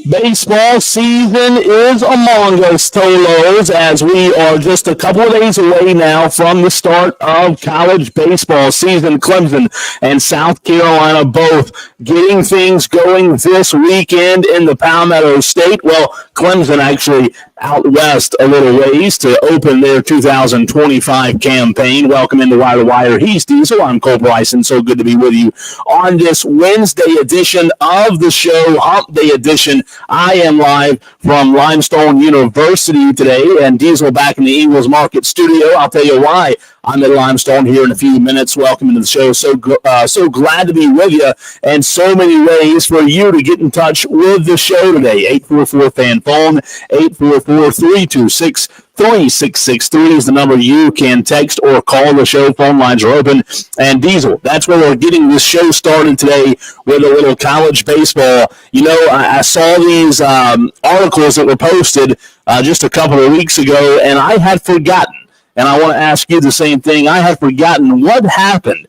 Baseball season is among us, Tolos, as we are just a couple of days away now from the start of college baseball season. Clemson and South Carolina both getting things going this weekend in the Palmetto State. Well, Clemson actually out west a little ways to open their 2025 campaign. Welcome into Wire to Wire. He's Diesel. I'm Cole Bryson. So good to be with you on this Wednesday edition of the show, Hump Day edition. I am live from Limestone University today, and Diesel back in the Eagles Market studio. I'll tell you why I'm at Limestone here in a few minutes. Welcome into the show. So glad to be with you, and so many ways for you to get in touch with the show today. 844-FAN-PHONE, 844-326-3663 is the number you can text or call. The show phone lines are open. And Diesel, that's where we're getting this show started today with a little college baseball. You know, I saw these articles that were posted just a couple of weeks ago, and I had forgotten. And I want to ask you the same thing. I had forgotten what happened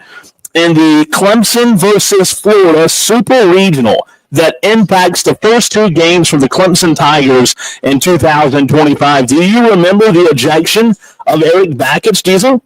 in the Clemson versus Florida Super Regional that impacts the first two games for the Clemson Tigers in 2025. Do you remember the ejection of Eric Bakich, Diesel?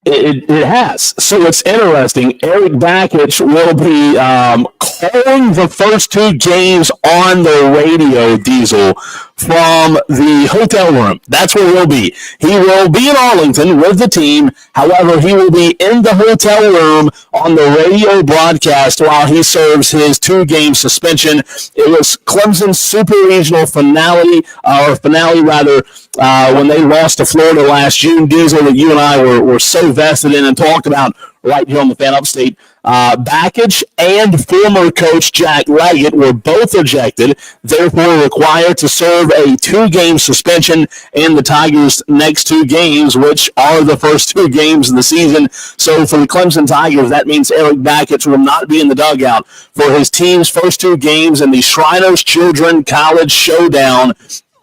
It has. So it's interesting. Eric Bakich will be calling the first two games on the radio, Diesel, from the hotel room. That's where he'll be. He will be in Arlington with the team. However, he will be in the hotel room on the radio broadcast while he serves his two-game suspension. It was Clemson's Super Regional finale, when they lost to Florida last June. Diesel, that you and I were so vested in and talked about right here on the Fan Upstate. Bakich and former coach Jack Leggett were both ejected, therefore required to serve a two-game suspension in the Tigers' next two games, which are the first two games of the season. So for the Clemson Tigers, that means Eric Bakich will not be in the dugout for his team's first two games in the Shriners Children College Showdown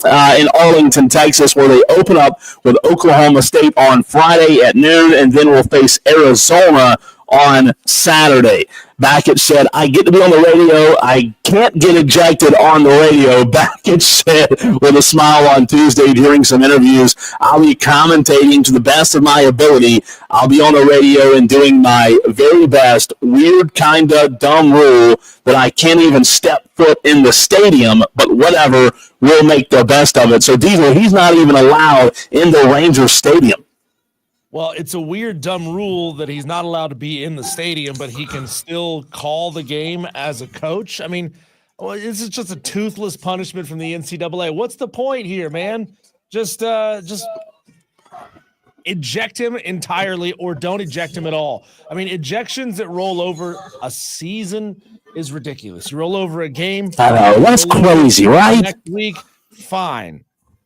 in Arlington, Texas, where they open up with Oklahoma State on Friday at noon, and then will face Arizona on Saturday. Bakich said, I get to be on the radio. I can't get ejected on the radio. Bakich said with a smile on Tuesday during some interviews, I'll be commentating to the best of my ability. I'll be on the radio and doing my very best. Weird, kind of dumb rule that I can't even step foot in the stadium, but whatever, we'll make the best of it. So Diesel, he's not even allowed in the Rangers Stadium. Well, it's a weird, dumb rule that he's not allowed to be in the stadium, but he can still call the game as a coach. I mean, this is just a toothless punishment from the NCAA. What's the point here, man? Just eject him entirely or don't eject him at all. I mean, ejections that roll over a season is ridiculous. You roll over a game. I know. That's crazy, right? Next week, fine.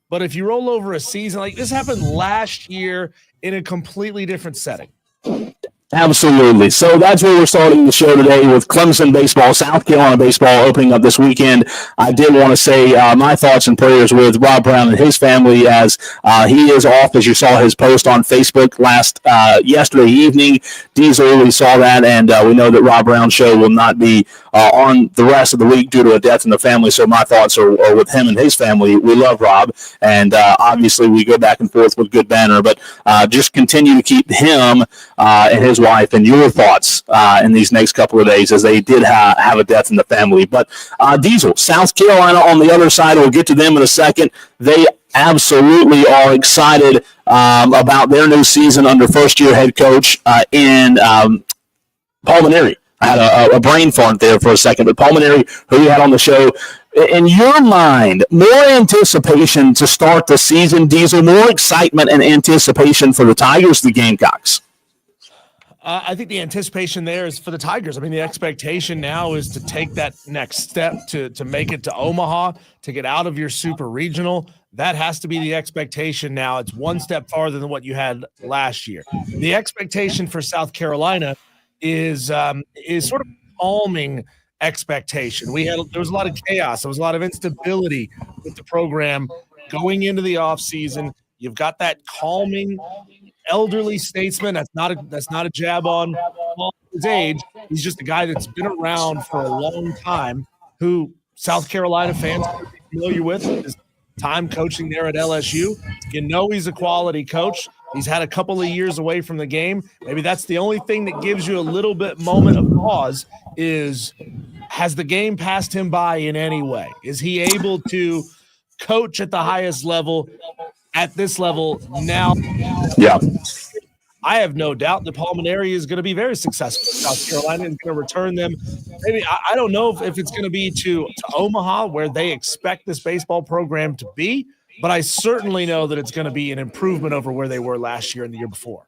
But if you roll over a season, like this happened last year in a completely different setting. Absolutely. So that's where we're starting the show today with Clemson baseball, South Carolina baseball opening up this weekend. I did want to say my thoughts and prayers with Rob Brown and his family as he is off, as you saw his post on Facebook yesterday evening. Diesel, we saw that, and we know that Rob Brown's show will not be on the rest of the week due to a death in the family. So my thoughts are with him and his family. We love Rob, and obviously we go back and forth with good banner, but just continue to keep him and his wife and your thoughts in these next couple of days, as they did have a death in the family. But Diesel, South Carolina on the other side, we'll get to them in a second. They absolutely are excited about their new season under first-year head coach in Paul Maneri. I had a brain fart there for a second, but Paul Maneri, who we had on the show, in your mind, more anticipation to start the season, Diesel, more excitement and anticipation for the Tigers, the Gamecocks? I think the anticipation there is for the Tigers. I mean, the expectation now is to take that next step to make it to Omaha, to get out of your super regional. That has to be the expectation now. It's one step farther than what you had last year. The expectation for South Carolina is sort of calming expectation. There was a lot of chaos. There was a lot of instability with the program going into the offseason. You've got that calming elderly statesman. That's not a jab on his age. He's just a guy that's been around for a long time, who South Carolina fans are familiar with. His time coaching there at LSU. You know he's a quality coach. He's had a couple of years away from the game. Maybe that's the only thing that gives you a little bit moment of pause is, has the game passed him by in any way? Is he able to coach at the highest level at this level now? Yeah. I have no doubt that Paul Mainieri is going to be very successful. South Carolina is going to return them. Maybe I don't know if it's going to be to Omaha, where they expect this baseball program to be, but I certainly know that it's going to be an improvement over where they were last year and the year before.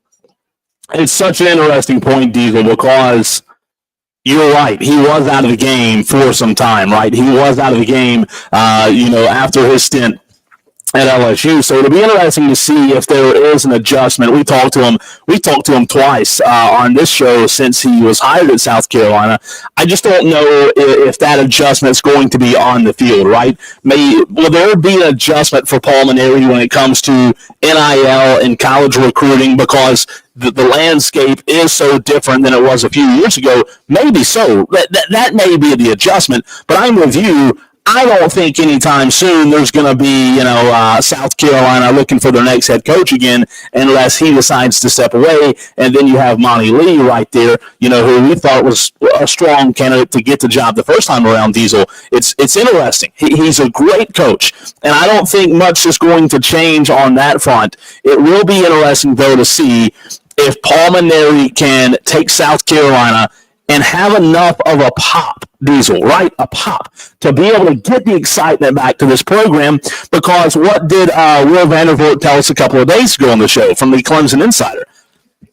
It's such an interesting point, Diesel, because you're right. He was out of the game for some time, right? He was out of the game, after his stint at LSU. So it'll be interesting to see if there is an adjustment. We talked to him twice on this show since he was hired at South Carolina. I just don't know if that adjustment is going to be on the field, right? Will there be an adjustment for Paul Mainieri when it comes to NIL and college recruiting, because the landscape is so different than it was a few years ago? Maybe so. That may be the adjustment, but I'm with you. I don't think anytime soon there's going to be, South Carolina looking for their next head coach again, unless he decides to step away. And then you have Monty Lee right there, who we thought was a strong candidate to get the job the first time around, Diesel. It's interesting. He's a great coach, and I don't think much is going to change on that front. It will be interesting, though, to see if Paul Mainieri can take South Carolina and have enough of a pop, Diesel, right? A pop to be able to get the excitement back to this program, because what did Will Vandervoort tell us a couple of days ago on the show from the Clemson Insider?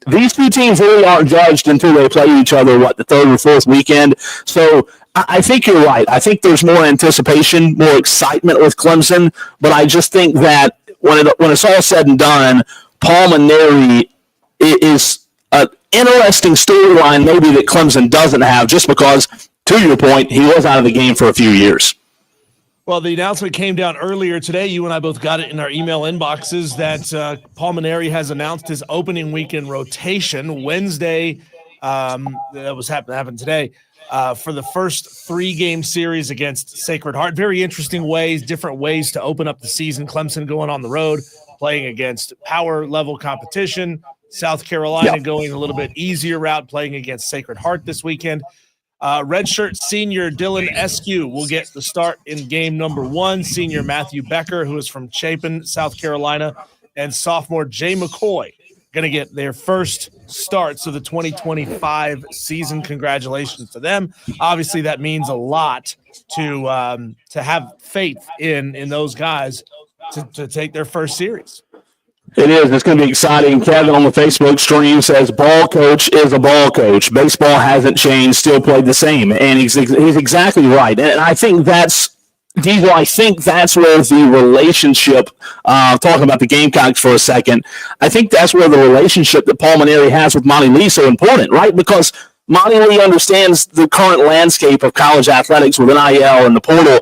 These two teams really aren't judged until they play each other, the third or fourth weekend. So I think you're right. I think there's more anticipation, more excitement with Clemson, but I just think that when it's all said and done, Paul Mainieri is an interesting storyline maybe that Clemson doesn't have, just because, to your point, he was out of the game for a few years. Well, the announcement came down earlier today. You and I both got it in our email inboxes that Paul Mainieri has announced his opening weekend rotation Wednesday. That was happened today for the first 3-game series against Sacred Heart. Very interesting different ways to open up the season. Clemson going on the road, playing against power level competition. South Carolina going a little bit easier route, playing against Sacred Heart this weekend. Redshirt senior Dylan Eskew will get the start in game number 1. Senior Matthew Becker, who is from Chapin, South Carolina, and sophomore Jay McCoy going to get their first starts of the 2025 season. Congratulations to them. Obviously, that means a lot to have faith in those guys to take their first series. It is. It's going to be exciting. Kevin on the Facebook stream says, ball coach is a ball coach. Baseball hasn't changed, still played the same. And he's exactly right. And I think that's Diesel, I think that's where the relationship, talking about the Gamecocks for a second, I think that's where the relationship that Paul Mainieri has with Monty Lee is so important, right? Because Monty Lee understands the current landscape of college athletics with NIL and the portal.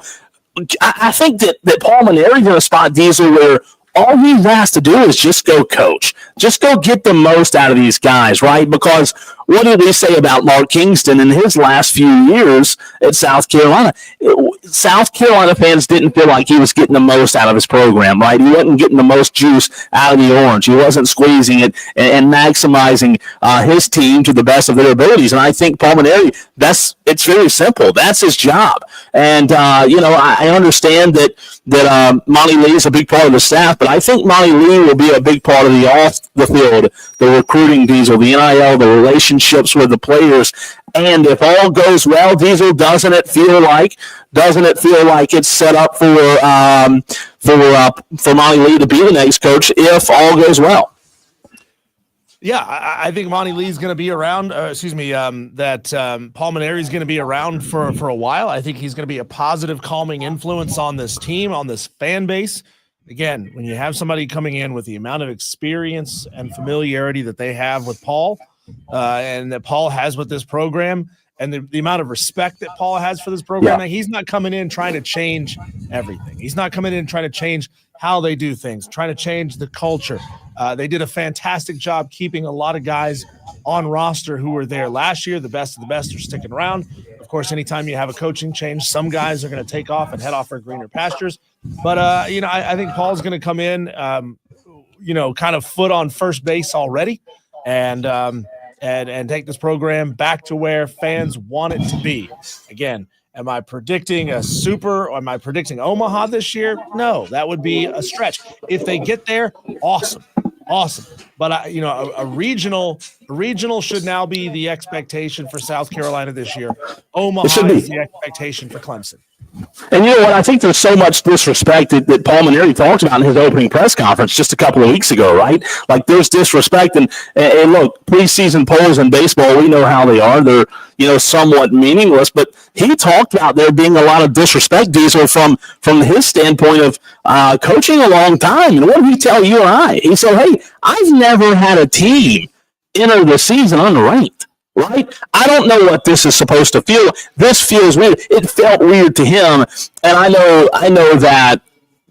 I think that Paul Mainieri is in a spot, Diesel, where all he has to do is just go coach. Just go get the most out of these guys, right? Because what did we say about Mark Kingston in his last few years at South Carolina? South Carolina fans didn't feel like he was getting the most out of his program, right? He wasn't getting the most juice out of the orange. He wasn't squeezing it and maximizing his team to the best of their abilities. And I think Paul Mainieri, it's very simple. That's his job. And, I understand that Monty Lee is a big part of the staff, but I think Monty Lee will be a big part of the off the field, the recruiting, Diesel, the NIL, the relationships with the players. And if all goes well, Diesel, doesn't it feel like it's set up for Monty Lee to be the next coach if all goes well? Yeah, I think Monty Lee is going to be around. Paul Mainieri is going to be around for a while. I think he's going to be a positive, calming influence on this team, on this fan base. Again, when you have somebody coming in with the amount of experience and familiarity that they have with Paul, and that Paul has with this program, and the amount of respect that Paul has for this program, he's not coming in trying to change everything. He's not coming in trying to change how they do things, trying to change the culture. They did a fantastic job keeping a lot of guys on roster who were there last year. The best of the best are sticking around. Of course, anytime you have a coaching change, some guys are going to take off and head off for greener pastures. But, I think Paul's going to come in, kind of foot on first base already and take this program back to where fans want it to be. Again, am I predicting a super or am I predicting Omaha this year? No, that would be a stretch. If they get there, awesome. But, a regional should now be the expectation for South Carolina this year. Omaha is the expectation for Clemson. And you know what? I think there's so much disrespect that Paul Mainieri talked about in his opening press conference just a couple of weeks ago, right? Like there's disrespect. And look, preseason polls in baseball, we know how they are. They're, somewhat meaningless. But he talked about there being a lot of disrespect, Diesel, from his standpoint of coaching a long time. And what did he tell you and I? He said, hey, I've never had a team enter the season unranked. Right? I don't know what this is supposed to feel. This feels weird. It felt weird to him, and I know that,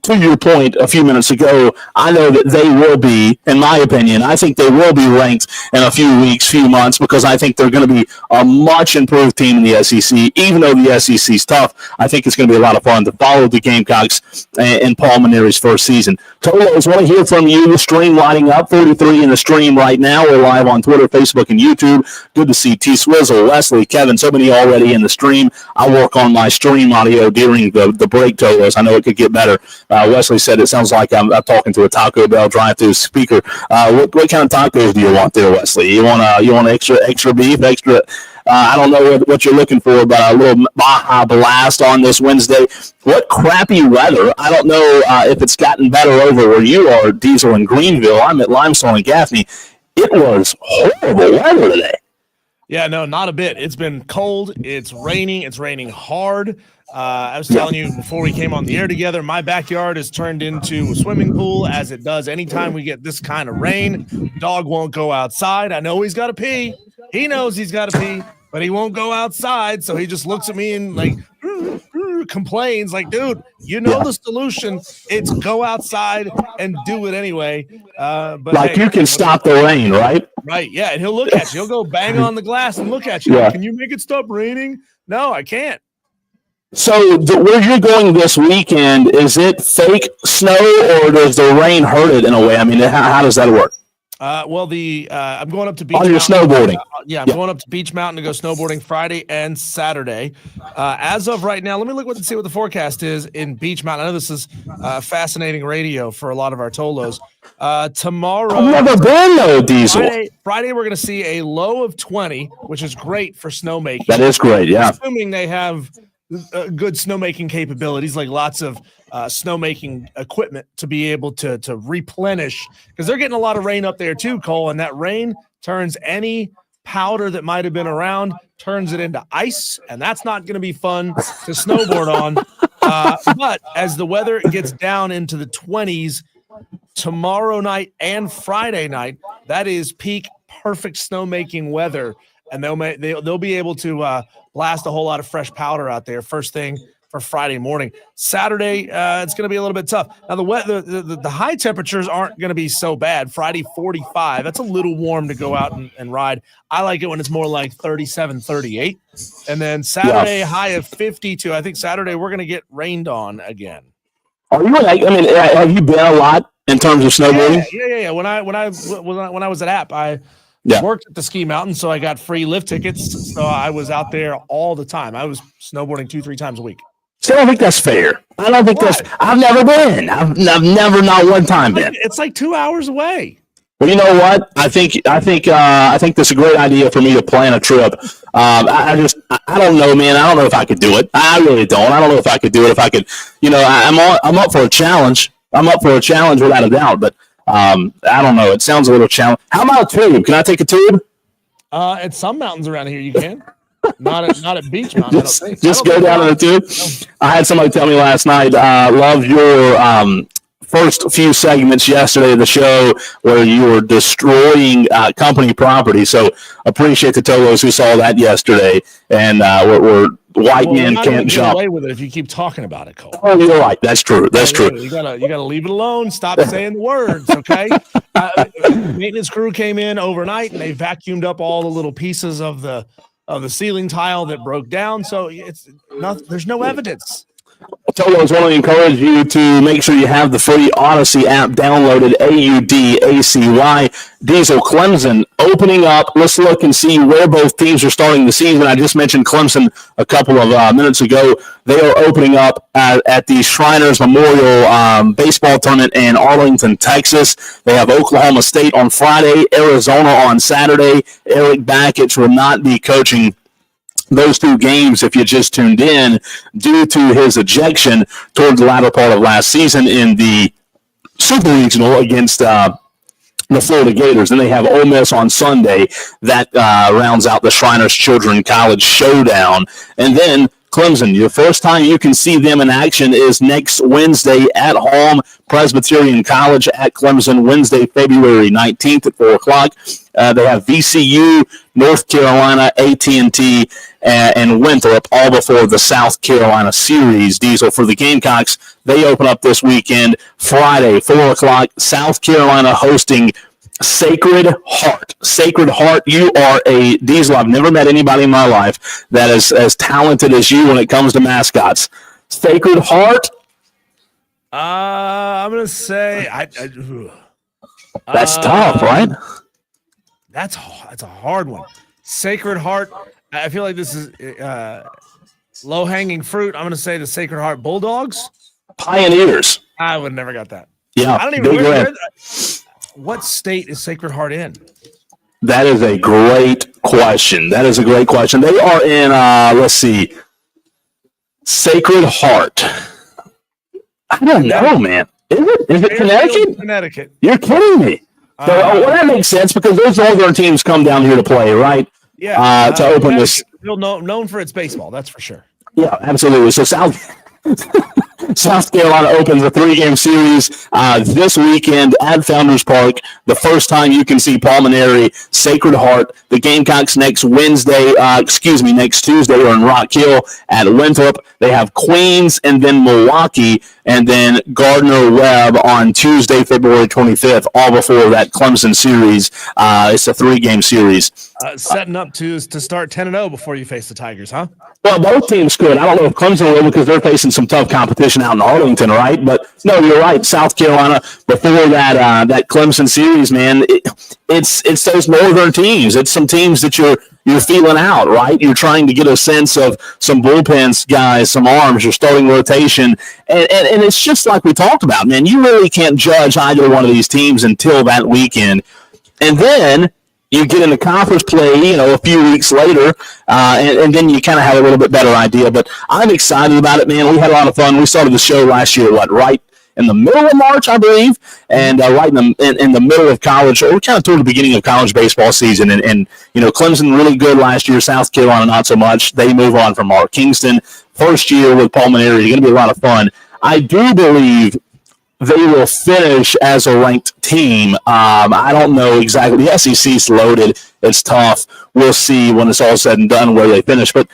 to your point a few minutes ago, I know that they will be, in my opinion, I think they will be ranked in a few weeks, few months, because I think they're going to be a much improved team in the SEC. Even though the SEC is tough, I think it's going to be a lot of fun to follow the Gamecocks in Paul Mainieri's first season. Tolos, want to hear from you. The stream lighting up, 43 in the stream right now. We're live on Twitter, Facebook, and YouTube. Good to see T. Swizzle, Wesley, Kevin, so many already in the stream. I work on my stream audio during the break, Tolos. I know it could get better. Wesley said it sounds like I'm talking to a Taco Bell drive-through speaker. What kind of tacos do you want there, Wesley? You want extra beef, extra? I don't know what you're looking for, but a little Baja Blast on this Wednesday. What crappy weather. I don't know if it's gotten better over where you are, Diesel in Greenville. I'm at Limestone and Gaffney. It was horrible weather today. Yeah, no, not a bit. It's been cold. It's raining. It's raining hard. I was telling you before we came on the air together, my backyard has turned into a swimming pool, as it does anytime we get this kind of rain. Dog won't go outside. I know he's got to pee. He knows he's got to pee, but he won't go outside. So he just looks at me and complains like, dude, the solution. It's go outside and do it anyway. But like, hey, you can stop the rain, right? Right. Yeah. And he'll look at you. He'll go bang on the glass and look at you. Yeah. Can you make it stop raining? No, I can't. So where you're going this weekend, is it fake snow or does the rain hurt it in a way? I mean, how does that work? I'm going up to Beach on your Mountain. Snowboarding. I'm going up to Beach Mountain to go snowboarding Friday and Saturday. As of right now, let me see what the forecast is in Beach Mountain. I know this is fascinating radio for a lot of our Tolos. Tomorrow, I've never been though, Diesel. Friday, we're going to see a low of 20, which is great for snowmaking. That is great, yeah. Assuming they have good snowmaking capabilities, like lots of snowmaking equipment to be able to replenish, because they're getting a lot of rain up there too, Cole, and that rain turns any powder that might have been around, turns it into ice, and that's not going to be fun to snowboard on. But as the weather gets down into the 20s tomorrow night and Friday night, that is peak perfect snowmaking weather, and they'll be able to blast a whole lot of fresh powder out there first thing for Friday morning. Saturday, it's going to be a little bit tough. Now, the high temperatures aren't going to be so bad. Friday, 45. That's a little warm to go out and ride. I like it when it's more like 37, 38. And then Saturday, high of 52. I think Saturday we're going to get rained on again. Are you? I mean, have you been a lot in terms of snowboarding? Yeah. When I was at App, I worked at the ski mountain, so I got free lift tickets. So I was out there all the time. I was snowboarding 2-3 times a week. So I don't think that's fair. I don't think I've never been. I've never, not one time been. It's like 2 hours away. Well, you know what? I think that's a great idea for me to plan a trip. I don't know, man. I don't know if I could do it. I really don't. I don't know if I could do it. If I could, I'm up for a challenge. I'm up for a challenge without a doubt. But I don't know. It sounds a little challenging. How about a tube? Can I take a tube? At some mountains around here, you can. Not at Beach Mountain. Just go down in the tube. I had somebody tell me last night, love your first few segments yesterday of the show where you were destroying company property. So appreciate the Tolos who saw that yesterday, and we're white men can't jump. Away with it if you keep talking about it, Cole. Oh, you're right. That's true. That's true. You gotta leave it alone. Stop saying the words, okay? Maintenance crew came in overnight and they vacuumed up all the little pieces of the ceiling tile that broke down. So there's no evidence. Tolos want to encourage you to make sure you have the free Odyssey app downloaded, AUDACY. Diesel Clemson opening up. Let's look and see where both teams are starting the season. I just mentioned Clemson a couple of minutes ago. They are opening up at the Shriners Memorial Baseball Tournament in Arlington, Texas. They have Oklahoma State on Friday, Arizona on Saturday. Eric Bakich will not be coaching those two games if you just tuned in due to his ejection towards the latter part of last season in the Super Regional against the Florida Gators. Then they have Ole Miss on Sunday. That rounds out the Shriners Children College Showdown. And then Clemson, the first time you can see them in action is next Wednesday at home, Presbyterian College at Clemson, Wednesday, February 19th at 4 o'clock. They have VCU, North Carolina, AT&T, and Winthrop, all before the South Carolina Series. Diesel, for the Gamecocks, they open up this weekend, Friday, 4 o'clock, South Carolina hosting Sacred Heart. Sacred Heart, you are a Diesel. I've never met anybody in my life that is as talented as you when it comes to mascots. Sacred Heart? I'm going to say that's tough, right? That's a hard one. Sacred Heart. I feel like this is low-hanging fruit. I'm going to say the Sacred Heart Bulldogs. Pioneers. I would never got that. Yeah. I don't even know what state is Sacred Heart in? That is a great question. They are in, let's see, Sacred Heart. I don't know, man. Is it Connecticut? Connecticut. You're kidding me. So, well, that makes sense because those northern teams come down here to play, right? Yeah. To open this. Real known for its baseball, that's for sure. Yeah, absolutely. So South Carolina opens a 3-game series this weekend at Founders Park. The first time you can see Pulmonary, Sacred Heart. The Gamecocks next Tuesday are in Rock Hill at Winthrop. They have Queens and then Milwaukee and then Gardner-Webb on Tuesday, February 25th, all before that Clemson series. It's a 3-game series. Setting up to start 10-0 before you face the Tigers, huh? Well, both teams could. I don't know if Clemson will because they're facing some tough competition out in Arlington, right? But no, you're right. South Carolina before that Clemson series, man. It's those northern teams. It's some teams that you're feeling out, right? You're trying to get a sense of some bullpens guys, some arms, your starting rotation, and it's just like we talked about, man. You really can't judge either one of these teams until that weekend, and then you get into conference play, a few weeks later, and then you kind of have a little bit better idea. But I'm excited about it, man. We had a lot of fun. We started the show last year, right in the middle of March, I believe, and right in the middle of college, or kind of toward the beginning of college baseball season. And Clemson really good last year, South Carolina not so much. They move on from Mark Kingston. First year with Pulmonary, going to be a lot of fun. I do believe they will finish as a ranked team. I don't know exactly. The SEC's loaded. It's tough. We'll see when it's all said and done where they finish. But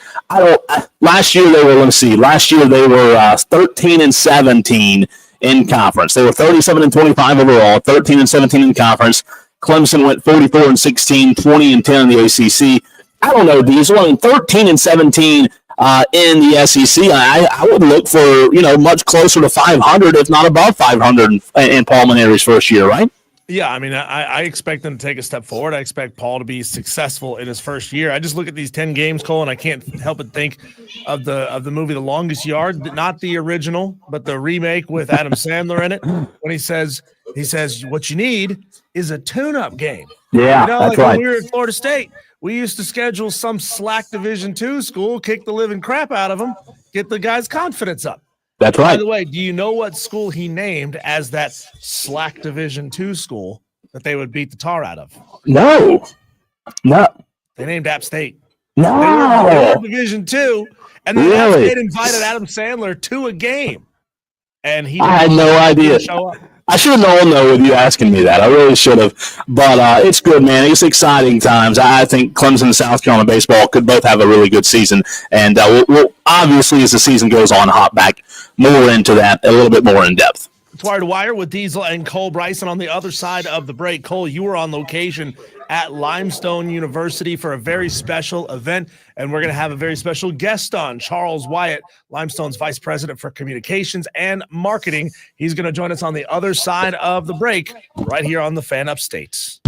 last year they were 13-17 in conference. They were 37-25 overall, 13-17 in conference. Clemson went 44-16, 20-10 in the ACC. I don't know, Diesel. 13-17 in the SEC. I would look for, much closer to 500, if not above 500 in Pulmonary's first year, right? Yeah, I mean, I expect them to take a step forward. I expect Paul to be successful in his first year. I just look at these 10 games, Cole, and I can't help but think of the movie The Longest Yard, not the original, but the remake with Adam Sandler in it. When he says, what you need is a tune-up game. Yeah, that's right. When we were at Florida State, we used to schedule some slack Division II school, kick the living crap out of them, get the guys' confidence up. That's right. By the way, do you know what school he named as that slack Division II school that they would beat the tar out of? No. They named App State. No. They were Division II, and then App State invited Adam Sandler to a game. and he I had no idea. show up. I should have known, though, with you asking me that. I really should have. But it's good, man. It's exciting times. I think Clemson and South Carolina baseball could both have a really good season. And we'll obviously, as the season goes on, hop back more into that, a little bit more in depth. It's Wire to Wire with Diesel and Cole Bryson on the other side of the break. Cole, you were on location at Limestone University for a very special event, and we're going to have a very special guest on, Charles Wyatt, Limestone's Vice President for Communications and Marketing. He's going to join us on the other side of the break right here on the Fan Upstate.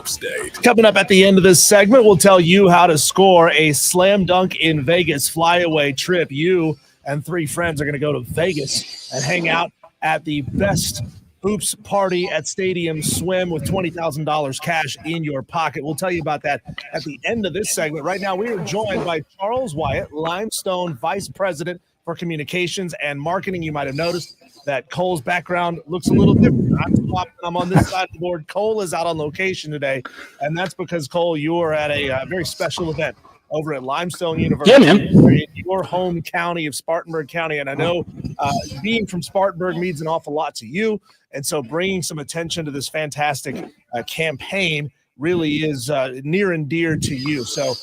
Upstate. Coming up at the end of this segment, we'll tell you how to score a slam dunk in Vegas flyaway trip. You and 3 friends are going to go to Vegas and hang out at the best hoops party at Stadium Swim with $20,000 cash in your pocket. We'll tell you about that at the end of this segment. Right now, we are joined by Charles Wyatt, Limestone Vice President for Communications and Marketing. You might have noticed that Cole's background looks a little different. I'm on this side of the board. Cole is out on location today, and that's because, Cole, you are at a very special event over at Limestone University in your home county of Spartanburg County. And I know being from Spartanburg means an awful lot to you. And so bringing some attention to this fantastic campaign really is near and dear to you. So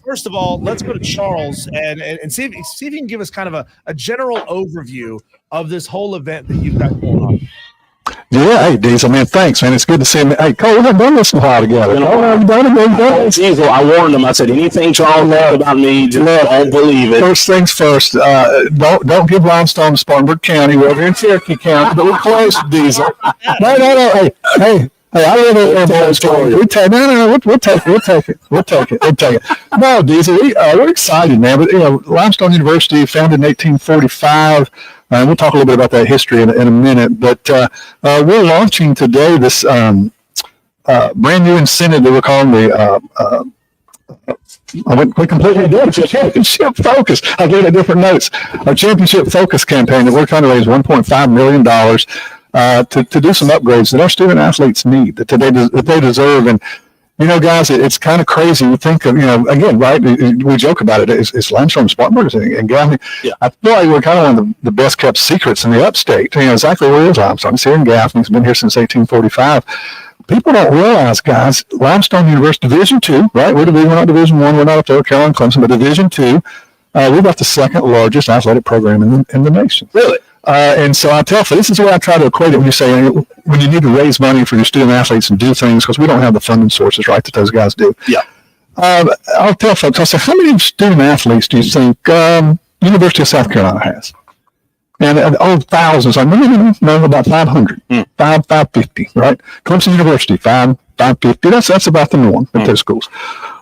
first of all, let's go to Charles and see if you can give us kind of a general overview of this whole event that you've got going on. Yeah, hey, Diesel, man, thanks, man. It's good to see him. Hey, Cole, we haven't done this in a while together. Diesel, I warned him. I said, anything Charles said about me, just don't believe it. First things first, don't give Limestone to Spartanburg County. We're over in Cherokee County, but we're close to Diesel. No. Hey, I live in that story. We'll take it. No, Diesel, we're excited, man. But, Limestone University, founded in 1845. And we'll talk a little bit about that history in a minute. But we're launching today this brand new incentive that we're calling we completely did Championship Focus. I gave it different notes. Our Championship Focus campaign that we're trying to raise $1.5 million to do some upgrades that our student athletes need, that they deserve. And guys, it's kind of crazy. You think of, again, right? We joke about it. It's Limestone, Spartanburg, and Gaffney. Yeah. I feel like we're kind of one of the best kept secrets in the upstate. Exactly where is Limestone? It's here in Gaffney. It's been here since 1845. People don't realize, guys, Limestone University, Division II, right? We're not Division I. We're not up there, Carolina, Clemson, but Division II. We've got the second largest athletic program in the nation. Really? And so I tell you, this is where I try to equate it when you say, when you need to raise money for your student athletes and do things, because we don't have the funding sources, right, that those guys do. Yeah. I'll tell folks, I'll say, how many student athletes do you think University of South Carolina has? And thousands. No, about 500, 550, right? Clemson University, 550. That's about the norm at those schools.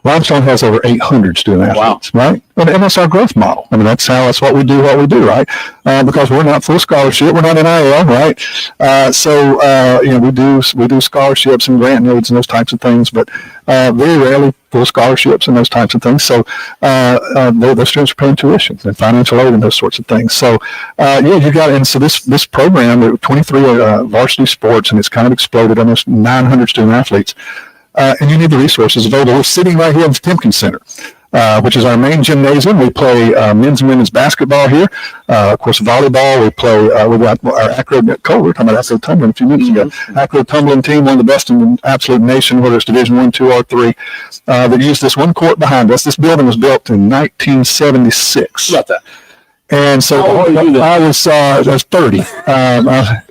Limestone has over 800 student athletes, right? And that's our growth model. I mean, that's what we do, right? Because we're not full scholarship, we're not NIL, right? So we do scholarships and grant needs and those types of things, but very rarely full scholarships and those types of things. So those students are paying tuition and financial aid and those sorts of things. So you got, and so this program, 23 varsity sports, and it's kind of exploded, almost 900 student athletes. And you need the resources available. We're sitting right here at the Timken Center, which is our main gymnasium. We play men's and women's basketball here. Of course, volleyball. We play. We got our acro. Cole, we were talking about acro tumbling a few minutes ago. Acro tumbling team, one of the best in the absolute nation, whether it's Division I, II, or III. That used this one court behind us. This building was built in 1976. About that. And so I was 30.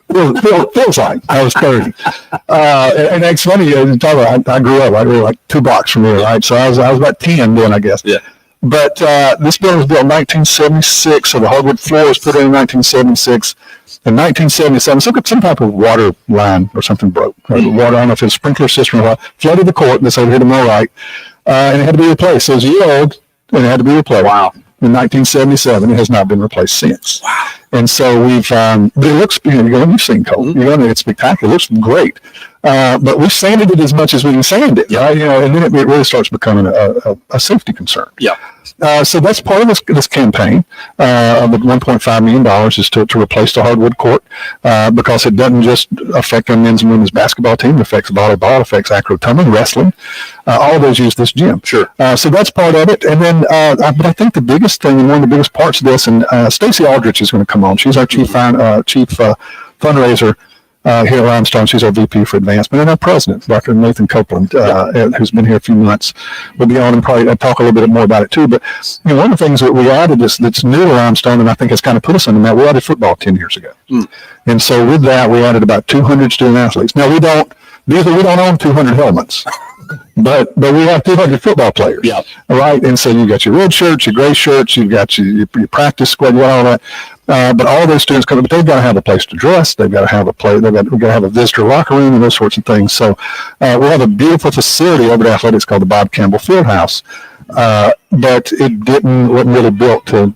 Feels like I was 30. And it's funny, I grew up, we were like 2 blocks from here, right? So I was about 10 then, I guess. Yeah. But this building was built in 1976, so the hardwood floor was put in 1976. In 1977, some type of water line or something broke. Right? Water, I don't know if it's a sprinkler system or what, flooded the court, this over here to my right, and it had to be replaced. So it was a year old, and it had to be replaced. Wow. In 1977, it has not been replaced since. Wow. And so we've, but it looks, you've seen Cole, it's spectacular, it looks great. But we've sanded it as much as we can sand it, right? And then it really starts becoming a safety concern. Yeah. So that's part of this campaign. The $1.5 million is to replace the hardwood court, because it doesn't just affect our men's and women's basketball team. It affects volleyball, it affects acro tumbling, wrestling. All of those use this gym. Sure. So that's part of it. And then, but I think the biggest thing, and one of the biggest parts of this, and Stacey Aldrich is going to come on. She's our chief fundraiser here at Limestone. She's our VP for advancement, and our president, Dr. Nathan Copeland, who's been here a few months, will be on and probably talk a little bit more about it too. But one of the things that we added that's new to Limestone, and I think has kind of put us on the map, we added football 10 years ago. And so with that, we added about 200 student athletes. Now we don't own 200 helmets. But we have 200 football players, right? And so you got your red shirts, your gray shirts, you've got your practice squad, you got all that. But all those students come, but they've got to have a place to dress. They've got to have we've got to have a visitor locker room and those sorts of things. So we have a beautiful facility over at athletics called the Bob Campbell Fieldhouse. But it wasn't really built to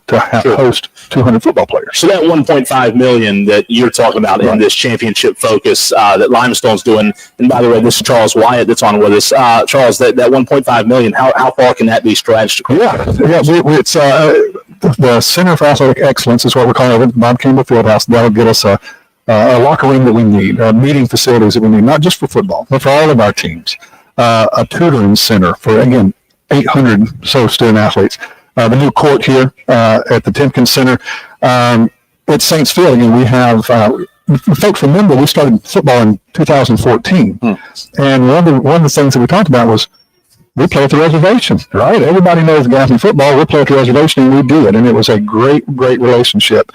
host 200 football players. So that $1.5 million that you're talking about in this championship focus that Limestone's doing, and by the way, this is Charles Wyatt that's on with us. Charles, that $1.5 million, how far can that be stretched? It's the Center for Athletic Excellence is what we're calling it at the Bob Campbell Fieldhouse. That'll get us a locker room that we need, meeting facilities that we need, not just for football, but for all of our teams. A tutoring center for, again, 800 so student athletes. The new court here at the Timken Center at Saints Field. Again, we have folks remember we started football in 2014, and one of the things that we talked about was we play at the reservation, right? Everybody knows Gaffney football. We play at the reservation, and we do it, and it was a great relationship.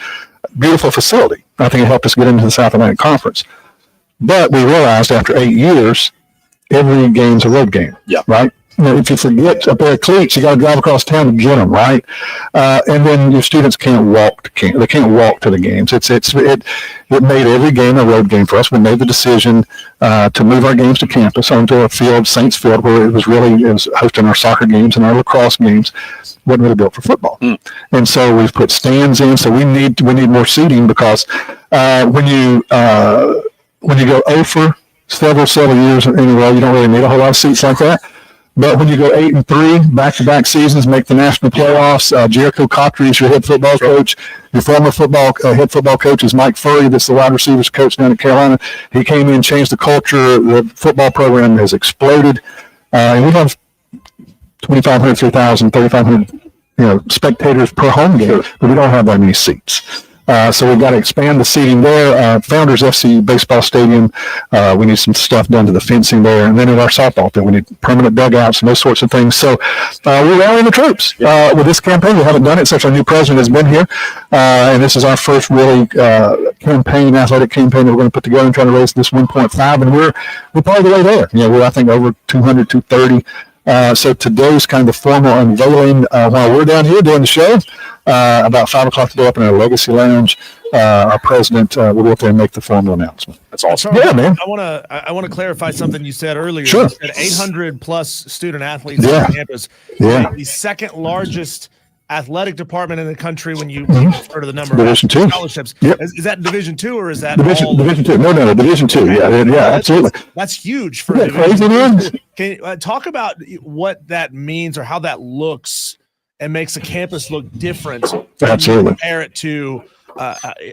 Beautiful facility. I think it helped us get into the South Atlantic Conference. But we realized after 8 years, every game's a road game, right? If you forget a pair of cleats, you got to drive across town to get them, right? And then your students can't walk to they can't walk to the games. It made every game a road game for us. We made the decision to move our games to campus onto a field, Saints Field, where it was hosting our soccer games and our lacrosse games. Wasn't really built for football, and so we've put stands in. So we need more seating because when you go over several years in a row, you don't really need a whole lot of seats like that. But when you go 8-3, back-to-back seasons, make the national playoffs, Jericho Cottrey is your head football coach. Your former head football coach is Mike Furry. That's the wide receivers coach down at Carolina. He came in, changed the culture. The football program has exploded. And we have 2,500, 3,000, 3,500 spectators per home game, but we don't have that many seats. So we've got to expand the seating there. Founders FC baseball stadium, we need some stuff done to the fencing there. And then at our softball field, we need permanent dugouts and those sorts of things. So we're rallying the troops with this campaign. We haven't done it since our new president has been here. And this is our first really athletic campaign that we're going to put together and try to raise this 1.5. And we're part of the way there. We're, I think, over 200, 230. So today's kind of the formal unveiling while we're down here doing the show. About 5 o'clock today up in our Legacy Lounge, our president will go up there and make the formal announcement. That's awesome. Charles, Yeah, man. I want to clarify something you said earlier. Sure. You said 800 plus student athletes on campus. Yeah. The second largest athletic department in the country when you refer to the number Division of II. scholarships. Yep. Is that Division II or is that Division II? No, Division II. Yeah, absolutely. That's huge for Yeah, crazy it is. Can you talk about what that means or how that looks and makes a campus look different? Absolutely. Compare it to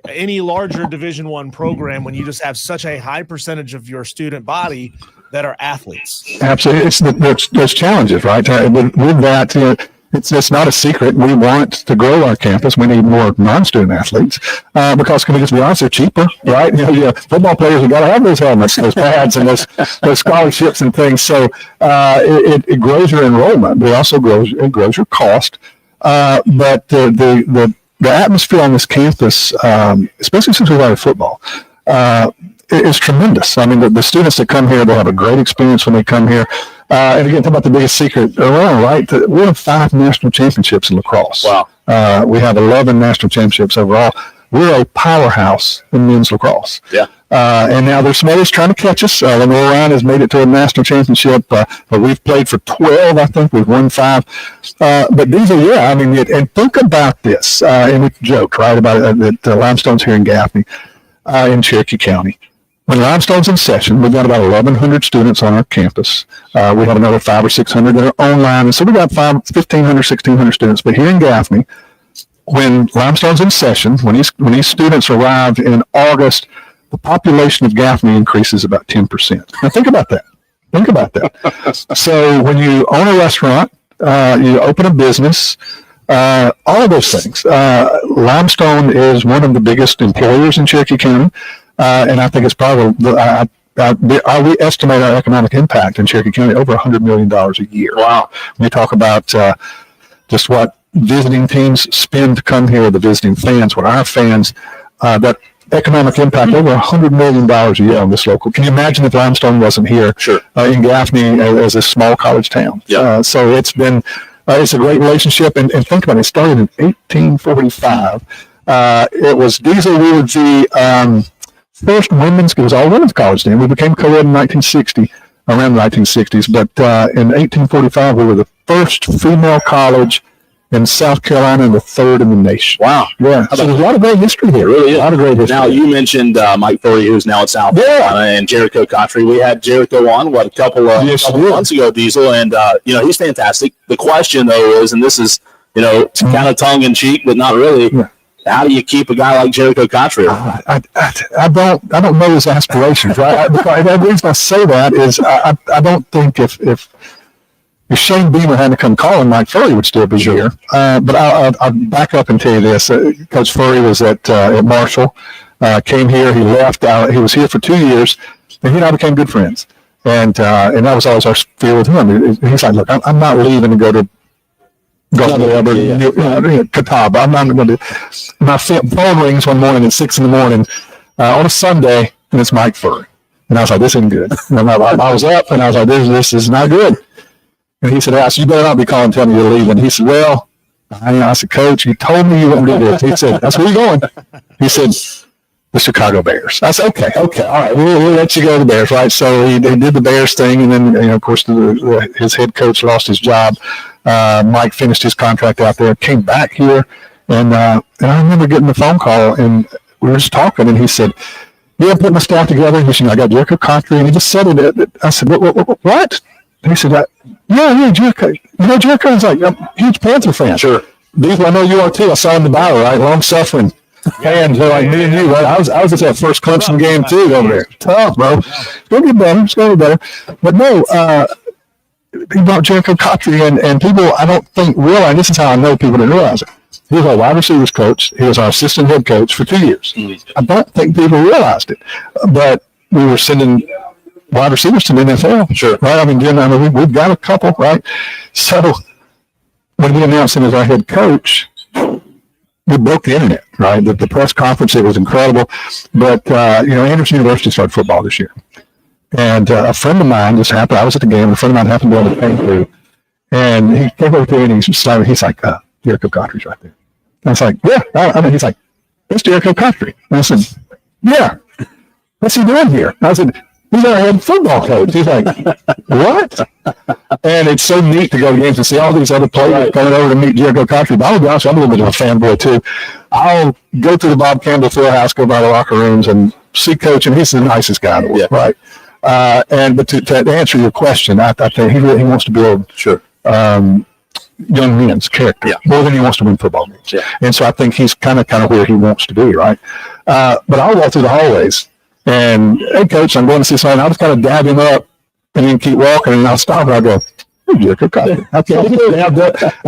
any larger Division I program when you just have such a high percentage of your student body that are athletes. Absolutely. There's challenges, right? With that, it's not a secret. We want to grow our campus. We need more non-student athletes because, can we just be honest, they're cheaper, right? Football players have got to have those helmets, those pads, and those scholarships and things. So it grows your enrollment, but it also grows your cost. But the atmosphere on this campus, especially since we started football, is tremendous. I mean, the students that come here, they have a great experience when they come here. And again, talk about the biggest secret around, right? We have 5 national championships in lacrosse. Wow. We have 11 national championships overall. We're a powerhouse in men's lacrosse. Yeah. And now there's some others trying to catch us. Lenore Ryan has made it to a national championship. But we've played for 12, I think. We've won 5. But these are, and think about this. And we joked, right, about it, that Limestone's here in Gaffney, in Cherokee County. When Limestone's in session, we've got about 1,100 students on our campus. We have another 500 or 600 that are online. And so we've got 1,500, 1,600 students. But here in Gaffney, when Limestone's in session, when these students arrive in August, the population of Gaffney increases about 10%. Now think about that. So when you own a restaurant, you open a business, all of those things. Limestone is one of the biggest employers in Cherokee County. And I think it's probably, we estimate our economic impact in Cherokee County over $100 million a year. Wow. When you talk about just what visiting teams spend to come here, the visiting fans, what our fans, that economic impact over $100 million a year on this local. Can you imagine if Limestone wasn't here in Gaffney as a small college town? Yeah. So it's been, it's a great relationship. And think about it, it started in 1845. It was Diesel. We were the first women's, it was all women's college then. We became co-ed in 1960, around the 1960s. But in 1845, we were the first female college in South Carolina and the third in the nation. Wow. Yeah. So there's a lot of great history here. Really is. A lot of great history. Now, you mentioned Mike Furry, who's now at South Carolina, and Jericho Cotry. We had Jericho on, a couple months ago, Diesel, and, he's fantastic. The question, though, is, and this is, kind of tongue-in-cheek, but not really, how do you keep a guy like Jericho Cotry? I don't know his aspirations, right? The reason I say that is I don't think if Shane Beamer hadn't come calling, Mike Furry would still be here. But I'll back up and tell you this. Coach Furry was at Marshall, came here, he left. He was here for 2 years, and he and I became good friends. And that was always our fear with him. He's like, look, I'm not leaving to go to Catawba. I'm not going to. My phone rings one morning at 6 a.m. on a Sunday, and it's Mike Furry. And I was like, this isn't good. And I was up, and I was like, this is not good. And he said, you better not be calling and telling me you're leaving. He said, well, I said, Coach, you told me you wouldn't do this. He said, that's where you're going. He said, the Chicago Bears. I said, okay, all right, we'll let you go to the Bears, right? So he did the Bears thing, and then, of course, his head coach lost his job. Mike finished his contract out there, came back here, and I remember getting the phone call, and we were just talking, and he said, yeah, put my staff together. He said, I got Jericho Cotry, and he just said it. I said, what? And he said, yeah, Jericho. Jericho is like a huge Panther fan. Sure. Diesel, I know you are too. I saw him in the battle, right? Long-suffering fans. They're like me and you, right? I was at that first Clemson game too over there. Tough, bro. It's going to get better. It's going to get better. But no, he brought Jericho Cotry, and people, I don't think, realize, this is how I know people didn't realize it. He was our wide receivers coach. He was our assistant head coach for 2 years. I don't think people realized it. But we were sending wide receivers to the NFL. Sure. Right? I mean, we've got a couple, right? So when we announced him as our head coach, we broke the internet, right? The press conference, it was incredible. But, Anderson University started football this year. And a friend of mine just happened, I was at the game, and a friend of mine happened to be on the paint crew. And he came over to me, and he's like, Jericho Cotry's right there. And I was like, yeah. He's like, that's Jericho Cotry. And I said, yeah. What's he doing here? And I said, he's our head football coach. He's like, what? And it's so neat to go to games and see all these other players coming over to meet Jericho Cotry. But I'll be honest, I'm a little bit of a fanboy too. I'll go to the Bob Campbell Fieldhouse, go by the locker rooms, and see Coach, and he's the nicest guy in the world, right? But to answer your question, I think he wants to build young men's character more than he wants to win football games. Yeah. And so I think he's kind of where he wants to be, right? But I'll walk through the hallways. And, hey, Coach, I'm going to see something. I'll just kind of dab him up and then keep walking, and I'll stop and I'll go, hey, Jericho Cotry. I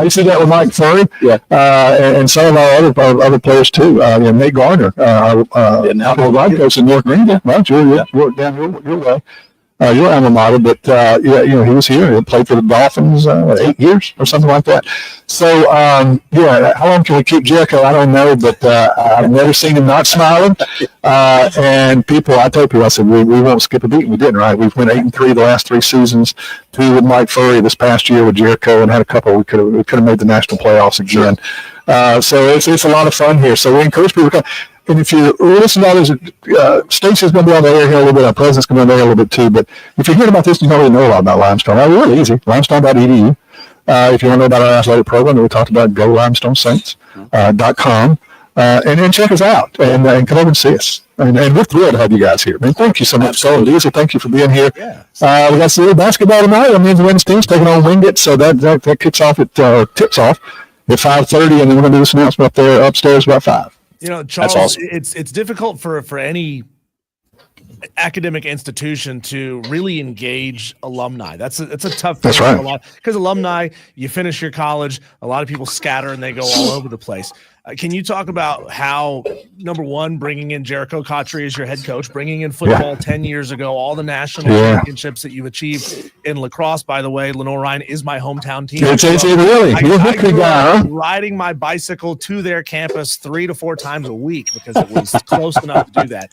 used to do that with Mike Furry and some of our other players, too. Nate Gardner, our line coach in North Greenville. Right? You're down your way. Your alma mater, but he was here. He played for the Dolphins 8 years or something like that. So how long can we keep Jericho? I don't know, but I've never seen him not smiling. And I told people, I said we won't skip a beat. We didn't, right? We've went 8-3 the last 3 seasons. 2 with Mike Furry this past year with Jericho, and had a couple. We could have made the national playoffs again. So it's a lot of fun here. So we encourage people to come. And if you listen to others, Stacey's going to be on the air here a little bit. Our president's going to be on the air a little bit too. But if you're hearing about this, you don't really know a lot about Limestone. It's really easy. Limestone.edu. If you want to know about our athletic program that we talked about, go limestonesaints.com. And then check us out and come over and see us. And we're thrilled to have you guys here. Man, thank you so much. So, Diesel, thank you for being here. Yeah. We got some basketball tonight. Our men's and women's teams taking on Wingate. So that kicks off tips off at 5:30, and then we're going to do this announcement up there upstairs about 5. Charles, awesome. it's difficult for any academic institution to really engage alumni. It's a tough thing. That's right. Because alumni, you finish your college, a lot of people scatter and they go all over the place. Can you talk about how, number one, bringing in Jericho Cotry as your head coach, bringing in football 10 years ago, all the national championships that you've achieved in lacrosse? By the way, Lenore Ryan is my hometown team. It's really? You're a Hickory guy, huh? Riding my bicycle to their campus 3 to 4 times a week because it was close enough to do that.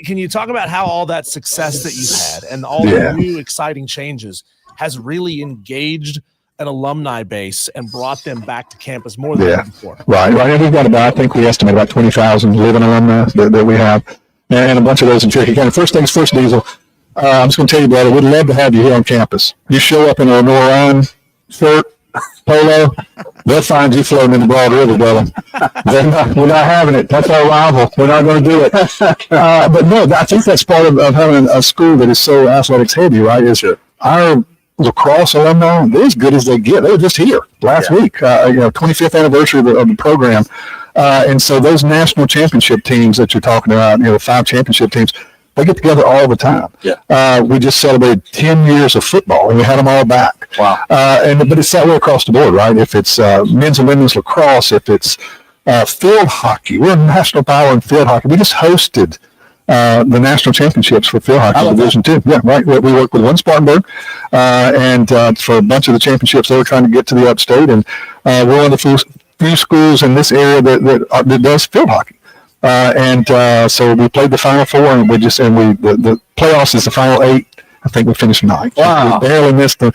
Can you talk about how all that success that you've had and all the new exciting changes has really engaged an alumni base and brought them back to campus more than ever before. Right. And we've got about, I think we estimate about 20,000 living alumni that we have, and a bunch of those in Cherokee County. First things first, Diesel, I'm just going to tell you, brother, we'd love to have you here on campus. You show up in a Ryan shirt, polo, they'll find you floating in the Broad River, brother. We're not having it. That's our rival. We're not going to do it. But no, I think that's part of having a school that is so athletics heavy, right? Is our lacrosse alumni, they're as good as they get. They were just here last week, 25th anniversary of the program. And so those national championship teams that you're talking about, the 5 championship teams, they get together all the time. Yeah. We just celebrated 10 years of football, and we had them all back. Wow. But it's that way across the board, right? If it's men's and women's lacrosse, if it's field hockey, we're a national power in field hockey. We just hosted the national championships for field hockey Division II. Yeah, right. We work with one Spartanburg, and for a bunch of the championships, they were trying to get to the upstate, and we're one of the few schools in this area that does field hockey. So we played the Final Four, and the playoffs is the Final 8. I think we finished 9th. Wow. We barely missed the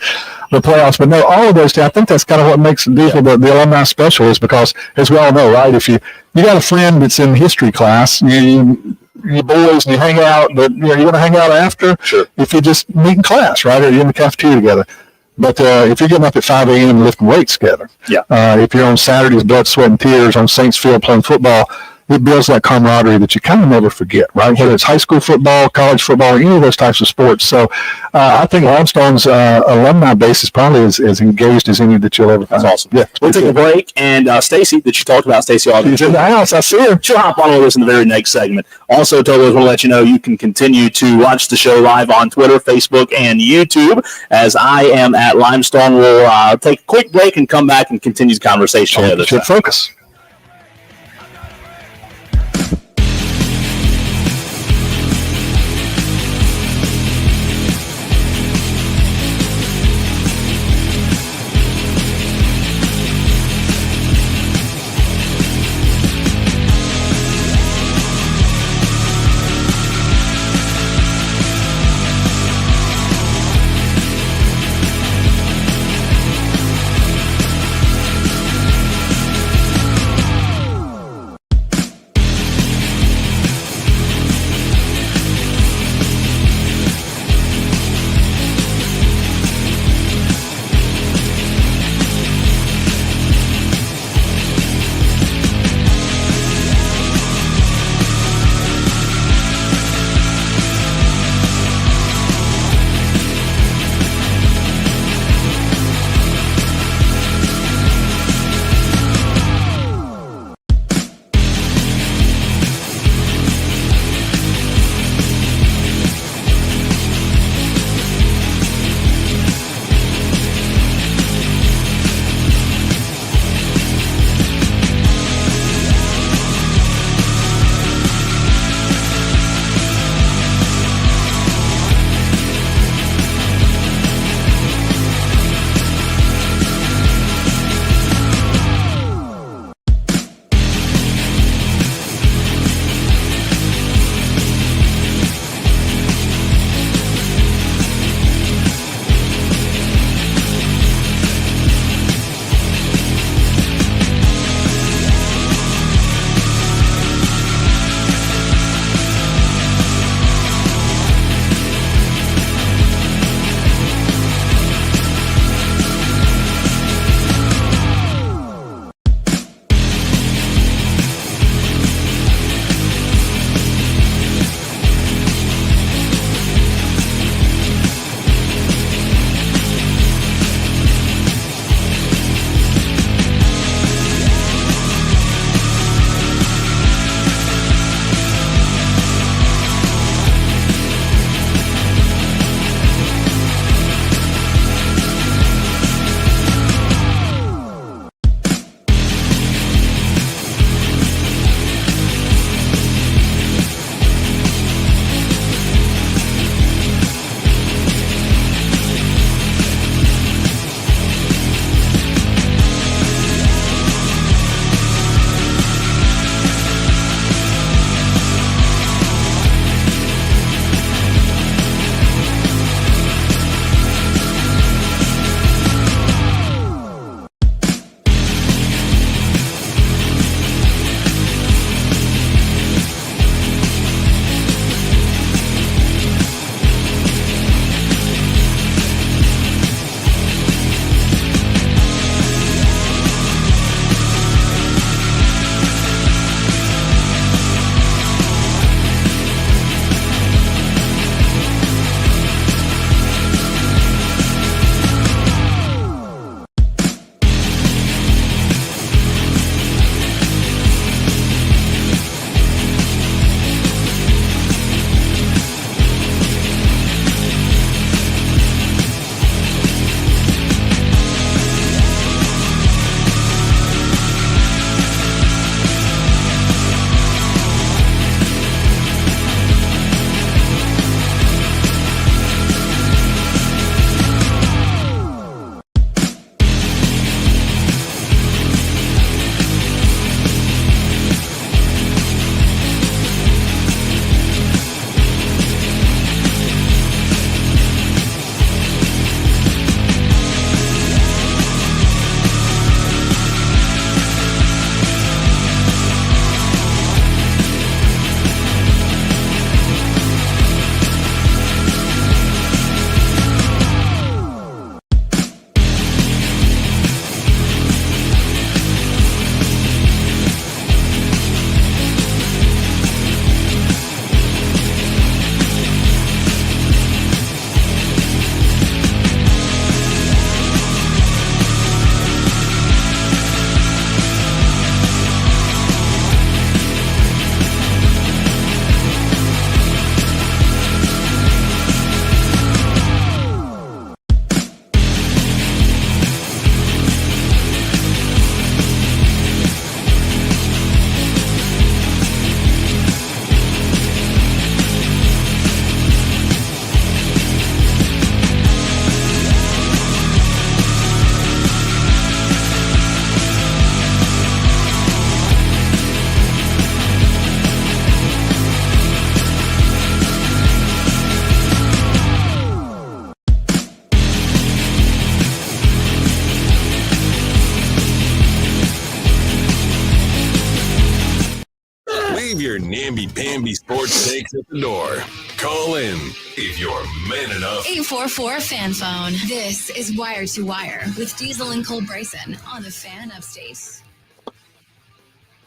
playoffs. But no, all of those, I think that's kind of what makes the alumni special, is because, as we all know, right, if you got a friend that's in history class, you boys, and you hang out, but you're going to hang out after. Sure. If you just meet in class, right, or you're in the cafeteria together. But if you're getting up at 5 a.m. and lifting weights together, if you're on Saturdays, blood, sweat, and tears on Saints Field playing football, it builds that camaraderie that you kind of never forget, right? Whether it's high school football, college football, or any of those types of sports. So I think Limestone's alumni base is probably as engaged as any that you'll ever find. That's awesome. Yeah, we'll take a break. And Stacy, that you talked about, Stacy August. She's in the house. I see her. She'll hop on with us in the very next segment. Also, totally want to let you know you can continue to watch the show live on Twitter, Facebook, and YouTube. As I am at Limestone, we'll take a quick break and come back and continue the conversation. Focus. namby-pamby sports takes at the door. Call in if you're man enough. 844 Fan Phone. This is Wire to Wire with Diesel and Cole Bryson on the Fan Upstate.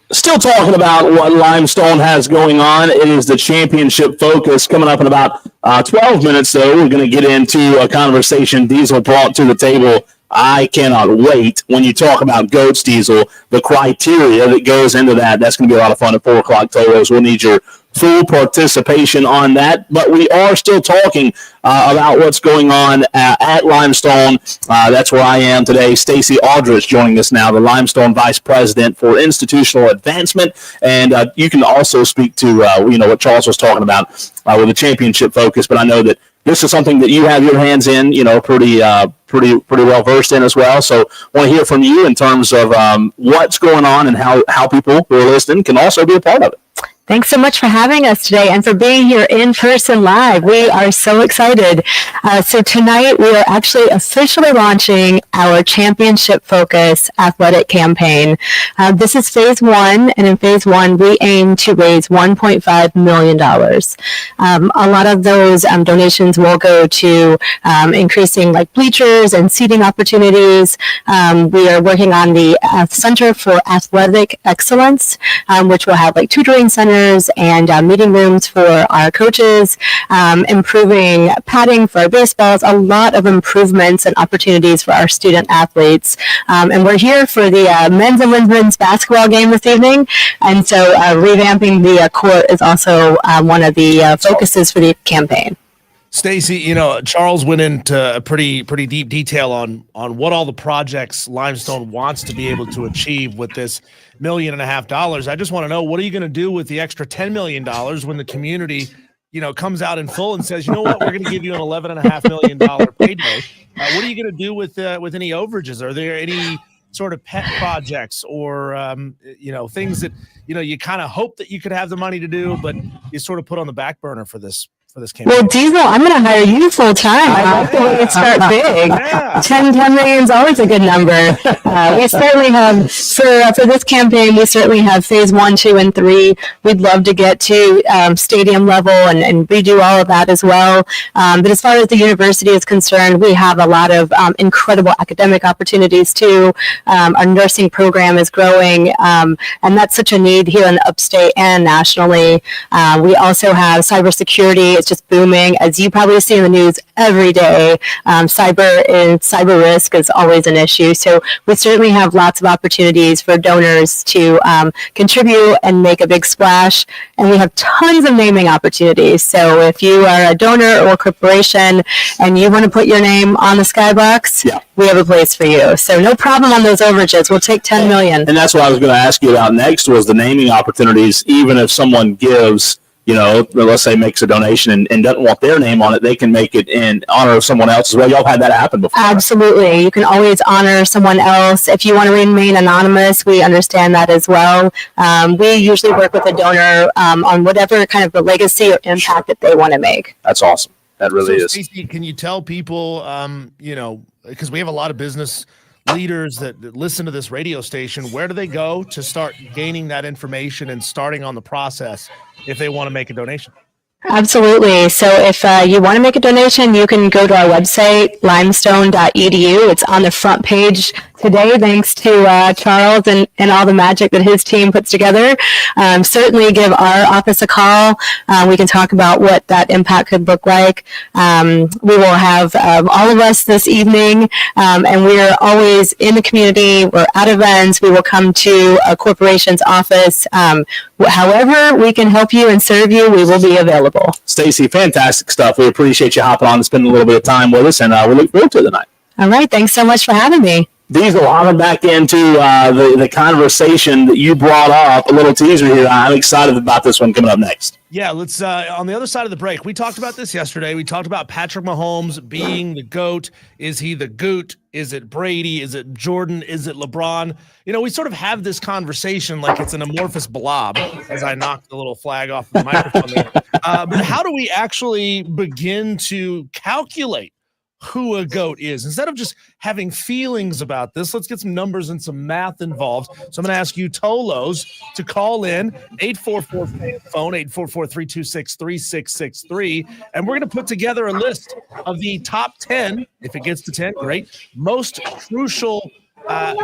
Still talking about what Limestone has going on. It is the championship focus coming up in about 12 minutes, though. We're going to get into a conversation Diesel brought to the table. I cannot wait when you talk about GOATS, Diesel, the criteria that goes into that. That's going to be a lot of fun at 4 o'clock Toros. We'll need your full participation on that, but we are still talking about what's going on at Limestone. That's where I am today. Stacey Aldridge joining us now, the Limestone Vice President for Institutional Advancement, and you can also speak to what Charles was talking about with the championship focus. But I know that this is something that you have your hands in, pretty well versed in as well. So I want to hear from you in terms of what's going on and how people who are listening can also be a part of it. Thanks so much for having us today and for being here in person live. We are so excited. So tonight we are actually officially launching our championship focus athletic campaign. This is phase 1, and in phase 1 we aim to raise $1.5 million. A lot of those donations will go to increasing like bleachers and seating opportunities. We are working on the Center for Athletic Excellence, which will have like tutoring centers and meeting rooms for our coaches, improving padding for our baseballs, a lot of improvements and opportunities for our student athletes. And we're here for the men's and women's basketball game this evening. And so revamping the court is also one of the focuses for the campaign. Stacey, Charles went into a pretty deep detail on what all the projects Limestone wants to be able to achieve with this $1.5 million. I just want to know, what are you going to do with the extra $10 million when the community, comes out in full and says, you know what, we're going to give you an $11.5 million payday. What are you going to do with any overages? Are there any sort of pet projects or, things that, you kind of hope that you could have the money to do, but you sort of put on the back burner for this campaign? Well, Diesel, I'm going to hire you full time. I think we start big. Yeah. 10 million is always a good number. We certainly have, for this campaign, we certainly have phase 1, 2, and 3. We'd love to get to stadium level and redo all of that as well. But as far as the university is concerned, we have a lot of incredible academic opportunities too. Our nursing program is growing, and that's such a need here in the upstate and nationally. We also have cybersecurity. It's just booming, as you probably see in the news every day. Cyber risk is always an issue. So we certainly have lots of opportunities for donors to contribute and make a big splash. And we have tons of naming opportunities. So if you are a donor or a corporation and you want to put your name on the skybox, we have a place for you. So no problem on those overages. We'll take 10 million. And that's what I was going to ask you about next, was the naming opportunities. Even if someone gives, let's say makes a donation and doesn't want their name on it, they can make it in honor of someone else as well. Y'all had that happen before. Absolutely. You can always honor someone else. If you want to remain anonymous, we understand that as well. We usually work with a donor on whatever kind of the legacy or impact that they want to make. That's awesome. That really is. Stacey, can you tell people, because we have a lot of business leaders that listen to this radio station, where do they go to start gaining that information and starting on the process if they want to make a donation? Absolutely. So if you want to make a donation, you can go to our website, limestone.edu. It's on the front page today, thanks to Charles and all the magic that his team puts together. Certainly give our office a call. We can talk about what that impact could look like. We will have all of us this evening, and we're always in the community. We're at events. We will come to a corporation's office. However we can help you and serve you, we will be available. Stacey, fantastic stuff. We appreciate you hopping on and spending a little bit of time with us, and we look forward to it tonight. All right. Thanks so much for having me. Diesel, hopping back into the conversation that you brought up, a little teaser here. I'm excited about this one coming up next. Yeah, let's on the other side of the break. We talked about this yesterday. We talked about Patrick Mahomes being the GOAT. Is he the GOAT? Is it Brady? Is it Jordan? Is it LeBron? We sort of have this conversation like it's an amorphous blob, as I knocked the little flag off the microphone there. But how do we actually begin to calculate who a GOAT is. Instead of just having feelings about this, let's get some numbers and some math involved. So I'm going to ask you Tolos to call in 844-phone, 844-326-3663, and we're going to put together a list of the top 10, if it gets to 10, great, most crucial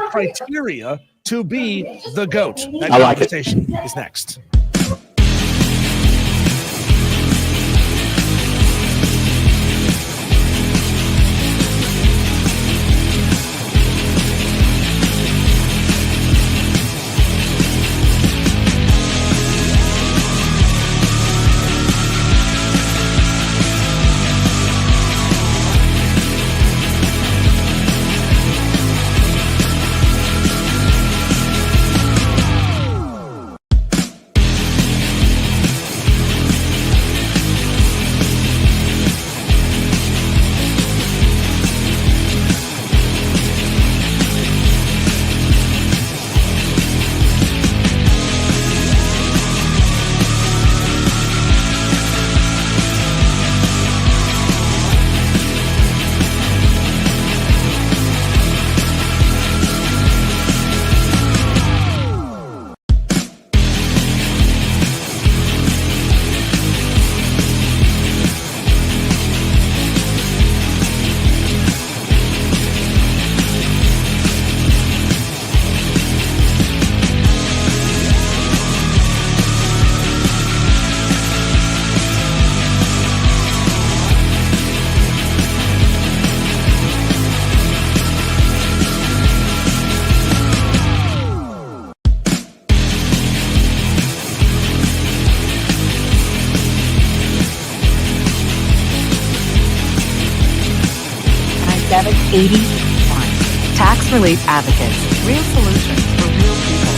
criteria to be the GOAT. That I like it. conversation is next. Tax Relief Advocates. Real solutions for real people.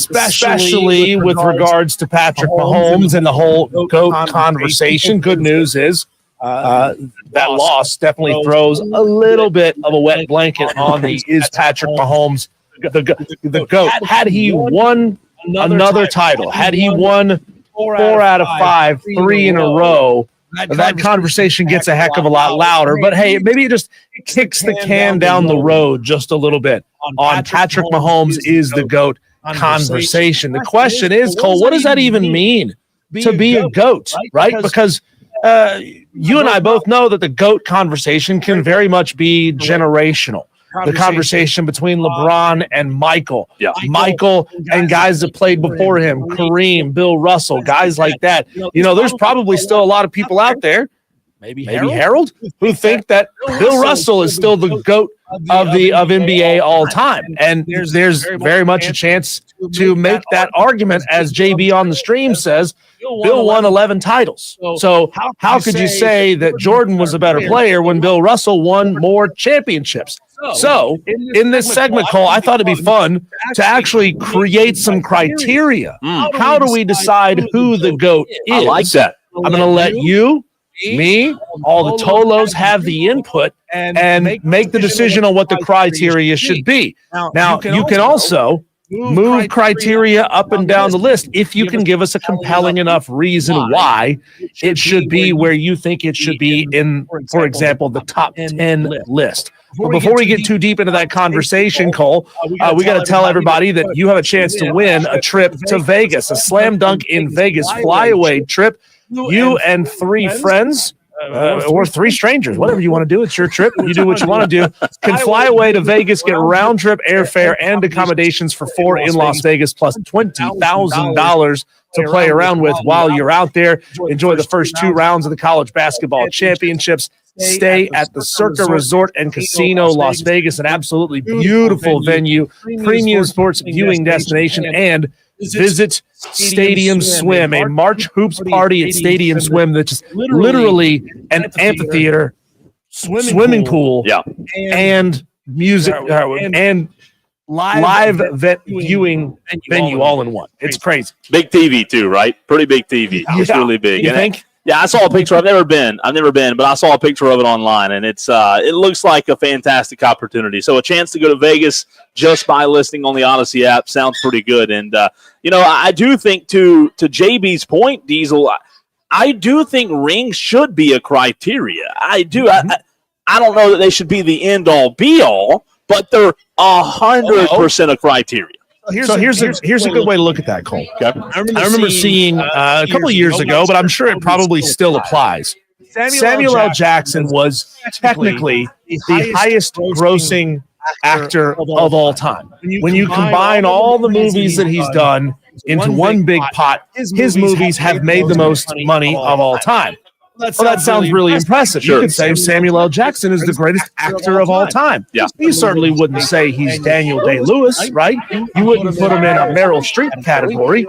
especially with regards to Patrick Mahomes and the whole GOAT conversation. Good news is that loss definitely throws a little bit of a wet blanket on the is Patrick Mahomes the GOAT. Had he won another title, had he won 4 out of 5, 3 in a row, that conversation gets a heck of a lot louder. But hey, maybe it just kicks the can down the road just a little bit on Patrick Mahomes is the GOAT conversation. The question is, Cole, what does that even mean to be a GOAT, right? Because you and I both know that the GOAT conversation can very much be generational. The conversation between LeBron and Michael. Yeah. Michael and guys that played before him, Kareem, Bill Russell, guys like that. You know, there's probably still a lot of people out there, maybe Harold, who think that Bill Russell is still the GOAT of NBA all time. And there's very much a chance to make that argument, as JB on the stream says. Bill won 11 titles. So how could you say that Jordan was a better player when Bill Russell won more championships? So in this segment, Cole, I thought it'd be fun to actually create some criteria. How do we decide who the GOAT is? I like that. I'm going to let you, me, all the Tolos have the input and make the decision on what the criteria should be. Now, you can also move criteria up and down the list if you can give us a compelling enough reason why it should be where you think it should be in, for example, the top 10 list. But before we get too deep into that conversation, Cole, we got to tell everybody that you have a chance to win a trip to Vegas, a slam dunk in Vegas flyaway trip. You and 3 friends or 3 strangers, whatever you want to do. It's your trip. You do what you want to do. Can fly away to Vegas, get round trip airfare and accommodations for 4 in Las Vegas, plus $20,000 to play around with while you're out there. Enjoy the first 2 rounds of the college basketball championships. Stay at the Circa Resort and Casino Las Vegas, an absolutely beautiful venue, premium sports viewing destination, and visit Stadium Swim, a March hoops party at Stadium Swim that's just literally an amphitheater, swimming pool, and music and live viewing venue all in one. It's crazy. Big TV too, right? Pretty big TV. It's really big. You think? Yeah, I saw a picture. I've never been, but I saw a picture of it online, and it looks like a fantastic opportunity. So a chance to go to Vegas just by listening on the Odyssey app sounds pretty good. And I do think to JB's point, Diesel, I do think rings should be a criteria. I do. I don't know that they should be the end all be all, but they're 100% a criteria. Here's a good way to look at that, Cole. Okay? I remember seeing a couple of years ago, but I'm sure it probably still applies. Samuel L. Jackson was technically the highest grossing actor of all time. When you combine all the movies that he's done into one big pot, his movies have made the most money of all time. Well, that sounds really impressive. Sure. You could say Samuel L. Jackson is the greatest actor of all time. Yeah. You certainly wouldn't say he's Daniel Day-Lewis, right? You wouldn't put him in a Meryl Streep category.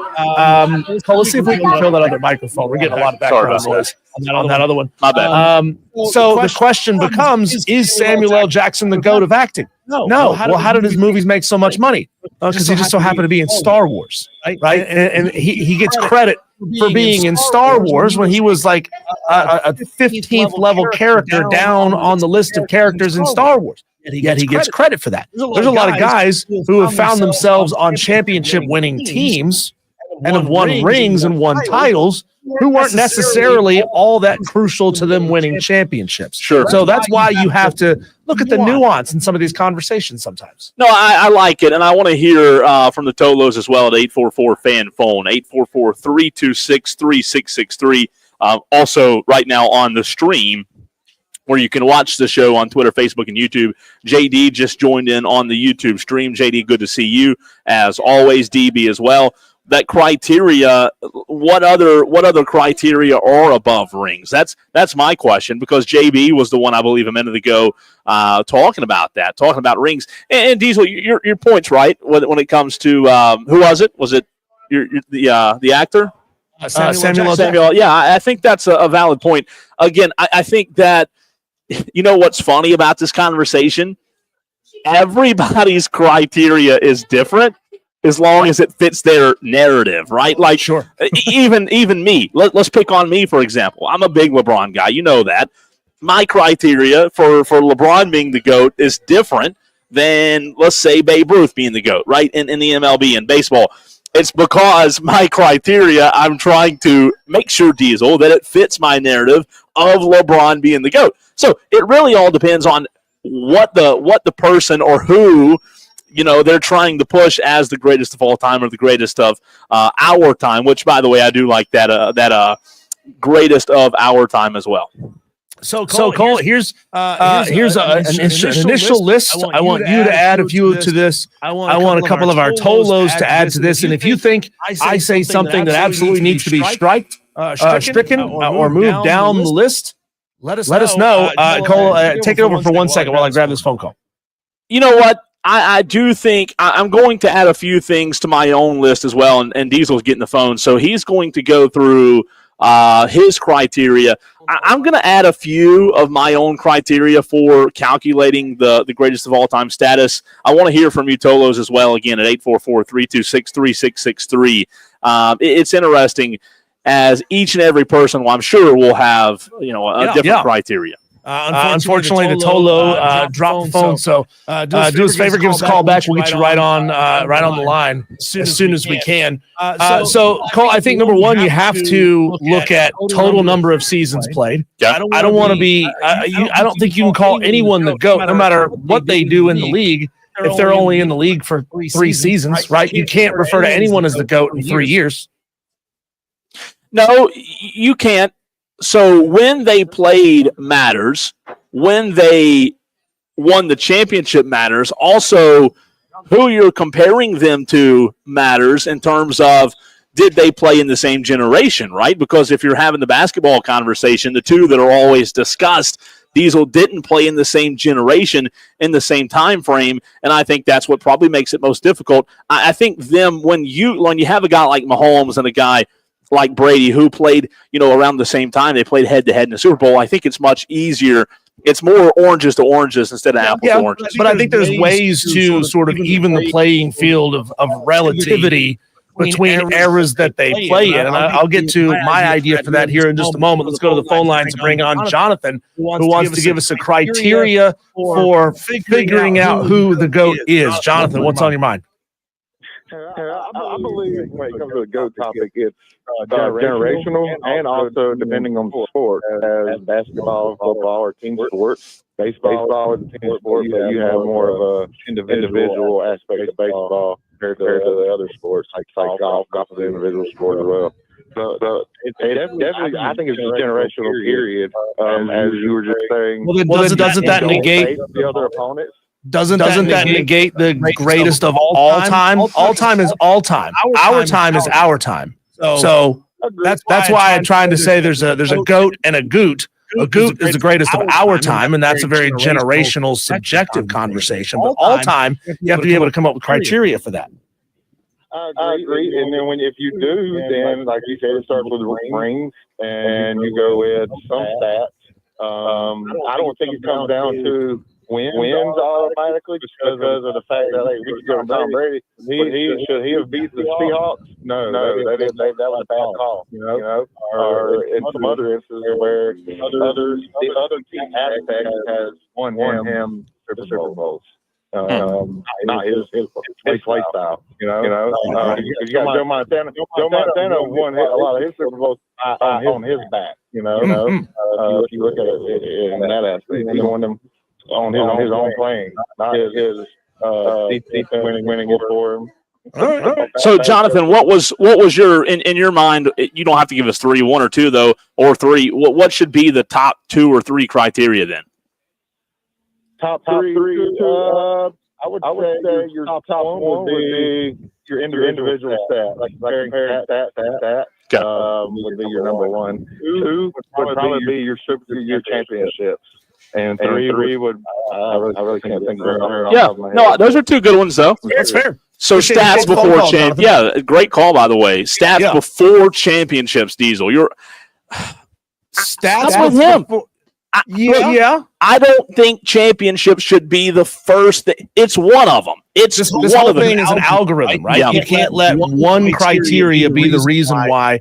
So let's see if we can kill that other microphone. We're getting a lot of background noise on that other one. My bad. So the question becomes, is Samuel L. Jackson the GOAT of acting? No. Well, how did his movies make so much money? Because he just so happened to be in Star Wars, right? And he gets credit for being in Star Wars when he was like a 15th level character down on the list of characters in Star Wars. Yet he gets credit for that. There's a lot of guys who have found themselves on championship winning teams and have won rings and won titles who weren't necessarily all that crucial to them winning championships. Sure. So that's why you have to look at the nuance in some of these conversations sometimes. No, I like it, and I want to hear from the Tolos as well at 844-FAN-PHONE, 844-326-3663. Also, right now on the stream, where you can watch the show on Twitter, Facebook, and YouTube. JD just joined in on the YouTube stream. JD, good to see you. As always, DB as well. That criteria, what other criteria are above rings? That's my question, because JB was the one, I believe, a minute ago talking about rings. And Diesel, your point's right when it comes to who was it? Was it the actor? Samuel. Yeah, I think that's a valid point. Again, I think that, you know what's funny about this conversation? Everybody's criteria is different. as long as it fits their narrative, right? Like, Sure. even me. Let's pick on me, for example. I'm a big LeBron guy. You know that. My criteria for LeBron being the GOAT is different than, let's say, Babe Ruth being the GOAT, right? In the MLB and baseball. It's because my criteria, I'm trying to make sure, Diesel, that it fits my narrative of LeBron being the GOAT. So it really all depends on what the person or who they're trying to push as the greatest of all time or the greatest of our time, which, by the way, I do like that greatest of our time as well. So Cole, here's an initial list. I want you to add a few to this. I want a couple of our Tolos to add to this. And if you think I say something that absolutely needs to be stricken or moved down the list, let us know. Cole, take it over for 1 second while I grab this phone call. You know what? I do think I'm going to add a few things to my own list as well, and Diesel's getting the phone, so he's going to go through his criteria. I'm going to add a few of my own criteria for calculating the greatest of all time status. I want to hear from you, Tolos, as well, again, at 844-326-3663. It's interesting, as each and every person, well, I'm sure, will have a different criteria. Unfortunately, the Tolo dropped the phone. So do us a favor, give us a call back. We'll get you right on the line as soon as we can. So, Cole, I think number one, you have to look at total number of seasons played. Yeah. I don't want to be. I don't think you can call anyone the GOAT, no matter what they do in the league. If they're only in the league for 3 seasons, right? You can't refer to anyone as the GOAT in 3 years. No, you can't. So when they played matters, when they won the championship matters, also who you're comparing them to matters in terms of did they play in the same generation, right? Because if you're having the basketball conversation, the two that are always discussed, Diesel didn't play in the same generation in the same time frame, and I think that's what probably makes it most difficult. I think when you have a guy like Mahomes and a guy like Brady, who played, around the same time, they played head-to-head in the Super Bowl, I think it's much easier. It's more oranges to oranges instead of apples to oranges. But I think there's ways to sort of even the playing field of relativity between eras that they play in. And I'll get to my idea for that here in just a moment. Let's go to the phone lines and bring on Jonathan, who wants to give us a criteria for figuring out who the GOAT is. Jonathan, what's on your mind? I believe when it comes to the GOAT topic, it's generational and also depending on the sport. As basketball, football, or team sports, baseball is a team sport, but you have more of a individual aspect of baseball compared to the other sports, like golf is an individual sport as well. So it definitely, I think it's a generational period, as you were just saying. Well, doesn't that negate the other opponents? Doesn't that negate the greatest of all time? All time is all time. Our time is our time. So that's why I'm trying to say there's a GOAT and a GOOT. A GOOT is the greatest of our time, and that's a very generational, subjective conversation. But all time, you have to be able to come up with criteria for that. I agree. And then if you do, then like you said, it starts with rings, and you go with some stats. I don't think it comes down to wins automatically because of the fact that we could go to Tom Brady. Should he have beat the Seahawks? No, that was a bad call. Or in some other instances where the other team has won him Super Bowls. Not his play style. You got Joe Montana. Joe Montana won a lot of his Super Bowls on his back. If you look at it in that aspect, he won them on his own playing, not his winning it for him. All right. So, Jonathan, what was your in your mind? You don't have to give us 3, 1 or 2 though, or 3. What should be the top 2 or 3 criteria then? Top three. I would say your top one would be your individual stat, like comparing stat. Would be your number 1. 2 would probably be your championships. And 3 would I really can't think of it. Yeah, no, those are 2 good ones though. That's fair. So stats before champ. Yeah, great call by the way. Stats before championships, Diesel. You're stats with him. Yeah. I don't think championships should be the first. It's one of them. It's this one whole of the thing is an algorithm, right? Yeah. You can't let one criteria be the reason why.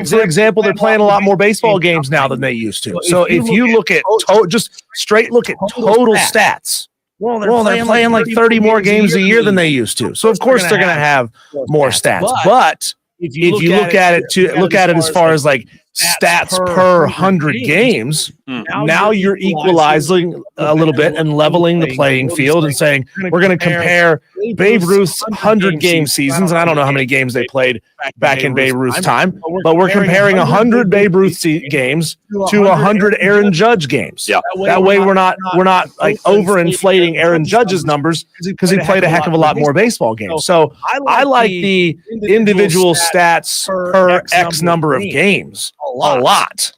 For example, they're playing a lot more baseball games now than they used to. So if you look at just straight look at total stats, well, they're playing like 30 more games a year than they used to. So of course they're going to have more stats. But if you look at it as far as like stats per 100 games, now you're equalizing a little bit and leveling the playing field and saying we're going to compare Babe Ruth's 100-game seasons, and I don't know how many games they played back in Babe Ruth's time, but we're comparing 100 Babe Ruth games to 100 Aaron Judge games. Yeah. That way we're not like overinflating Aaron Judge's numbers because he played a heck of a lot more baseball games. So I like the individual stats per X number of games a lot.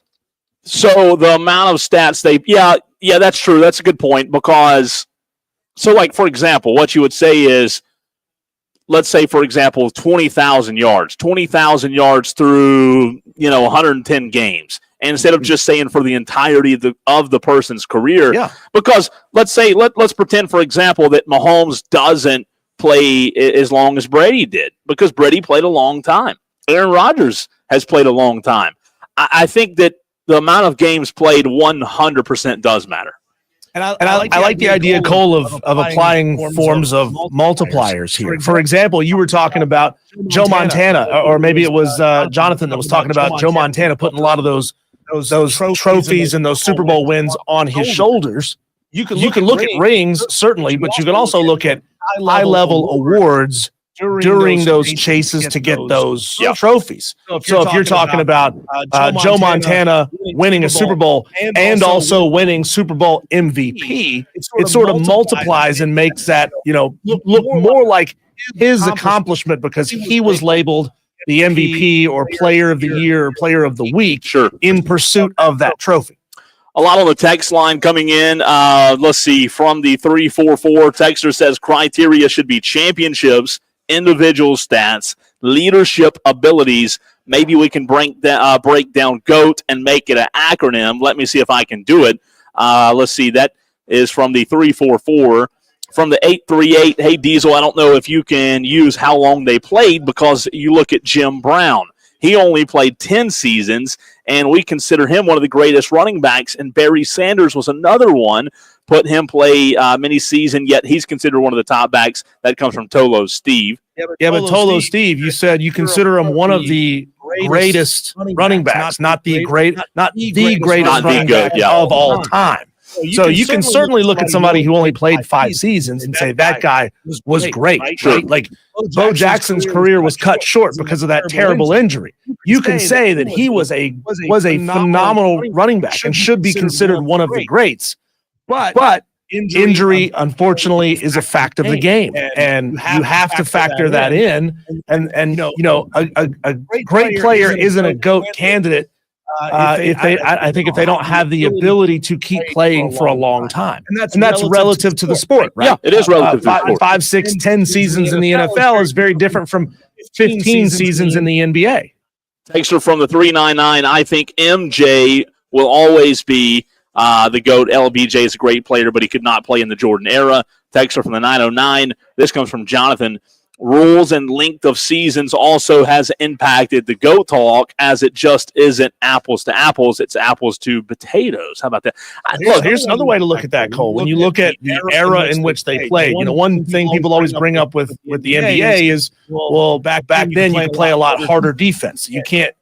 So the amount of stats that's true. That's a good point because, so like, for example, what you would say is, let's say, for example, 20,000 yards through, 110 games. And instead of just saying for the entirety of the person's career, because let's pretend, for example, that Mahomes doesn't play as long as Brady did because Brady played a long time. Aaron Rodgers has played a long time. I think that the amount of games played 100% does matter. And I like the idea, Cole, of applying forms of multipliers here. For example, you were talking about Joe Montana, or maybe it was Jonathan that was talking about Joe Montana putting a lot of those trophies and those Super Bowl wins on his shoulders. You can look at rings, certainly, but you can also look at high-level awards during those chases to get those trophies. So if you're talking about Joe Montana winning a Super Bowl and also winning Super Bowl MVP, it sort of multiplies and makes that, look more like his accomplishment because he was labeled the MVP or Player of the Year or Player of the Week in pursuit of that trophy. A lot on the text line coming in. Let's see. From the 344, texter says criteria should be championships, individual stats, leadership abilities. Maybe we can break down GOAT and make it an acronym. Let me see if I can do it. Let's see. That is from the 344. From the 838, hey, Diesel, I don't know if you can use how long they played because you look at Jim Brown. He only played 10 seasons, and we consider him one of the greatest running backs, and Barry Sanders was another one. Put him play many seasons, yet he's considered one of the top backs. That comes from Tolo Steve. But Tolo Steve, you said you consider him one of the greatest running backs, not the greatest running back of all time. So you can certainly look at somebody who only played 5 seasons and say that guy was great. Right? Like Bo Jackson's career was cut short because of that terrible injury. You can say that he was a phenomenal running back and should be considered one of the greats. But injury, unfortunately, is a fact of the game, and you have to factor that in. And a great player isn't a GOAT candidate I think if they don't have the ability to keep playing for a long time, and that's relative to the sport, right? Yeah, it is relative to the sport. 5, 6, 10 seasons in the NFL is very different from 15 seasons in the NBA. Texter from the 399, I think MJ will always be the GOAT. LBJ is a great player, but he could not play in the Jordan era. Texter from the 909, this comes from Jonathan. Rules and length of seasons also has impacted the GOAT talk, as it just isn't apples to apples. It's apples to potatoes. How about that? Look, here's another way to look at that, Cole. When you look at the era in which they played, one thing people always bring up with the NBA is, well, back then you could play a lot harder defense. You can't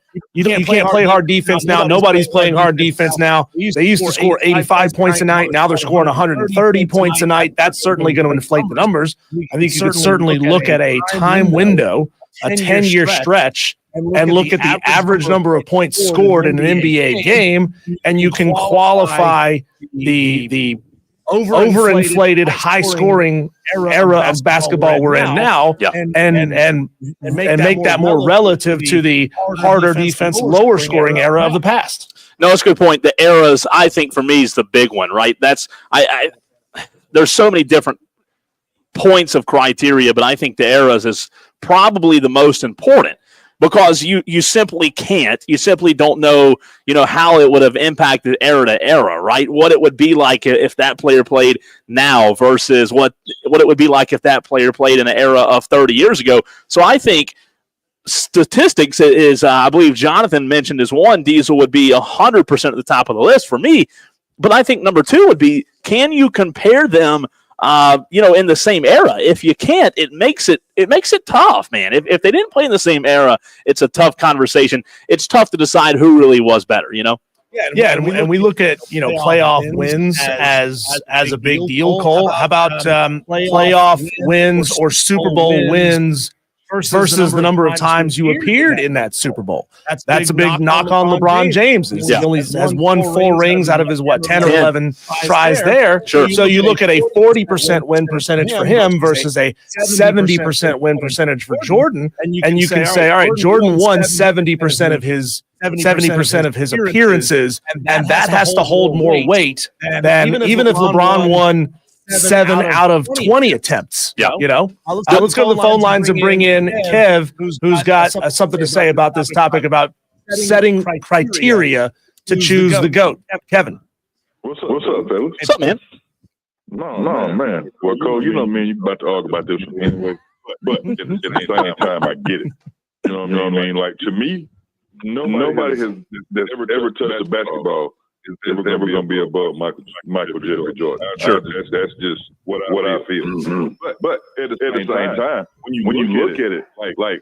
play hard defense now. Nobody's playing hard defense now. They used to score 85 points a night. Now they're scoring 130 points a night. That's certainly going to inflate the numbers. I think you could certainly look at a time window, a 10-year stretch, and look at the average number of points scored in an NBA game, and you can qualify the overinflated, high-scoring era of basketball we're in now, and make that more relative to the harder defense, lower scoring era of the past. No, that's a good point. The eras, I think, for me, is the big one, right? There's so many different points of criteria, but I think the eras is probably the most important. because you simply can't. You simply don't know, how it would have impacted era to era, right? What it would be like if that player played now versus what it would be like if that player played in an era of 30 years ago. So I think statistics is, I believe Jonathan mentioned as one, Diesel would be 100% at the top of the list for me. But I think number two would be, can you compare them, in the same era? If you can't, it makes it tough, man. If they didn't play in the same era, it's a tough conversation. It's tough to decide who really was better, Yeah, and we look at playoff wins as a big deal. Cole, how about playoff wins or Super Bowl wins versus the number of times you appeared in that Super Bowl? That's a big knock on LeBron James. He only has won 4 rings out of his 10 or 11 tries there. Sure. So you look at a 40% win percentage for him versus a 70% win percentage for Jordan, and you can say, all right, Jordan won 70% of his appearances, and that has to hold more weight than even if LeBron won 7 out of 20 attempts. Yeah. Let's go to the phone lines and bring in Kev, who's got something to say about this topic about setting criteria to choose the GOAT. Kevin. What's up, fellas? What's up, man? No, man. Well, Cole, you about to argue about this anyway. But at the same time, I get it. You know what I mean? Like, to me, nobody that's ever touched a basketball is ever going to be above Michael Jordan. Sure. That's just what I feel. Mm-hmm. But at the same time, when you look at it, like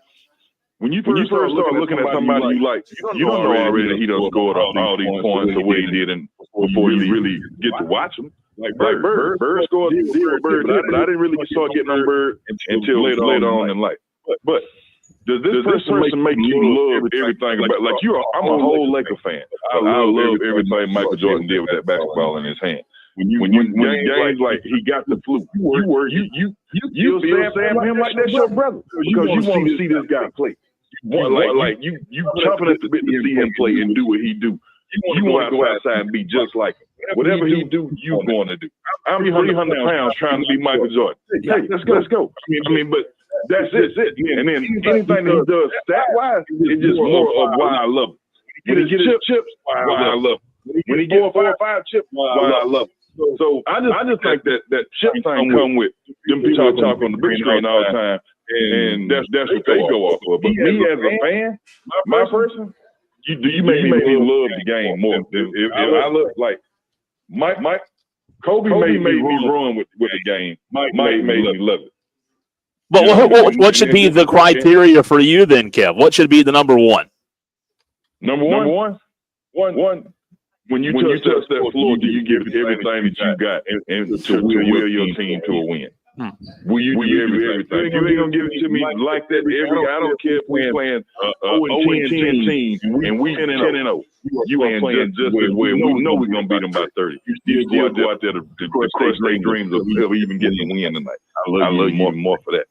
when you first start looking at somebody you like, you don't know already that he done scored all these points the way he did, and before you really get to watch him. Like Bird scored, but I didn't really start getting on Bird until later on in life. But does this person make you love everything about? Like I'm a whole Laker fan. I love everything Michael Jordan did with that basketball in his hand. When games like he got the flu, you feel sad for him like that's your brother because you want to see this guy play. You chomping at the bit to see him play and do what he do. You want to go outside and be just like him. Whatever he do, you going to do. I'm 300 pounds trying to be Michael Jordan. Hey, let's go. I mean, but that's it. And then anything that he does stat-wise, it's just more of why I love him. When he gets his chips, why I love him. When he gets 4 or 5 chips, why I love him. So I just think that chip thing come with them people talk on the big screen all the time, and that's what they go off of. But me as a fan, my person, you make me love the game more. If I look like Mike, Kobe made me run with the game. Mike made me love it. But what should be the criteria for you then, Kev? What should be the number one? Number one. When you touch that floor, do you give everything that you got and to will your team to a win? Will you do everything? You ain't gonna give it to me like that. I don't care if we're playing 0-10 team and we 10-0. You ain't playing just as well. We know we're gonna beat them by 30. You still go out there to crush their dreams of even getting a win tonight. I love you more for that.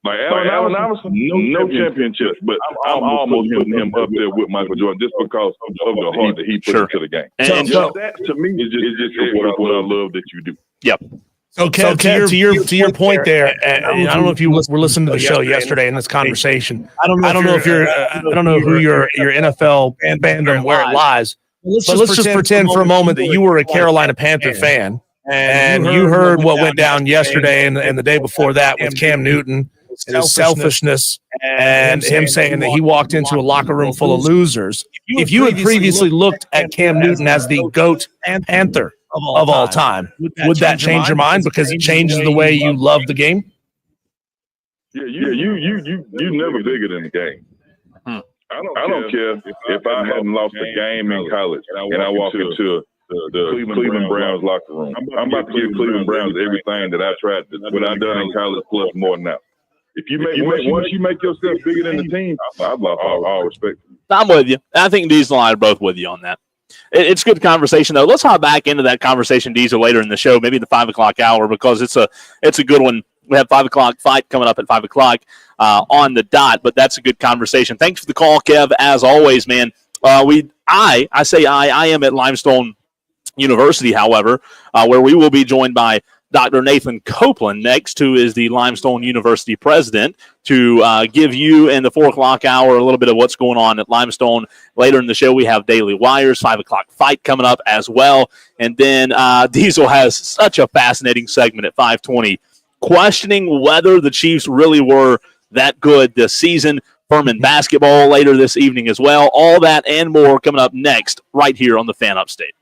Like Allen Iverson, no championships, but I'm almost putting him up there with Michael Jordan just because of the heart that he put into the game. And so that to me is just what I love that you do. Yep. Okay, to your point there, I don't know if you were listening to the show yesterday in this conversation. I don't know if you're I don't know who your NFL fandom where it lies. But let's just pretend for a moment that you were a Carolina Panther fan and you heard what went down yesterday and the day before that with Cam Newton and his selfishness and him saying that he walked into a locker room full of losers. If you had previously looked at Cam Newton as the GOAT Panther of all time, would that change your mind because it changes the way you love the game? Yeah, you never bigger than the game. I don't care if I hadn't lost a game in college and I walk into the Cleveland Browns locker room. I'm about to give Cleveland Browns everything that I tried to, what I done in college plus more now. If once you make yourself bigger than the team, I've lost all respect. I'm with you. I think Diesel and I are both with you on that. It's good conversation though. Let's hop back into that conversation, Diesel, later in the show, maybe the 5 o'clock hour, because it's a good one. We have 5 o'clock fight coming up at 5 o'clock on the dot, but that's a good conversation. Thanks for the call, Kev. As always, man. I am at Limestone University, however, where we will be joined by Dr. Nathan Copeland next, who is the Limestone University president, to give you in the 4 o'clock hour a little bit of what's going on at Limestone. Later in the show, we have Daily Wires, 5 o'clock fight coming up as well. And then Diesel has such a fascinating segment at 5:20, questioning whether the Chiefs really were that good this season. Furman basketball later this evening as well. All that and more coming up next right here on the Fan Upstate.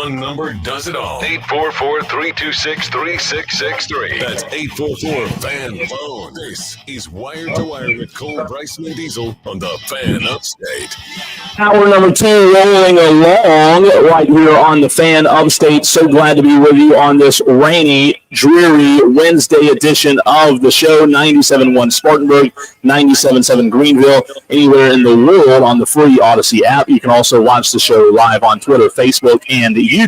One number does it all. 844-326-3663. That's 844-FAN-PHONE. This is Wired to Wire with Cole, Bryson, and Diesel on the Fan Upstate. Hour number 2 rolling along right here on the Fan Upstate. So glad to be with you on this rainy, dreary Wednesday edition of the show. 97.1 Spartanburg, 97.7 Greenville, anywhere in the world on the free Odyssey app. You can also watch the show live on Twitter, Facebook, and YouTube.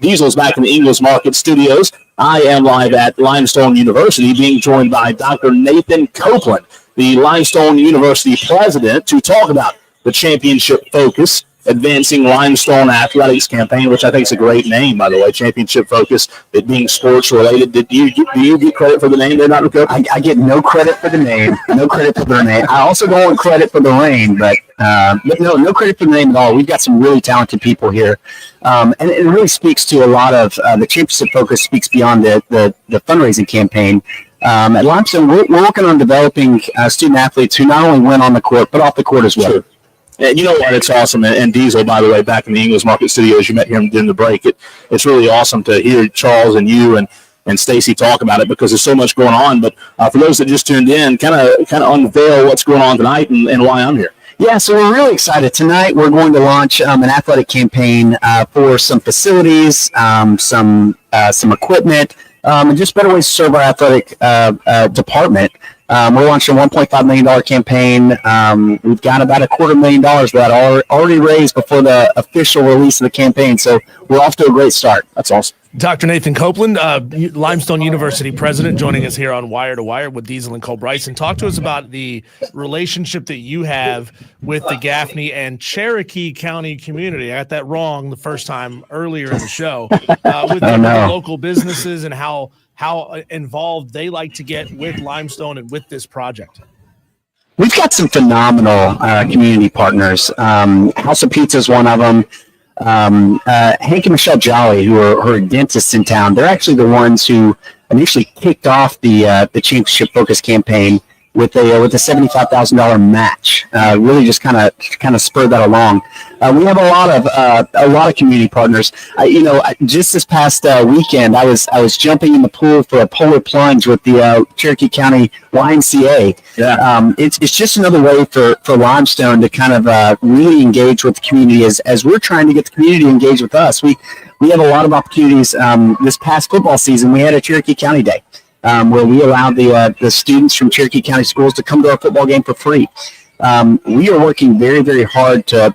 Diesel's back in the Ingles Market Studios. I am live at Limestone University, being joined by Dr. Nathan Copeland, the Limestone University president, to talk about the championship focus, advancing Limestone athletics campaign, which I think is a great name, by the way, championship focus, it being sports related. Do you get credit for the name there, Dr. Copeland? I get no credit for the name, no credit for the name. I also don't want credit for the rain, but no credit for the name at all. We've got some really talented people here. And it really speaks to a lot of the championship focus speaks beyond the fundraising campaign. At Limestone, we're working on developing student athletes who not only win on the court, but off the court as well. Sure. And you know what? It's awesome. And Diesel, by the way, back in the Ingles Market Studios, you met him during the break. It's really awesome to hear Charles and you and Stacy talk about it because there's so much going on. But for those that just tuned in, kind of unveil what's going on tonight and why I'm here. Yeah, so we're really excited. Tonight we're going to launch an athletic campaign for some facilities, some equipment, and just better ways to serve our athletic department. We're launching a $1.5 million campaign. We've got about $250,000 that are already raised before the official release of the campaign. So we're off to a great start. That's awesome. Dr. Nathan Copeland, Limestone University president, joining us here on Wire to Wire with Diesel and Cole Bryson. Talk to us about the relationship that you have with the Gaffney and Cherokee County community. I got that wrong the first time earlier in the show. With the local businesses and how involved they like to get with Limestone and with this project. We've got some phenomenal community partners. House of Pizza is one of them. Hank and Michelle Jolly, who are dentists in town, they're actually the ones who initially kicked off the championship focus campaign with a $75,000 match. Really just kind of spurred that along. We have a lot of community partners. Just this past weekend, I was jumping in the pool for a polar plunge with the Cherokee County YMCA. Yeah. It's just another way for Limestone to kind of really engage with the community as we're trying to get the community to engage with us. We have a lot of opportunities. This past football season, we had a Cherokee County Day. Where we allowed the students from Cherokee County schools to come to our football game for free. We are working very, very hard to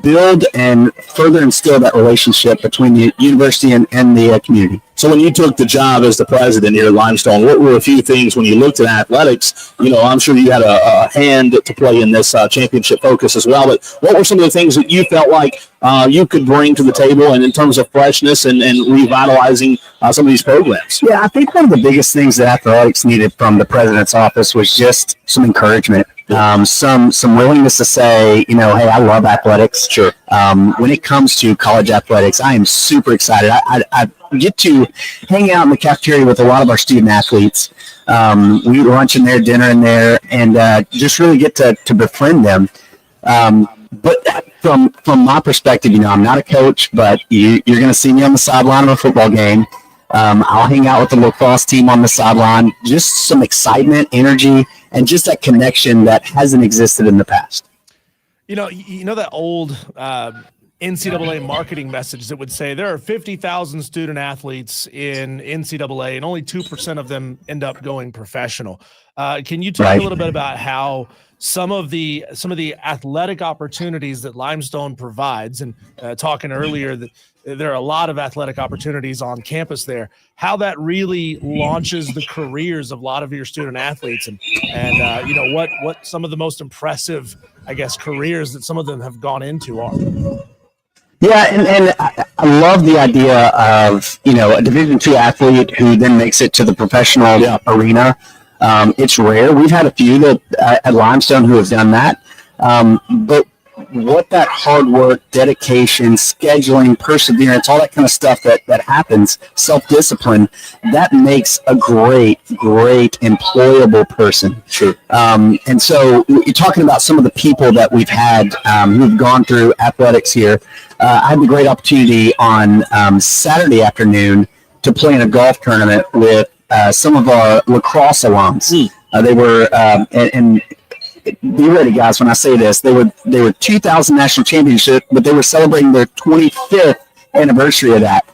build and further instill that relationship between the university and the community. So when you took the job as the president here at Limestone, what were a few things when you looked at athletics? I'm sure you had a hand to play in this championship focus as well, but what were some of the things that you felt like you could bring to the table and in terms of freshness and revitalizing some of these programs? Yeah, I think one of the biggest things that athletics needed from the president's office was just some encouragement. Some willingness to say, hey, I love athletics. Sure. When it comes to college athletics, I am super excited. I get to hang out in the cafeteria with a lot of our student athletes. We eat lunch in there, dinner in there, and just really get to befriend them. But from my perspective, I'm not a coach, but you're going to see me on the sideline of a football game. I'll hang out with the lacrosse team on the sideline. Just some excitement, energy, and just that connection that hasn't existed in the past. That old NCAA marketing message that would say there are 50,000 student athletes in NCAA and only 2% of them end up going professional. Can you talk a little bit about how some of the athletic opportunities that Limestone provides, and talking earlier that there are a lot of athletic opportunities on campus there, how that really launches the careers of a lot of your student athletes and what some of the most impressive, I guess, careers that some of them have gone into are. Yeah, and I love the idea of, a Division II athlete who then makes it to the professional arena. It's rare. We've had a few that at Limestone who have done that. But what that hard work, dedication, scheduling, perseverance, all that kind of stuff that happens, self-discipline, that makes a great employable person. Sure. And so you're talking about some of the people that we've had who've gone through athletics here. I had the great opportunity on Saturday afternoon to play in a golf tournament with some of our lacrosse alums. They were, and be ready, guys, when I say this, they were 2000 national championship, but they were celebrating their 25th anniversary of that.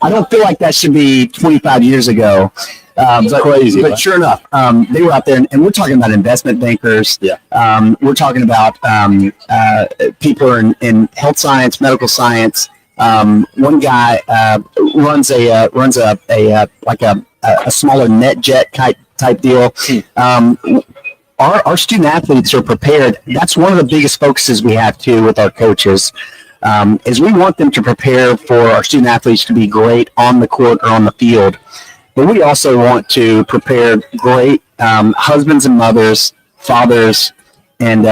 I don't feel like that should be 25 years ago. But, crazy, but sure enough, they were out there, and we're talking about investment bankers. Yeah. We're talking about people in health science, medical science. One guy runs a smaller net jet type deal. Our student athletes are prepared. That's one of the biggest focuses we have too with our coaches. Is we want them to prepare for our student athletes to be great on the court or on the field. But we also want to prepare great husbands and mothers, fathers, and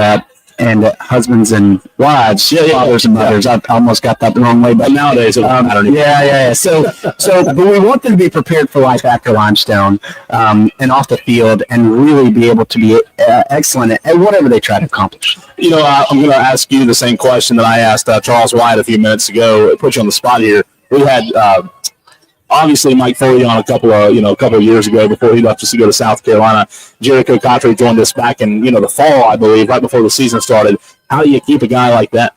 husbands and wives, fathers and mothers. I almost got that the wrong way, but nowadays, I don't even. Yeah. So, but we want them to be prepared for life after Limestone and off the field, and really be able to be excellent at whatever they try to accomplish. You know, I'm going to ask you the same question that I asked Charles White a few minutes ago. Put you on the spot here. We had. Obviously, Mike Foley on a couple of years ago before he left us to go to South Carolina. Jericho Cottrey joined us back in the fall, I believe, right before the season started. How do you keep a guy like that?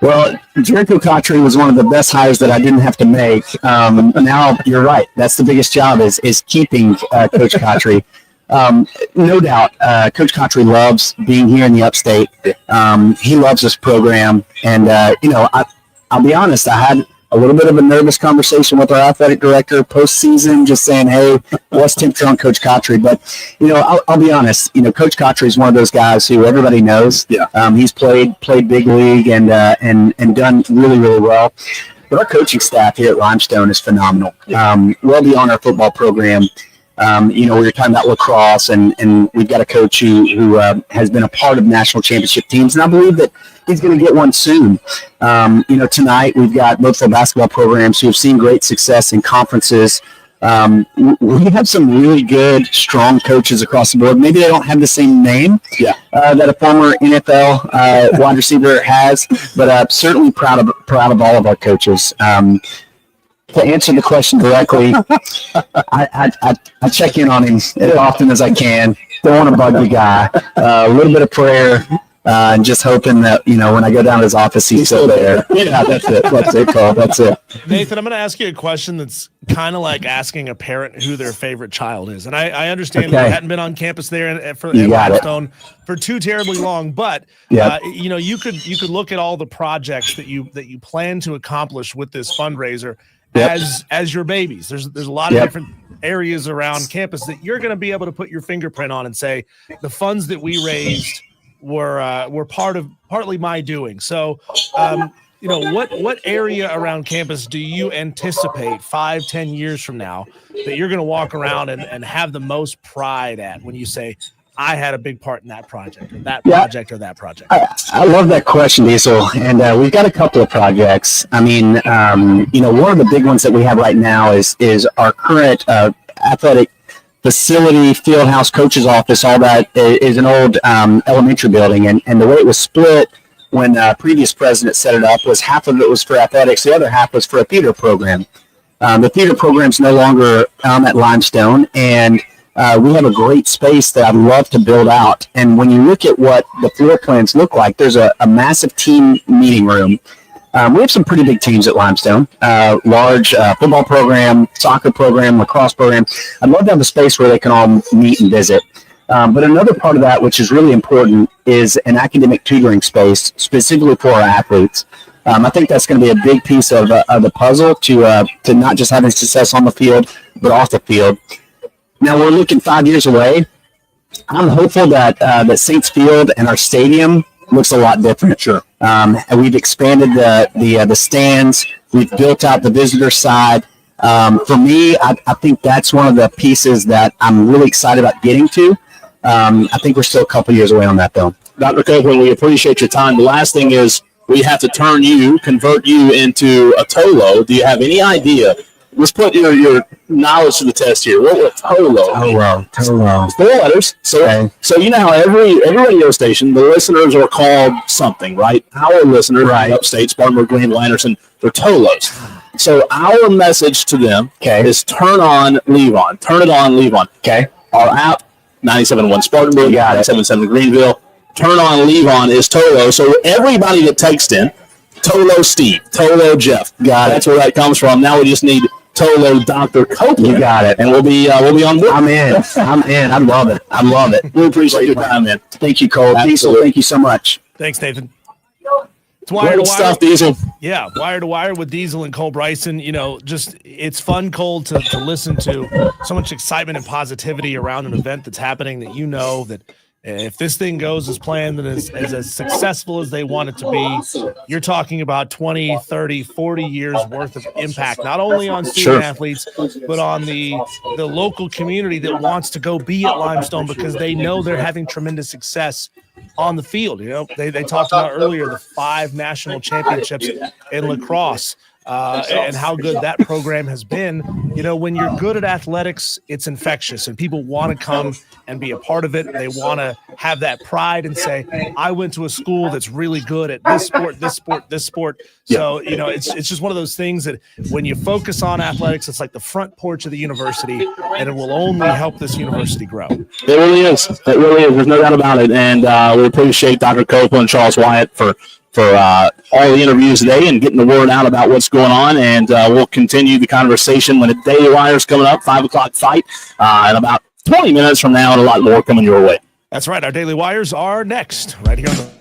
Well, Jericho Cottrey was one of the best hires that I didn't have to make. Now you're right; that's the biggest job is keeping Coach Cottrey. No doubt, Coach Cottrey loves being here in the Upstate. He loves this program, and I'll be honest, I had a little bit of a nervous conversation with our athletic director postseason, just saying, "Hey, what's temperature on Coach Cottrey?" But I'll be honest. Coach Cottrey is one of those guys who everybody knows. Yeah. He's played big league and done really, really well. But our coaching staff here at Limestone is phenomenal. Well beyond our football program. We were talking about lacrosse, and we've got a coach who has been a part of national championship teams, and I believe that he's going to get one soon. Tonight we've got both our basketball programs who have seen great success in conferences. We have some really good, strong coaches across the board. Maybe they don't have the same name that a former NFL wide receiver has, but certainly proud of all of our coaches. To answer the question directly, I check in on him as often as I can. Don't want to bug the guy. A little bit of prayer, and just hoping that when I go down to his office, he's still there. Yeah, that's it. That's it, Carl. That's it. Nathan, I'm going to ask you a question that's kind of like asking a parent who their favorite child is, and I understand you hadn't been on campus there at Limestone for too terribly long, but you could look at all the projects that you plan to accomplish with this fundraiser. As your babies. There's a lot of different areas around campus that you're going to be able to put your fingerprint on and say the funds that we raised were partly my doing. So what area around campus do you anticipate 5-10 years from now that you're going to walk around and have the most pride at when you say, I had a big part in that project, or that project, or that project? I love that question, Diesel. And we've got a couple of projects. I mean, one of the big ones that we have right now is our current athletic facility, field house, coach's office. All that is an old elementary building. And the way it was split when previous president set it up was half of it was for athletics. The other half was for a theater program. The theater program's no longer at Limestone, and we have a great space that I'd love to build out. And when you look at what the floor plans look like, there's a massive team meeting room. We have some pretty big teams at Limestone, large football program, soccer program, lacrosse program. I'd love to have a space where they can all meet and visit. But another part of that, which is really important, is an academic tutoring space specifically for our athletes. I think that's going to be a big piece of the puzzle to not just having success on the field, but off the field. Now we're looking 5 years away. I'm hopeful that Saints Field and our stadium looks a lot different. Sure. And we've expanded the stands. We've built out the visitor side. For me, I think that's one of the pieces that I'm really excited about getting to. I think we're still a couple years away on that, though. Dr. Copeland, we appreciate your time. The last thing is we have to convert you into a Tolo. Do you have any idea let's put your knowledge to the test here. What was Tolo? Tolo. 4 letters. So, Okay. so you know how every radio station, the listeners are called something, right? Our listeners, Right. Upstate, Spartanburg, Greenville, Anderson, they're Tolos. So our message to them is turn on, leave on. Turn it on, leave on. Okay. Our app, 97.1 Spartanburg, Got it. 97.7 Greenville. Turn on, leave on is Tolo. So everybody that texts in, Tolo Steve, Tolo Jeff. That's where that comes from. Now we just need Tolo Dr. Copeland. You got it. And we'll be on board. I'm in. I love it. We appreciate your time, man. Thank you, Cole. Diesel, thank you so much. Thanks, Nathan. It's Wire to Great Wire. stuff, Diesel. Yeah, Wire to Wire with Diesel and Cole Bryson. You know, just it's fun, Cole, to listen to so much excitement and positivity around an event that's happening that you know that if this thing goes as planned and is as successful as they want it to be, you're talking about 20, 30, 40 years worth of impact, not only on student athletes, but on the local community that wants to go be at Limestone because they know they're having tremendous success on the field. You know, they talked about earlier the 5 national championships in lacrosse. And how good that program has been. You know, when you're good at athletics, it's infectious and people want to come and be a part of it. They want to have that pride and say, I went to a school that's really good at this sport, this sport, this sport. So, you know, it's just one of those things that when you focus on athletics, it's like the front porch of the university and it will only help this university grow. It really is. It really is. There's no doubt about it. And we appreciate Dr. Copeland and Charles Wyatt for all the interviews today and getting the word out about what's going on. And we'll continue the conversation when the Daily Wire's coming up, 5 o'clock fight, in about 20 minutes from now, and a lot more coming your way. That's right. Our Daily Wires are next, right here on the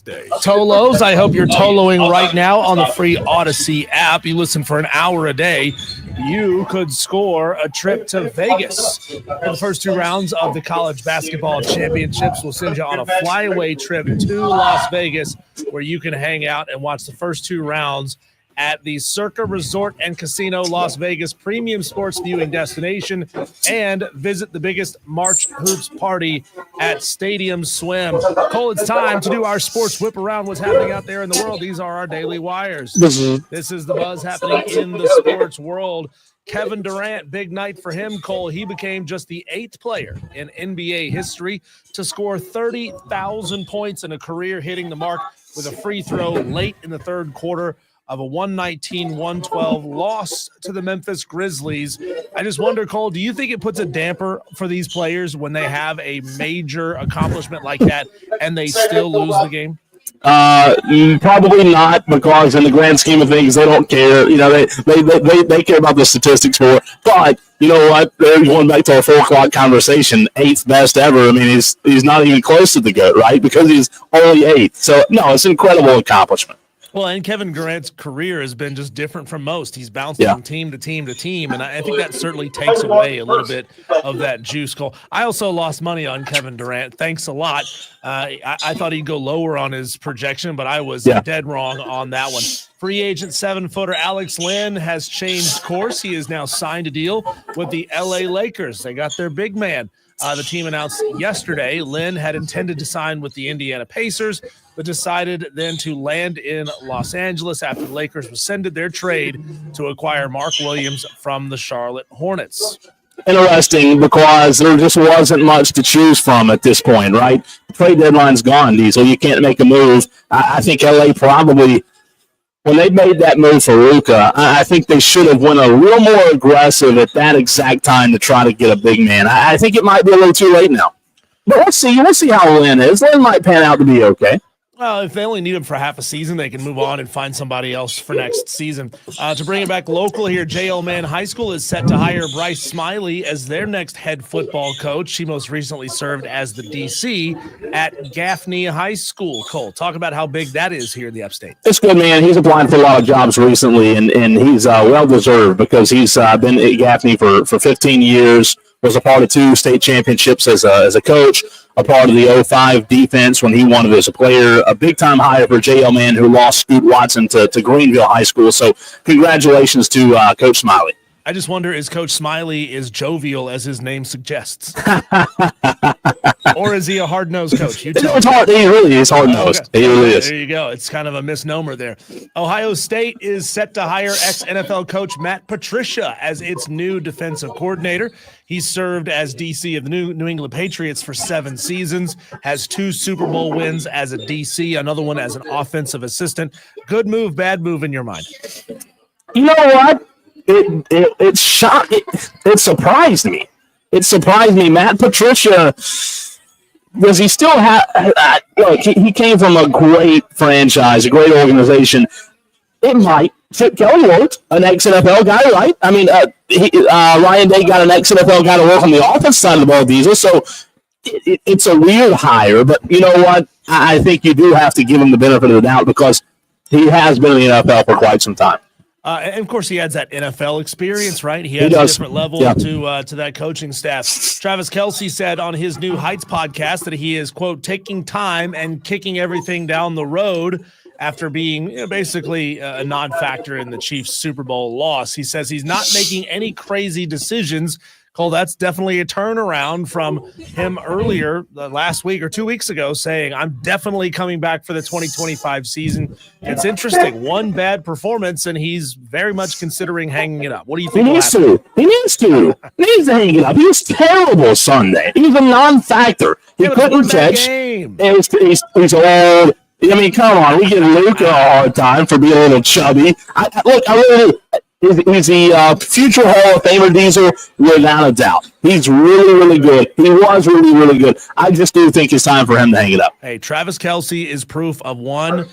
Upstate. Tolos, I hope you're toloing right now on the free Odyssey app. You listen for an hour a day. You could score a trip to Vegas. For the first 2 rounds of the college basketball championships, we'll send you on a flyaway trip to Las Vegas where you can hang out and watch the first 2 rounds at the Circa Resort and Casino Las Vegas premium sports viewing destination and visit the biggest March hoops party at Stadium Swim. Cole, it's time to do our sports whip around what's happening out there in the world. These are our daily wires. This is the buzz happening in the sports world. Kevin Durant, big night for him, Cole. He became just the 8th player in NBA history to score 30,000 points in a career, hitting the mark with a free throw late in the third quarter of a 119-112 loss to the Memphis Grizzlies. I just wonder, Cole, do you think it puts a damper for these players when they have a major accomplishment like that and they still lose the game? Probably not, because in the grand scheme of things, they don't care. You know, they care about the statistics for it. But you know what? Going back to our 4 o'clock conversation, 8th best ever. I mean, he's not even close to the GOAT, right? Because he's only 8th. So no, it's an incredible accomplishment. Well, and Kevin Durant's career has been just different from most. He's bounced from team to team to team, and I think that certainly takes away a little bit of that juice. Cole, I also lost money on Kevin Durant. Thanks a lot. I thought he'd go lower on his projection, but I was dead wrong on that one. Free agent 7-footer Alex Len has changed course. He is now signed a deal with the LA Lakers. They got their big man. The team announced yesterday Lynn had intended to sign with the Indiana Pacers, but decided then to land in Los Angeles after the Lakers rescinded their trade to acquire Mark Williams from the Charlotte Hornets. Interesting, because there just wasn't much to choose from at this point, right? The trade deadline's gone, Diesel. You can't make a move. I think LA probably, when they made that move for Luka, I think they should have went a little more aggressive at that exact time to try to get a big man. I think it might be a little too late now. But we'll see. We'll see how Lynn is. Lynn might pan out to be okay. Well, if they only need him for half a season, they can move on and find somebody else for next season. To bring it back local here, J.L. Mann High School is set to hire Bryce Smiley as their next head football coach. She most recently served as the DC at Gaffney High School. Cole, talk about how big that is here in the Upstate. It's good, man. He's applying for a lot of jobs recently, and he's well-deserved because he's been at Gaffney for 15 years, was a part of 2 state championships as a coach, a part of the 05 defense when he won it as a player, a big-time hire for J.L. Mann, who lost Scoot Watson to Greenville High School. So congratulations to Coach Smiley. I just wonder, is Coach Smiley as jovial as his name suggests? Or is he a hard-nosed coach? It's hard. He really is hard-nosed. Okay. He really is. There you go. It's kind of a misnomer there. Ohio State is set to hire ex-NFL coach Matt Patricia as its new defensive coordinator. He served as DC of the New England Patriots for 7 seasons, has 2 Super Bowl wins as a DC, another one as an offensive assistant. Good move, bad move in your mind? You know what? It surprised me. It surprised me. Matt Patricia, does he still have? Look, he came from a great franchise, a great organization. It might. Chip Kelly worked, an ex-NFL guy, right? I mean, Ryan Day got an ex-NFL guy to work on the offense side of the ball, Diesel. So it's a weird hire, but you know what? I think you do have to give him the benefit of the doubt because he has been in the NFL for quite some time. And of course, he has that NFL experience, right? He has a different level to that coaching staff. Travis Kelce said on his New Heights podcast that he is, quote, taking time and kicking everything down the road after being basically a non-factor in the Chiefs' Super Bowl loss. He says he's not making any crazy decisions. Cole, that's definitely a turnaround from him earlier last week or 2 weeks ago saying, I'm definitely coming back for the 2025 season. It's interesting. One bad performance, and he's very much considering hanging it up. What do you think? He needs to hang it up. He was terrible Sunday. He was a non-factor. He couldn't catch. He's old. I mean, come on. We give Luka a hard time for being a little chubby. He's the future Hall of Famer, Diesel, without a doubt. He's really, really good. He was really, really good. I just do think it's time for him to hang it up. Hey, Travis Kelce is proof of one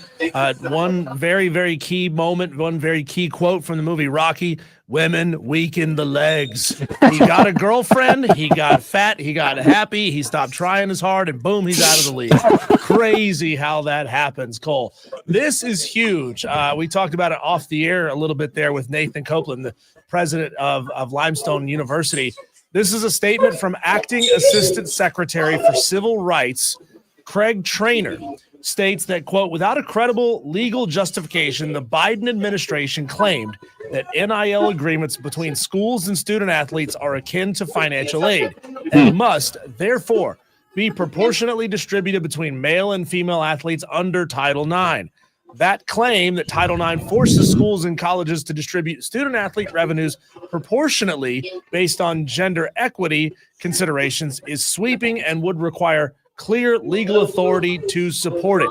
very, very key moment, one very key quote from the movie Rocky. Women weaken the legs. He got a girlfriend. He got fat. He got happy. He stopped trying as hard, and boom, he's out of the league. Crazy how that happens, Cole. This is huge. We talked about it off the air a little bit there with Nathan Copeland, the president of Limestone University. This is a statement from Acting Assistant Secretary for Civil Rights, Craig Traynor. States that, quote, without a credible legal justification, the Biden administration claimed that NIL agreements between schools and student athletes are akin to financial aid and must, therefore, be proportionately distributed between male and female athletes under Title IX. That claim that Title IX forces schools and colleges to distribute student athlete revenues proportionately based on gender equity considerations is sweeping and would require clear legal authority to support it.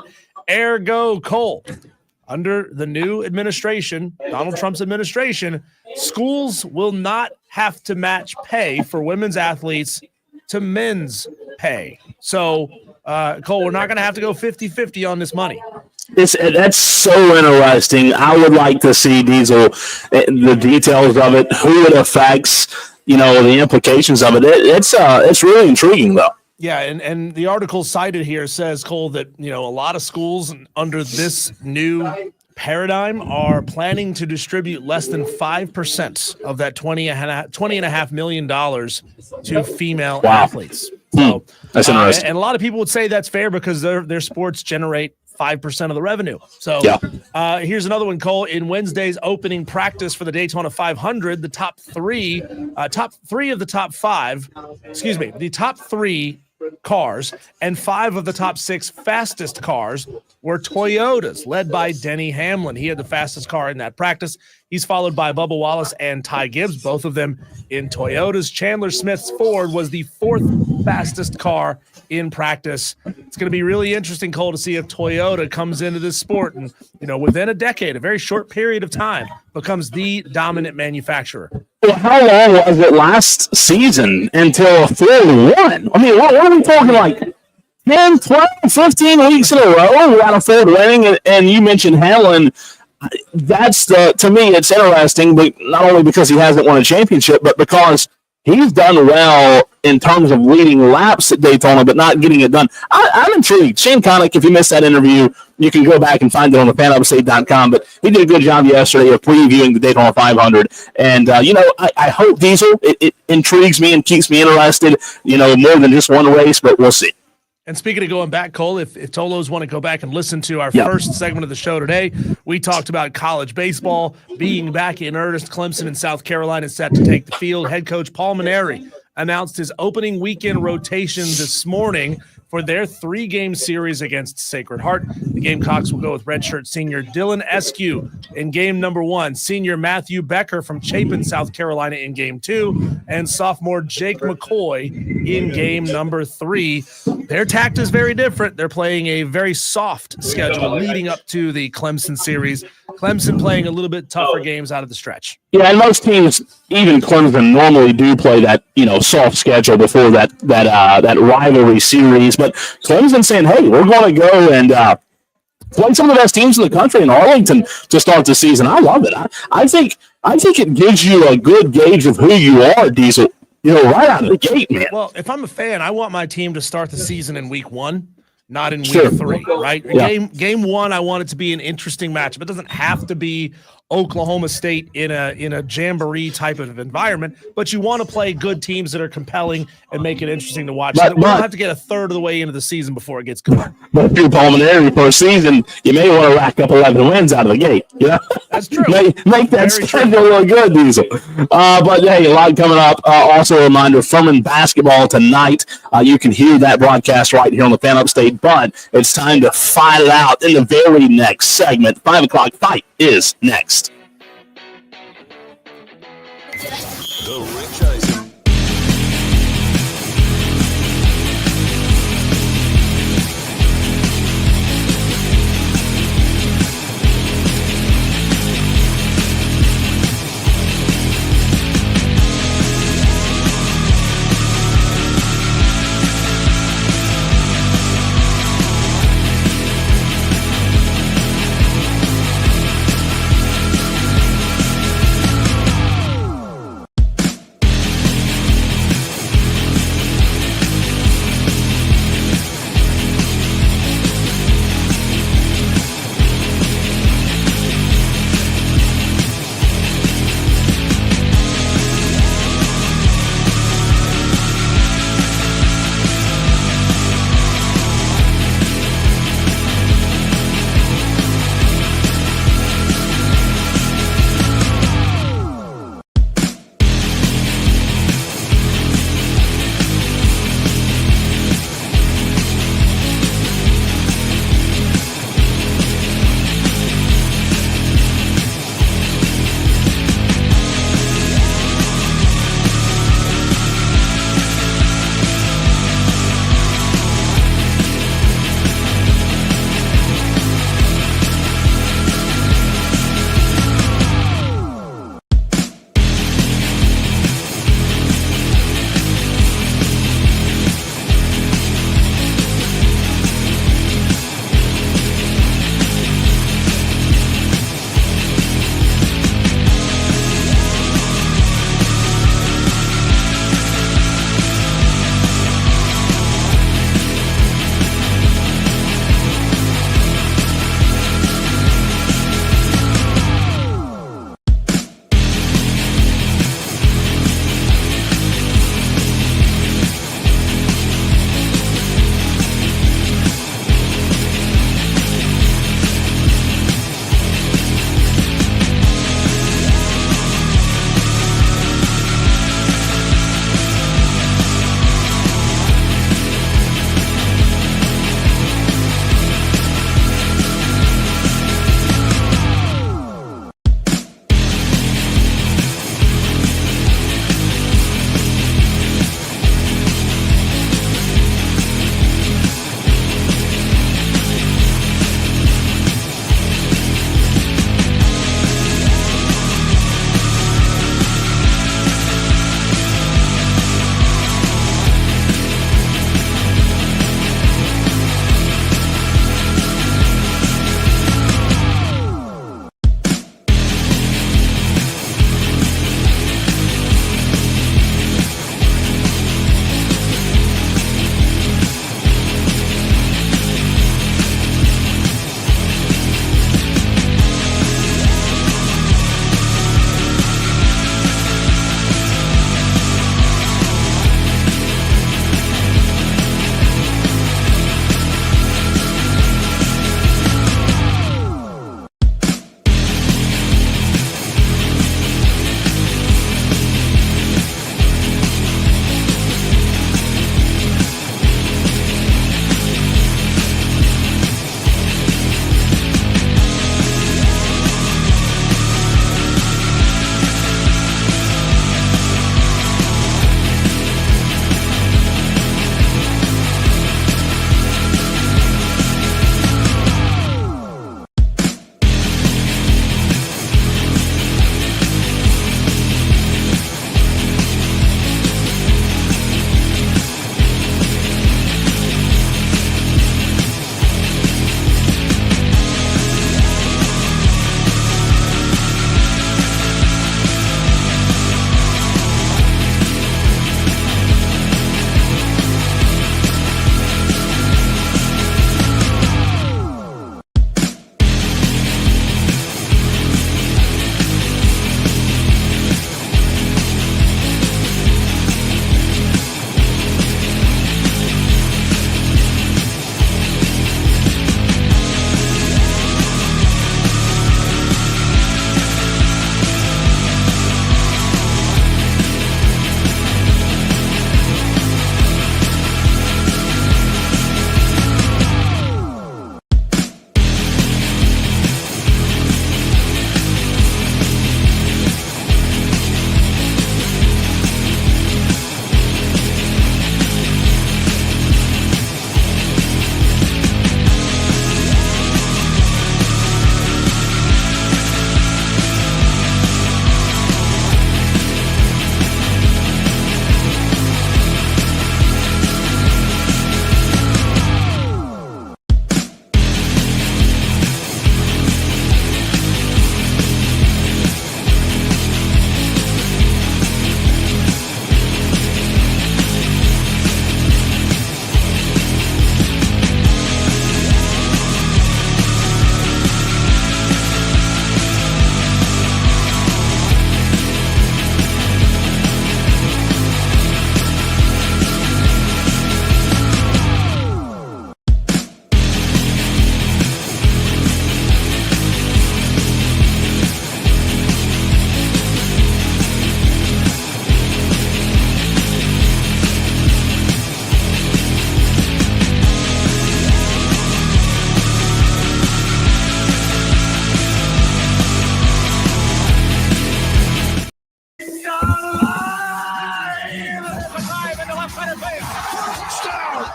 Ergo, Cole, under the new administration, Donald Trump's administration, schools will not have to match pay for women's athletes to men's pay. So, Cole, we're not going to have to go 50-50 on this money. That's so interesting. I would like to see, Diesel, the details of it, who it affects, the implications of it. It's really intriguing, though. Yeah, and the article cited here says, Cole, that a lot of schools under this new paradigm are planning to distribute less than 5% of that $20.5 million to female athletes. So that's interesting. And a lot of people would say that's fair because their sports generate 5% of the revenue. So here's another one, Cole. In Wednesday's opening practice for the Daytona 500, the top three cars and 5 of the top 6 fastest cars were Toyotas, led by Denny Hamlin. He had the fastest car in that practice. He's followed by Bubba Wallace and Ty Gibbs, both of them in Toyotas. Chandler Smith's Ford was the 4th fastest car in practice. It's going to be really interesting, Cole, to see if Toyota comes into this sport and, within a decade, a very short period of time, becomes the dominant manufacturer. Well, how long was it last season until Ford won? I mean, what are we talking, like 10, 12, 15 weeks in a row without a Ford winning? And you mentioned Hamlin. To me, it's interesting, but not only because he hasn't won a championship, but because he's done well in terms of leading laps at Daytona, but not getting it done. I'm intrigued. Shane Connick, if you missed that interview, you can go back and find it on the fanupstate.com, but he did a good job yesterday of previewing the Daytona 500. And, I hope, Diesel, it intrigues me and keeps me interested, more than just one race, but we'll see. And speaking of going back, Cole, if Tolos want to go back and listen to our first segment of the show today, we talked about college baseball being back in earnest. Clemson and South Carolina set to take the field. Head coach Paul Maneri announced his opening weekend rotation this morning for their 3-game series against Sacred Heart. The Gamecocks will go with redshirt senior Dylan Eskew in game number 1, senior Matthew Becker from Chapin, South Carolina in game 2, and sophomore Jake McCoy in game number 3. Their tact is very different. They're playing a very soft schedule leading up to the Clemson series. Clemson playing a little bit tougher games out of the stretch. Yeah, and most teams, even Clemson, normally do play that soft schedule before that rivalry series. But Clemson saying, "Hey, we're going to go and play some of the best teams in the country in Arlington to start the season." I love it. I think it gives you a good gauge of who you are, Diesel. Right out of the gate, man. Well, if I'm a fan, I want my team to start the season in week 1. Not in week 3, right? Yeah. Game 1, I want it to be an interesting matchup. It doesn't have to be Oklahoma State in a jamboree type of environment, but you want to play good teams that are compelling and make it interesting to watch. We don't have to get a third of the way into the season before it gets good. But if you're Palmineri for a season, you may want to rack up 11 wins out of the gate. That's true. Make that schedule look good, Diesel. But hey, a lot coming up. Also a reminder, Furman basketball tonight. You can hear that broadcast right here on the Fan Upstate, but it's time to fight it out in the very next segment. 5 o'clock fight is next. The Rich Eisen.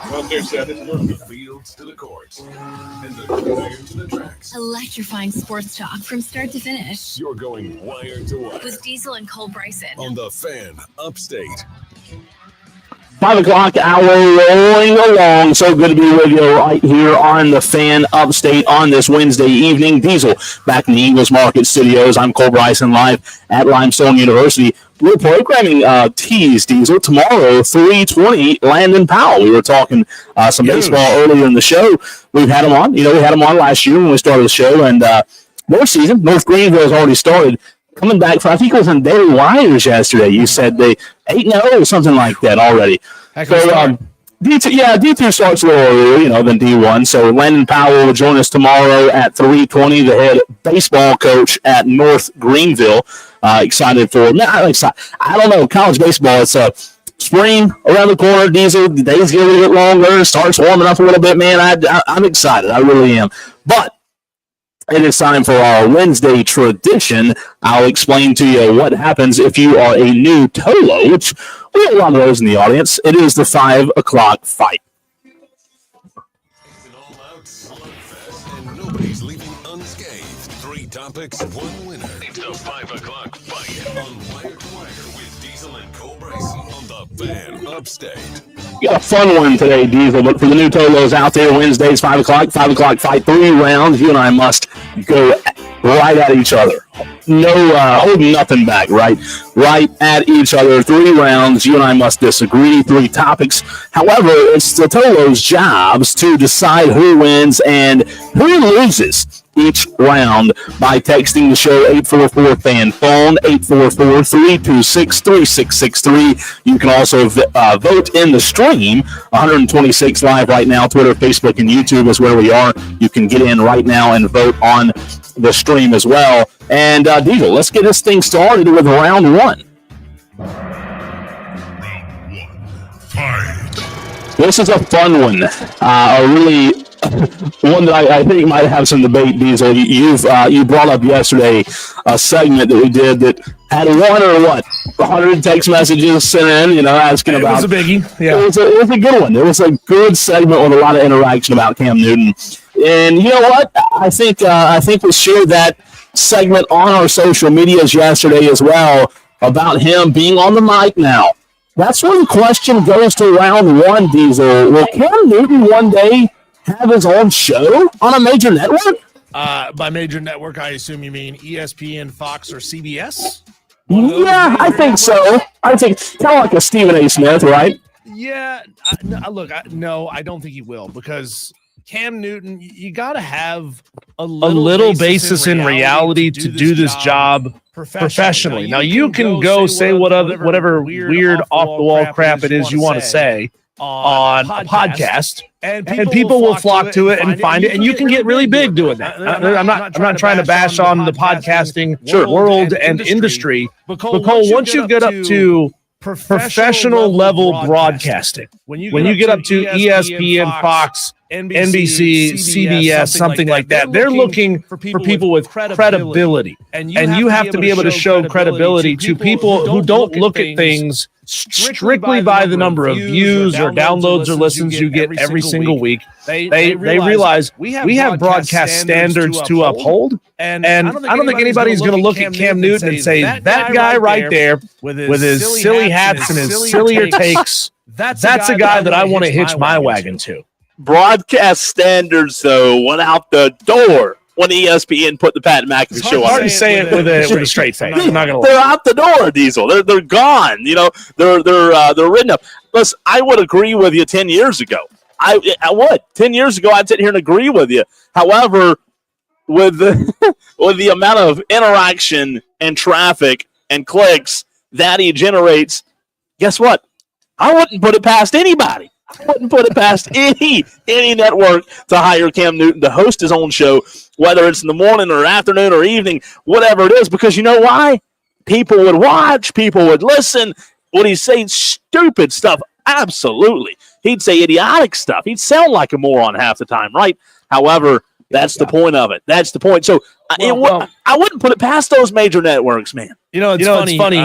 From the fields to the courts and the gridiron to the tracks. Electrifying sports talk from start to finish. You're going wire to wire With Diesel and Cole Bryson. on the Fan Upstate. 5 o'clock hour rolling along. So good to be with you right here on the Fan Upstate on this Wednesday evening. Diesel back in the Eagles Market Studios. I'm Cole Bryson live at Limestone University. We're programming Tease Diesel tomorrow, 3:20. Landon Powell. We were talking some baseball earlier in the show. We've had him on. We had him on last year when we started the show. And their season, North Greenville has already started. Coming back from, I think it was on Daily Wires yesterday. You said they 8-0 or something like that already. So D2 starts a little earlier, than D1. So Landon Powell will join us tomorrow at 3:20. The head baseball coach at North Greenville. Excited for I don't know, college baseball. It's spring around the corner. Diesel, the days get a little bit longer. Starts warming up a little bit, man. I'm excited. I really am. But it is time for our Wednesday tradition. I'll explain to you what happens if you are a new Tolo, which we have a lot of those in the audience. It is the 5 o'clock fight. It's an all-out slugfest, and nobody's leaving unscathed. 3 topics, 1 winner. It's the 5 o'clock fight on Wire to Wire with Diesel and Cole Bryson on the Fan Upstate. We got a fun one today, Diesel, but for the new Tolos out there, Wednesdays, 5 o'clock fight, 3 rounds. You and I must go right at each other. No holding nothing back, right? Right at each other, 3 rounds. You and I must disagree, 3 topics. However, it's the Tolos' jobs to decide who wins and who loses each round by texting the show 844-FAN-PHONE, 844-326-3663. You can also vote in the stream. 126 live right now. Twitter, Facebook, and YouTube is where we are. You can get in right now and vote on the stream as well. And Diesel, let's get this thing started with round 1. Round 1, fight. This is a fun one. A really one that I think might have some debate, Diesel. You brought up yesterday a segment that we did that had 100 text messages sent in, asking about. It was a biggie. Yeah. It was a good one. It was a good segment with a lot of interaction about Cam Newton. And you know what? I think we shared that segment on our social medias yesterday as well about him being on the mic now. That's where the question goes to round 1, Diesel. Will Cam Newton one day have his own show on a major network? By major network, I assume you mean ESPN, Fox, or CBS? Yeah, I think so. I think kind of like a Stephen A. Smith, right? Yeah. Look, no, I don't think he will, because Cam Newton, you got to have a little basis in reality to do this job professionally. Now, you can go say whatever weird off-the-wall crap it is you want to say on a podcast, and people will flock to it and find it, and you can get really big doing that. I'm not trying to bash on the podcasting world and industry, but Cole, once you get up to professional level broadcasting, when you get up to ESPN, Fox, NBC, CBS, something like that, they're looking for people with credibility, and you have to be able to show credibility to people who don't look at things strictly by the number of views or downloads or listens you get every single week. They realize we have broadcast standards to uphold, and I don't think anybody's going to look at Cam Newton and say, that guy right there with his silly hats and his sillier takes, that's a guy that I want to hitch my wagon to. Broadcast standards, though, went out the door when ESPN put the Pat McAfee show on. Hard to say it with a straight face. I'm not gonna lie. They're out the door, Diesel. They're gone. They're written up. Listen, I would agree with you 10 years ago. I would. 10 years ago, I'd sit here and agree with you. However, with the amount of interaction and traffic and clicks that he generates, guess what? I wouldn't put it past anybody. I wouldn't put it past any network to hire Cam Newton to host his own show, whether it's in the morning or afternoon or evening, whatever it is, because you know why? People would watch, people would listen. Would he say stupid stuff? Absolutely. He'd say idiotic stuff. He'd sound like a moron half the time, right? However, that's the point of it. That's the point. So I wouldn't put it past those major networks, man. It's funny.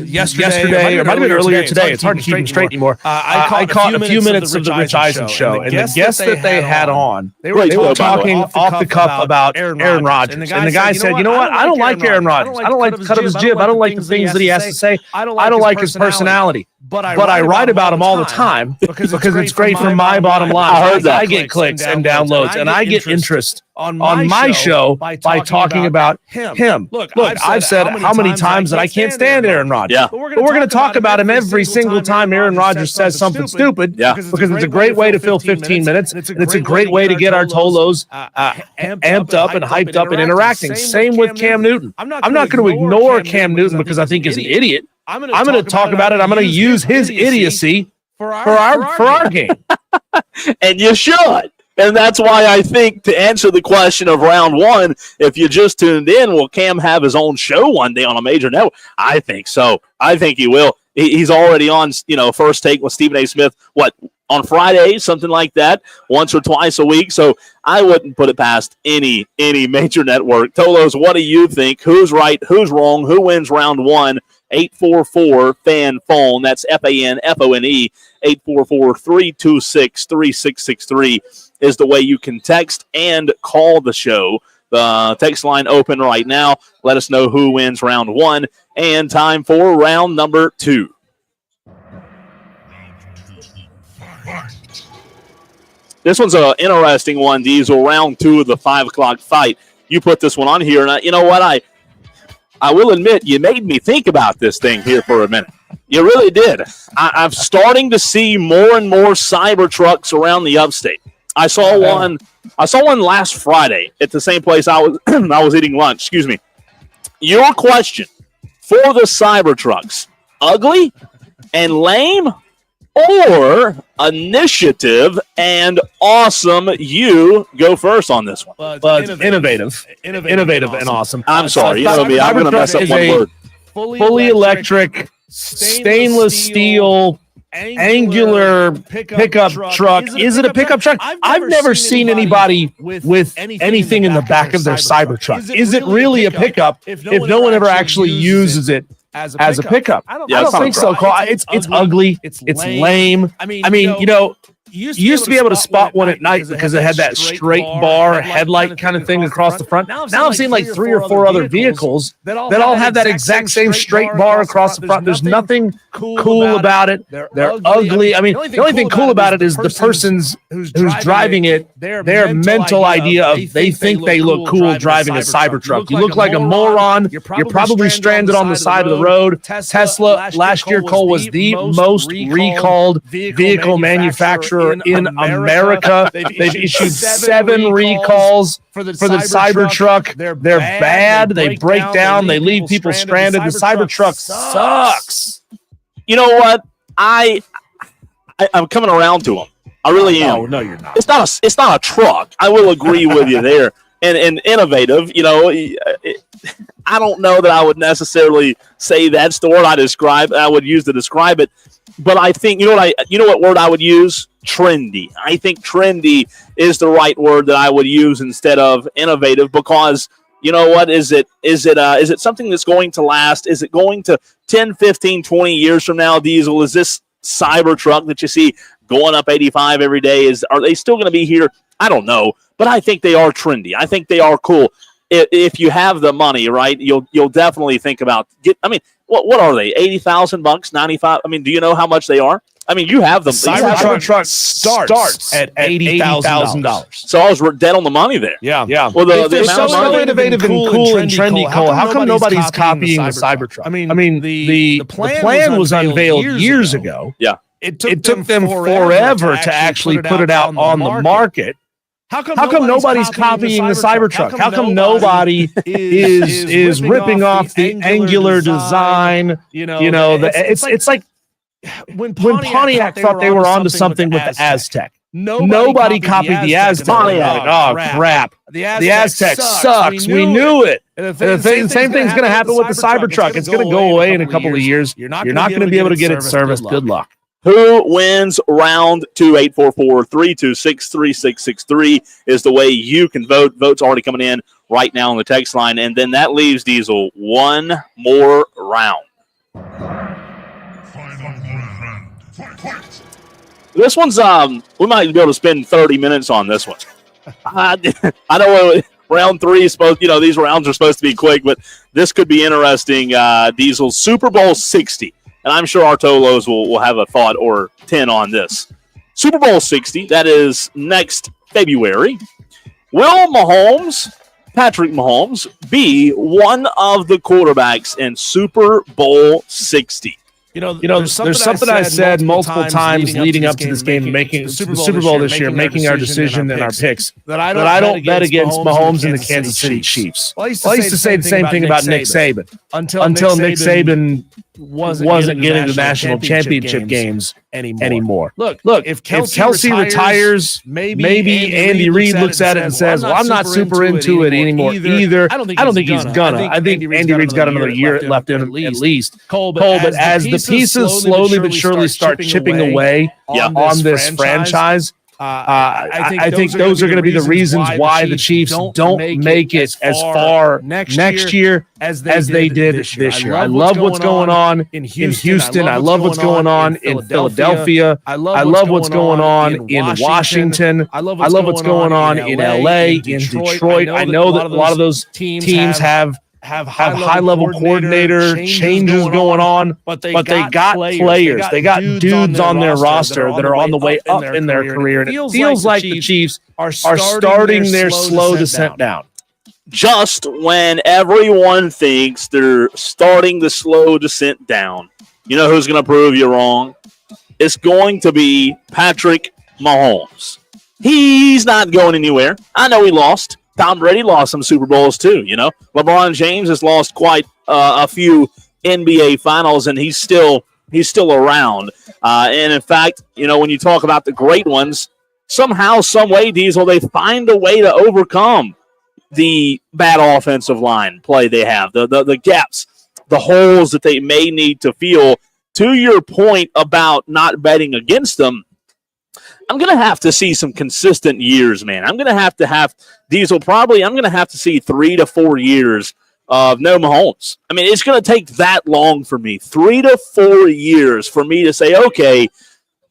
Yesterday, or might have been earlier today. It's hard to keep them straight anymore. I caught a few minutes of the Rich Eisen show, and the guests that they had on, they were talking off the cuff about Aaron Rodgers. And the guy said, "You know what? I don't like Aaron Rodgers. I don't like the cut of his jib. I don't like the things that he has to say. I don't like his personality. But I write about him all the time because it's great for my bottom line. I heard that. I get clicks and downloads, and I get interest on my show by talking about him. Look, I've said how many times that I can't stand Aaron Rodgers. Yeah. But we're going to talk about him every single time Aaron Rodgers says something stupid. Yeah. Because it's a great way to fill 15 minutes. And it's a great way to get our Tolos amped up and hyped up and interacting. Same with Cam Newton. I'm not going to ignore Cam Newton because I think he's an idiot. I'm going to talk about it. I'm going to use his idiocy for our game. And you should. And that's why I think, to answer the question of round one, if you just tuned in, will Cam have his own show one day on a major network? I think so. I think he will. He's already on, First Take with Stephen A. Smith, on Friday, something like that, once or twice a week. So I wouldn't put it past any major network. Tolos, what do you think? Who's right? Who's wrong? Who wins round one? 844-FAN-PHONE. That's FANFONE. 844-326-3663 is the way you can text and call the show. The text line open right now. Let us know who wins round one. And time for round number two. This one's an interesting one, Diesel. Round two of the 5 o'clock fight. You put this one on here, and you know what? I will admit, you made me think about this thing here for a minute. You really did. I'm starting to see more and more cyber trucks around the upstate. I saw one last Friday at the same place I was eating lunch. Excuse me. Your question for the cyber trucks: ugly and lame, or initiative and awesome? You go first on this one. But innovative and awesome. I'm sorry. You know me. I'm going to mess up one word. Fully electric, stainless steel, angular pickup truck. Is it a pickup truck? I've never seen anybody with anything in the back of their cyber truck. Is it really a pickup if no one ever actually uses it as a pickup? I don't think so, Cole. It's ugly. It's lame. I mean, you used to be able to spot one at night because it had that straight bar headlight kind of thing across the front. Now I've seen like 3 or 4 other vehicles that all have that exact same straight bar across the front. There's nothing cool about it. They're ugly. I mean, the only thing cool about it is the person's who's driving it, their mental idea of they think they look cool driving a cyber truck. You look like a moron. You're probably stranded on the side of the road. Tesla last year, Cole, was the most recalled vehicle manufacturer in America. They've issued 7 recalls for the Cybertruck. They're bad. They break down. They leave people stranded. The Cybertruck sucks. You know what? I'm coming around to them. I really am. No, you're not. It's not a truck. I will agree with you there. And innovative, I don't know that I would necessarily say that's the word I would use to describe it. But I think you know what word I would use? Trendy. I think trendy is the right word that I would use instead of innovative, because you know what? Is it something that's going to last? Is it going to 10, 15, 20 years from now, Diesel? Is this cyber truck that you see going up 85 every day, are they still going to be here? I don't know, but I think they are trendy. I think they are cool. If you have the money, right, you'll definitely think about what are they? $80,000, $95? I mean, do you know how much they are? I mean, you have them. Cybertruck starts at $80,000. So I was dead on the money there. Yeah. Well, they're so innovative and cool and trendy, Cole. How come nobody's copying the Cybertruck? I mean, the plan was unveiled years ago. Yeah. It took them forever to actually put it out on the market. How come nobody's copying the Cybertruck? How come nobody is ripping off the angular design? It's like when Pontiac thought they were onto something with the Aztec. Nobody copied the Aztec. Oh, crap. The Aztec sucks. We knew it. And the same thing's going to happen with the Cybertruck. It's going to go away in a couple of years. You're not going to be able to get it serviced. Good luck. Who wins round 2? 844-326-3663 is the way you can vote. Votes already coming in right now on the text line. And then that leaves Diesel one more round. This one's we might be able to spend 30 minutes on this one. I know round 3 is supposed, these rounds are supposed to be quick, but this could be interesting. Diesel's Super Bowl 60, and I'm sure our Tolos will have a thought or 10 on this. Super Bowl 60, that is next February. Will Patrick Mahomes, be one of the quarterbacks in Super Bowl 60? There's something I said multiple times leading up to this game and making the Super Bowl this year, making our decision and our picks that I don't bet against Mahomes and the Kansas City Chiefs. Well, I used to say the same thing about Nick Saban until Nick Saban wasn't getting the national championship games anymore. Look, if Kelsey retires, maybe Andy Reid looks at it and says, well, I'm not super into it anymore either. I don't think he's gonna. I think Andy Reid's got another year left in him at least. Cole, but as the pieces slowly but surely start chipping away on this franchise, I think those are going to be the reasons why the Chiefs don't make it as far next year as they did this year. I love what's going on in Houston. I love what's going on in Philadelphia. I love what's going on in Washington. I love what's going on in LA, in Detroit. I know that a lot of those teams have high-level coordinator changes going on, but they got players. They got dudes on their roster that are on the way up in their career, and it feels like the Chiefs are starting their slow descent down. Just when everyone thinks they're starting the slow descent down, you know who's going to prove you wrong? It's going to be Patrick Mahomes. He's not going anywhere. I know he lost. Tom Brady lost some Super Bowls too, LeBron James has lost quite a few NBA finals, and he's still around. And in fact, when you talk about the great ones, somehow, some way, Diesel, they find a way to overcome the bad offensive line play they have, the gaps, the holes that they may need to fill. To your point about not betting against them, I'm going to have to see some consistent years, man. I'm going to have Diesel probably. I'm going to have to see 3 to 4 years of no Mahomes. I mean, it's going to take that long for me, 3 to 4 years for me to say, okay,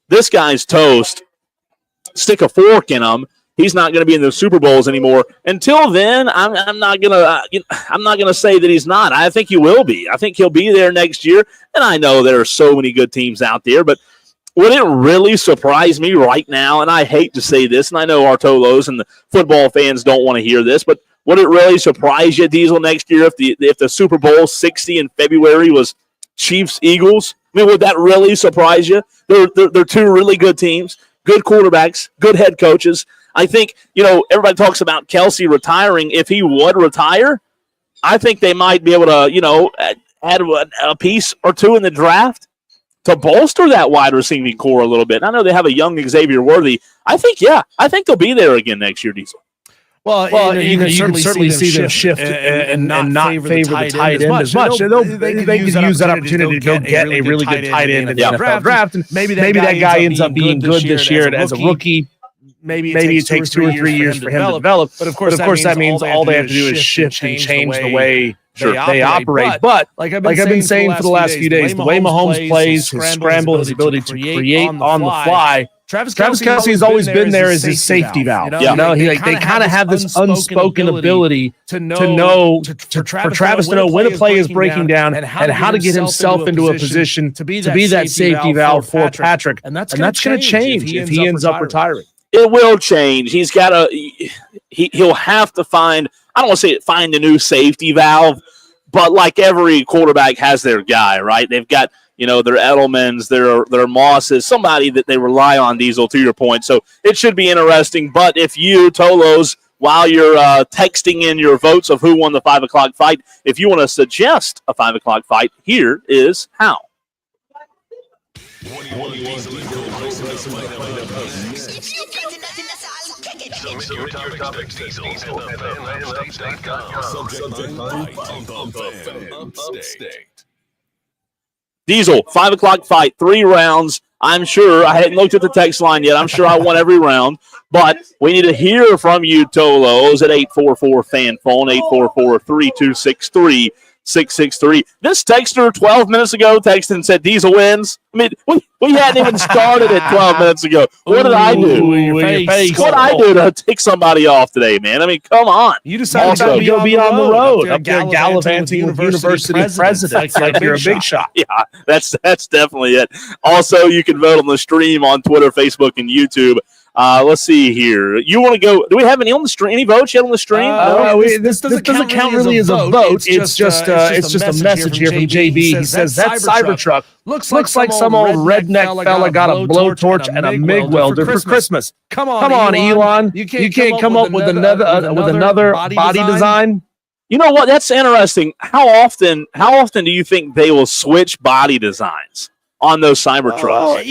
this guy's toast. Stick a fork in him. He's not going to be in the Super Bowls anymore. Until then, I'm not going to say that he's not. I think he will be. I think he'll be there next year. And I know there are so many good teams out there, but would it really surprise me right now, and I hate to say this, and I know our Tolos and the football fans don't want to hear this, but would it really surprise you, Diesel, next year if the Super Bowl 60 in February was Chiefs-Eagles? I mean, would that really surprise you? They're two really good teams, good quarterbacks, good head coaches. I think, everybody talks about Kelsey retiring. If he would retire, I think they might be able to, add a piece or two in the draft to bolster that wide receiving core a little bit. And I know they have a young Xavier Worthy. I think they'll be there again next year, Diesel. Well, you can certainly see them shift and not favor the tight end as much. They could use that opportunity to go get a really good tight end in the NFL draft. And maybe that guy ends up being good this year as a rookie. Maybe it takes 2 or 3 years for him to develop. But of course, that means all they have to do is shift and change the way they operate. But like I've been saying for the last few days, the way Mahomes plays, his scramble, his ability to create on the fly, Travis Kelce has always been there as his safety valve. They kind of have this unspoken ability for Travis to know when a play is breaking down and how to get himself into a position to be that safety valve for Patrick. And that's going to change if he ends up retiring. It will change. He'll have to find, I don't want to say find a new safety valve, but like every quarterback has their guy, right? They've got, their Edelmans, their Mosses, somebody that they rely on, Diesel, to your point. So it should be interesting. But if you, Tolos, while you're texting in your votes of who won the 5 o'clock fight, if you want to suggest a 5 o'clock fight, here is how. Submit your topics to Diesel at FanUpstate.com. Subject line on the Fan Upstate. Diesel, 5 o'clock fight, 3 rounds. I'm sure I hadn't looked at the text line yet. I'm sure I won every round. But we need to hear from you, Tolos, at 844-FAN phone, 844-326-3663. This texter 12 minutes ago texted and said Diesel wins. I mean, we hadn't even started it 12 minutes ago. What did I do? Your face. What did I do to tick somebody off today, man? I mean, come on. You decided to be on the road, up there gallivanting with university presidents like you're a big shot. Yeah, that's definitely it. Also, you can vote on the stream on Twitter, Facebook, and YouTube. Let's see here. You want to go? Do we have any on the stream? Any votes yet on the stream? No, this doesn't count really as a vote. It's just a message here from JB. He says that Cybertruck looks like some old redneck fella got a blowtorch and a MIG welder for Christmas. Come on, Elon. You can't come up with another body design. You know what? That's interesting. How often do you think they will switch body designs on those Cybertrucks?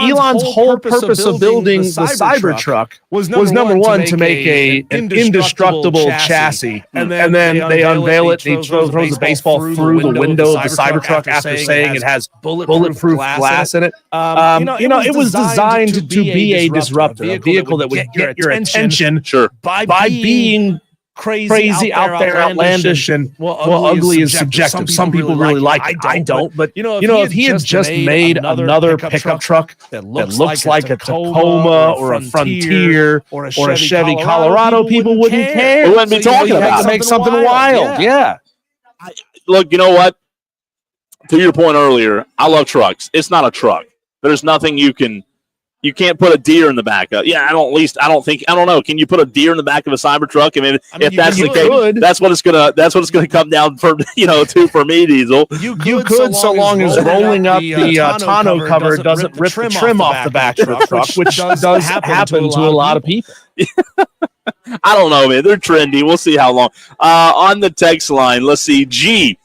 Elon's whole purpose of building the Cybertruck was number one to make an indestructible chassis, and then they unveil it. And he throws a baseball through the window of the Cybertruck after saying it has bulletproof glass in it. It was designed to be a disruptor, a vehicle that would get your attention by being crazy out there, outlandish, and ugly is subjective. Some people really like it. I don't. But if he had just made another pickup truck that looks like a Tacoma or a Frontier or a Chevy Colorado, people wouldn't care. We wouldn't be talking about it. To make something wild. Yeah. Look, you know what? To your point earlier, I love trucks. It's not a truck. There's nothing you can't put a deer in the back of. Yeah, I don't know. Can you put a deer in the back of a Cybertruck? I mean, if that's the case, that's what it's gonna come down for. For me, Diesel. You could, so long as rolling up the tonneau cover doesn't rip the trim off the back of the truck, which does happen to a lot of people. I don't know, man. They're trendy. We'll see how long. On the text line, let's see. G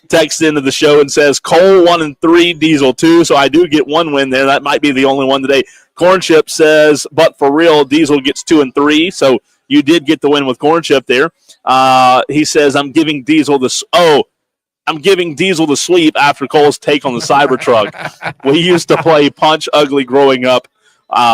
texts into the show and says Cole 1-3, Diesel 2. So I do get one win there. That might be the only one today. Corn Chip says, but for real, Diesel gets 2-3. So you did get the win with Corn Chip there. He says, I'm giving Diesel the sweep after Cole's take on the Cybertruck. We used to play Punch Ugly growing up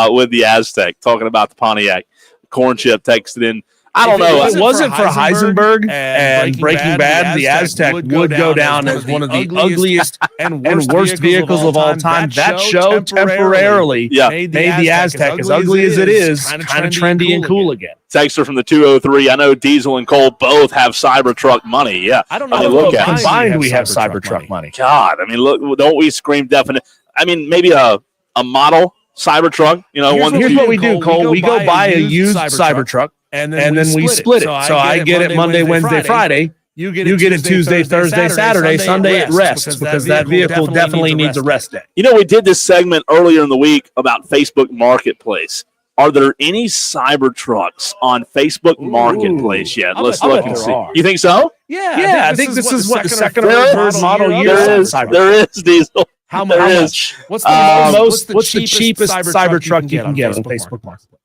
with the Aztec, talking about the Pontiac. Corn Chip texted in. I don't know. If it wasn't for Heisenberg and Breaking Bad, the Aztec would go down as one of the ugliest and worst vehicles of all time. That show temporarily made the Aztec, as ugly as it is, kind of trendy and cool again. Texter from the 203. I know Diesel and Cole both have Cybertruck money. Yeah. I don't know. Combined, we have Cybertruck money. God, I mean, look, don't we scream definite? I mean, maybe a model Cybertruck. Here's what we do, Cole. We go buy a used Cybertruck. And then we split it. So I get it Monday, Wednesday, Friday. You get it Tuesday, Thursday, Saturday, Sunday it rests because that vehicle definitely needs a rest day. We did this segment earlier in the week about Facebook Marketplace. Are there any Cybertrucks on Facebook Marketplace yet? Let's look and see. You think so? Yeah. I think this is what the second or third model year is. There is, Diesel. How much? What's the cheapest Cybertruck you can get on Facebook Marketplace?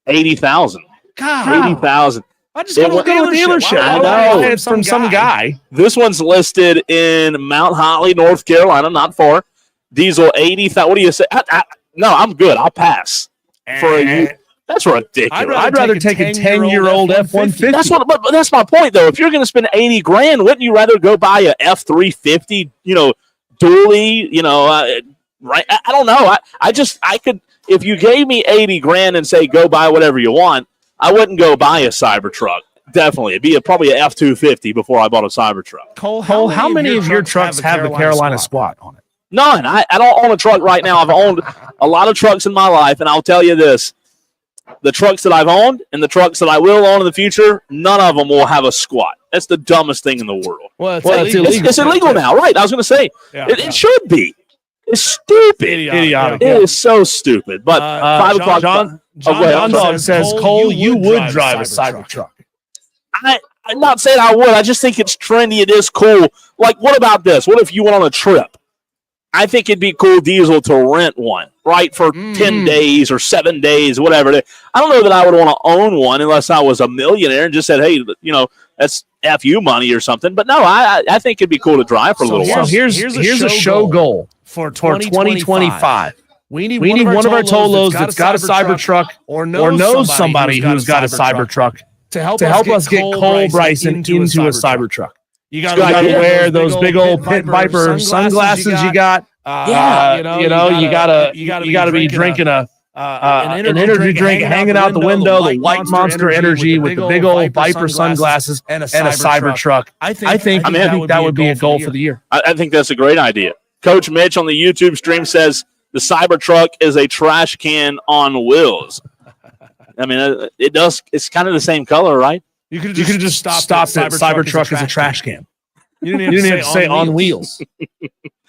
80,000. God, 80,000. I just want to go to the dealership. I know. It's from some guy. This one's listed in Mount Holly, North Carolina, not far. Diesel 80,000. What do you say? No, I'm good. I'll pass for a. That's ridiculous. I'd rather take a 10-year-old F-150. But that's my point, though. If you're going to spend $80,000, wouldn't you rather go buy a F-350? Dually. Right? I don't know. I could. If you gave me $80,000 and say go buy whatever you want, I wouldn't go buy a Cybertruck. Definitely, it'd be probably an F-250 before I bought a Cybertruck. Cole, how many of your trucks have the Carolina squat on it? None. I don't own a truck right now. I've owned a lot of trucks in my life, and I'll tell you this: the trucks that I've owned and the trucks that I will own in the future, none of them will have a squat. That's the dumbest thing in the world. Well, it's illegal. It's illegal now, right? I was going to say it should be. It's stupid. Idiotic. It is so stupid. But 5 o'clock. John Dog says, Cole, you would drive a Cybertruck. I'm not saying I would. I just think it's trendy. It is cool. Like, what about this? What if you went on a trip? I think it'd be cool, Diesel, to rent one, right, for 10 days or 7 days, whatever. I don't know that I would want to own one unless I was a millionaire and just said, hey, that's FU money or something. But no, I think it'd be cool to drive for a little while. Here's a show goal for 2025. We need one of our Tolos that's got a Cybertruck or knows somebody who's got a Cybertruck to help us get Cole Bryson into a Cybertruck. You got to wear those big old Pit Viper sunglasses you got. You got to be drinking an energy drink, hanging out the window, the White Monster Energy with the big old Viper sunglasses and a Cybertruck. I think that would be a goal for the year. I think that's a great idea. Coach Mitch on the YouTube stream says the Cybertruck is a trash can on wheels. I mean, it's kind of the same color, right? You could have just stopped that Cybertruck as a trash can. You didn't even have to say on wheels.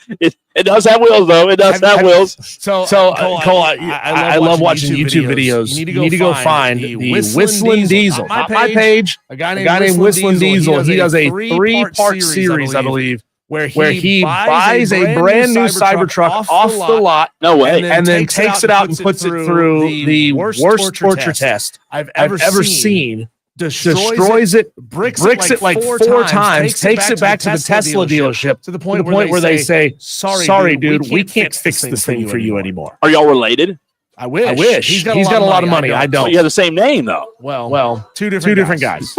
It does have wheels, though. It does have wheels. So Cole, I love watching YouTube videos. You need to go find the Whistling Diesel. On my page, a guy named Whistling Diesel. He does a 3-part series, I believe, where he buys a brand new Cybertruck off the lot. No way. And then takes it out and puts it through the worst torture test I've ever seen. Destroys it, bricks it like 4 times, takes it back to the Tesla dealership to the point where they say, sorry, dude, we can't fix this thing for you anymore. Are y'all related? I wish. He's got a lot of money. I don't. Well, you have the same name, though. Well, two different guys.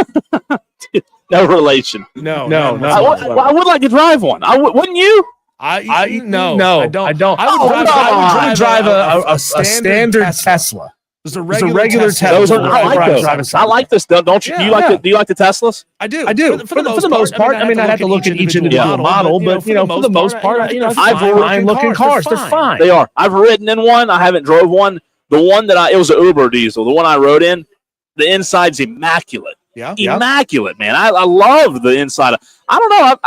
No relation. No. I would like to drive one. Wouldn't you? No, I don't. I would drive a standard Tesla. Just a regular Tesla. I like those. I like this. Don't you? Yeah. Do you like the Teslas? I do. For the most part. I mean, I have to look at each individual model, but for the most part, I'm looking cars. They're fine. They are. I've ridden in one. I haven't drove one. The one that it was an Uber diesel. The one I rode in, the inside's immaculate. Yeah, immaculate, man. I love the inside. I don't know.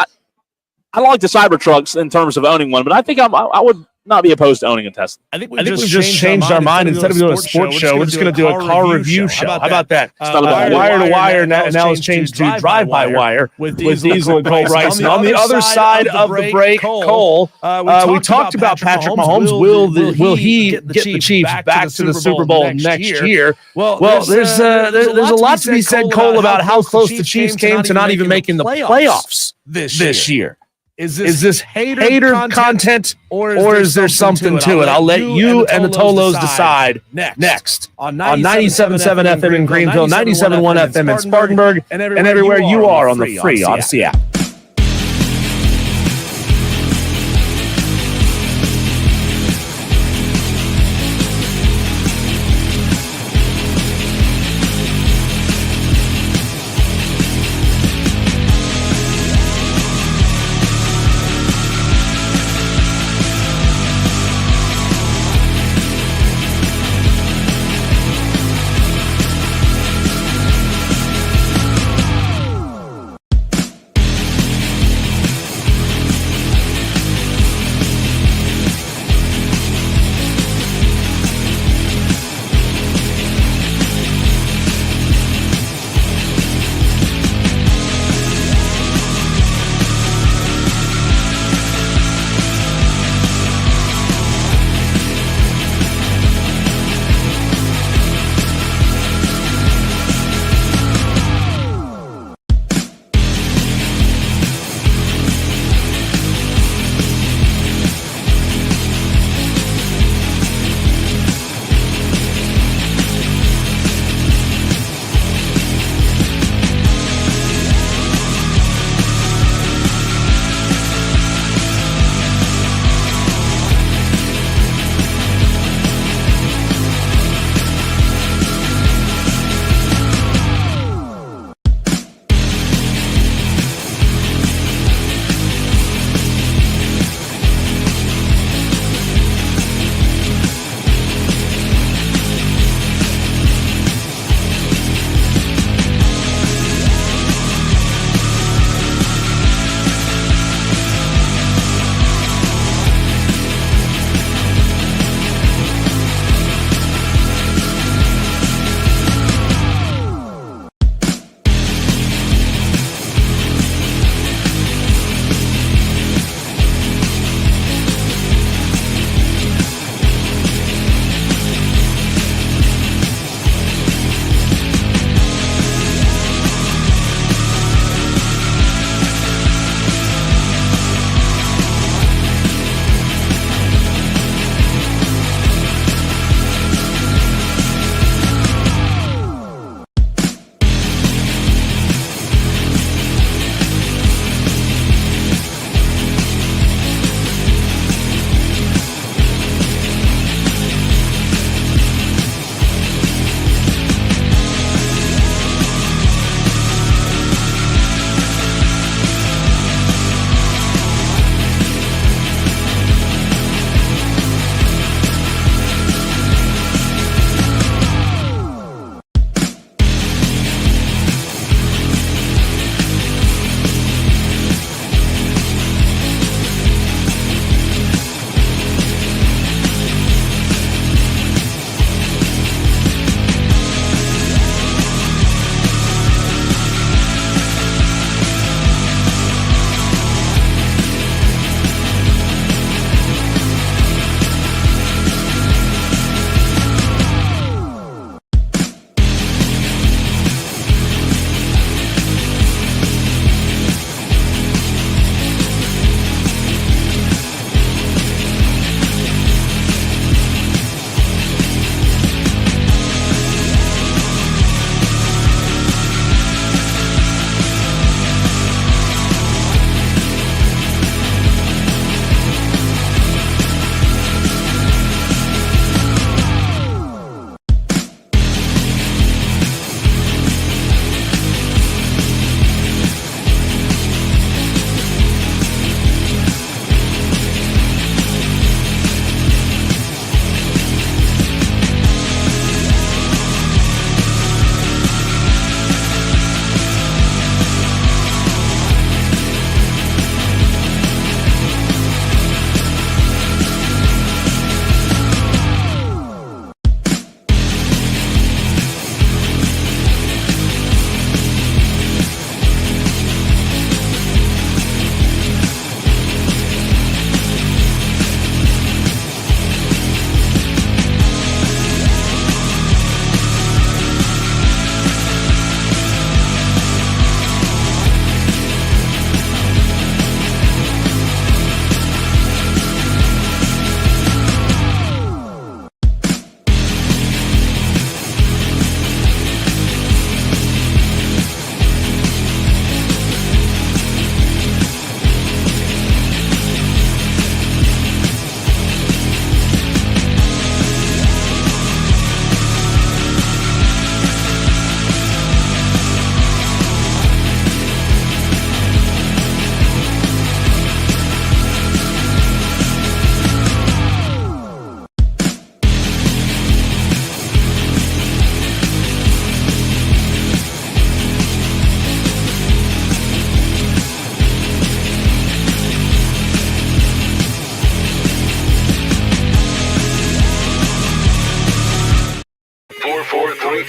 I like the Cybertrucks in terms of owning one, but I think I would not be opposed to owning a Tesla. I think we've just changed our mind. Instead of doing a sports show, we're just going to do a car review show. How about that? Wire to wire now it's changed to drive-by-wire with Diesel and Cole Bryson. On the other side of the break, Cole, we talked about Patrick Mahomes. Will he get the Chiefs back to the Super Bowl next year? Well, there's a lot to be said, Cole, about how close the Chiefs came to not even making the playoffs this year. Is this hater content or is there something to it? I'll let you and the Tolos decide next on 97.7 FM in Greenville, 97.1 FM in Spartanburg, and everywhere you are on the free Odyssey app.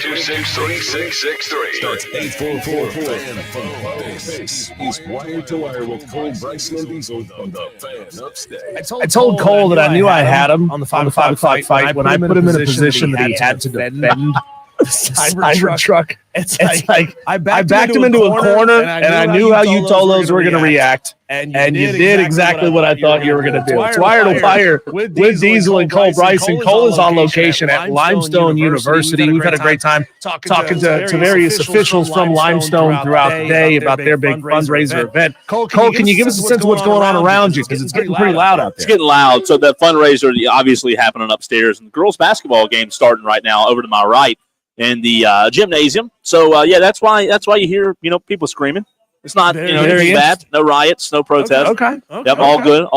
826-3663. That's 844-FAN-PHONE. This is Wire to Wire with Cole, Bryson, and Diesel on the Fan Upstate. I told Cole that I knew I had him on the 5 o'clock fight when I put him in a position that he had to defend the Cybertruck. It's like I backed him into a corner, and I knew how you Tolos were going to react. And you did exactly what I thought you were going to do. It's Wire to Wire with Diesel and Cole Bryson. Cole is on location at Limestone University. We've had a great time talking to various officials from Limestone throughout the day about their big fundraiser event. Cole, can you give us a sense of what's going on around you? Because it's getting pretty loud out there. It's getting loud. So that fundraiser obviously happening upstairs. And the girls' basketball game starting right now over to my right in the gymnasium. So, that's why you hear, people screaming. It's not, anything bad. No riots, no protests. Okay. Yep, all good.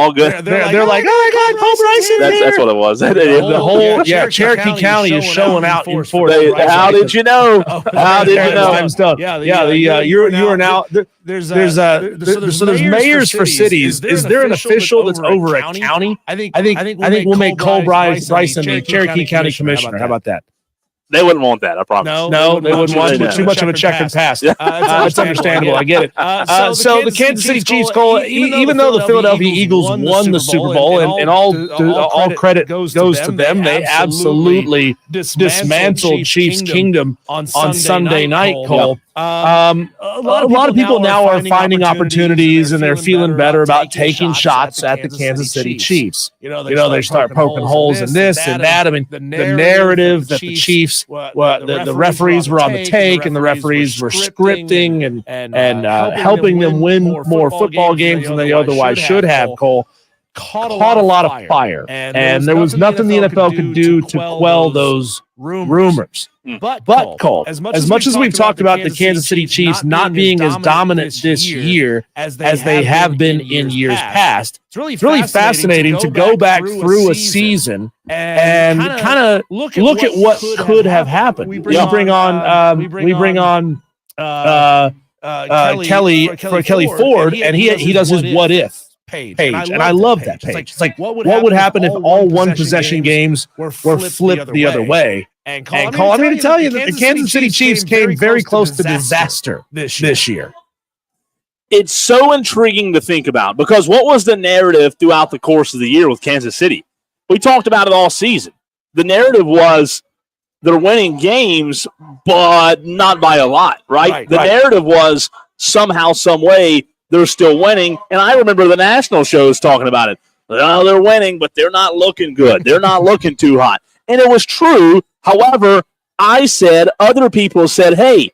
They're like, oh my God, Cole Bryson. That's what it was. The whole Cherokee County is showing out in force. How did you know? How did you know? Limestone. You are now. There's mayors for cities. Is there an official that's over a county? I think we'll make Cole Bryson the Cherokee County Commissioner. How about that? They wouldn't want that, I promise. No, they wouldn't want too much of a check and pass. It's understandable. I get it. So the Kansas City Chiefs, Cole, even though the Philadelphia Eagles won the Super Bowl, and all credit goes to them, they absolutely dismantled Chiefs Kingdom on Sunday night, Cole. A lot of people now are finding opportunities, and they're feeling better about taking shots at the Kansas City Chiefs. They start poking holes in this and that. I mean, the narrative that the Chiefs, the referees were on the take, and the referees were scripting and helping them win more football games than they otherwise should have, Cole, caught a lot of fire. And there was nothing the NFL could do to quell those rumors. But Cole, as much as we've talked about the Kansas City Chiefs not being as dominant this year as they have been in years past, it's really fascinating to go back through a season and kind of look at what could have happened. We bring on Kelly Ford, and he does his what if page. And I love that page. It's like, what would happen if all one possession games were flipped the other way? And Cole, I'm going to tell you that the Kansas City Chiefs came very close to disaster this year. It's so intriguing to think about, because what was the narrative throughout the course of the year with Kansas City? We talked about it all season. The narrative was they're winning games, but not by a lot, right? The narrative was somehow, some way, they're still winning. And I remember the national shows talking about it. Oh, they're winning, but they're not looking good. They're not looking too hot. And it was true. However, other people said, hey,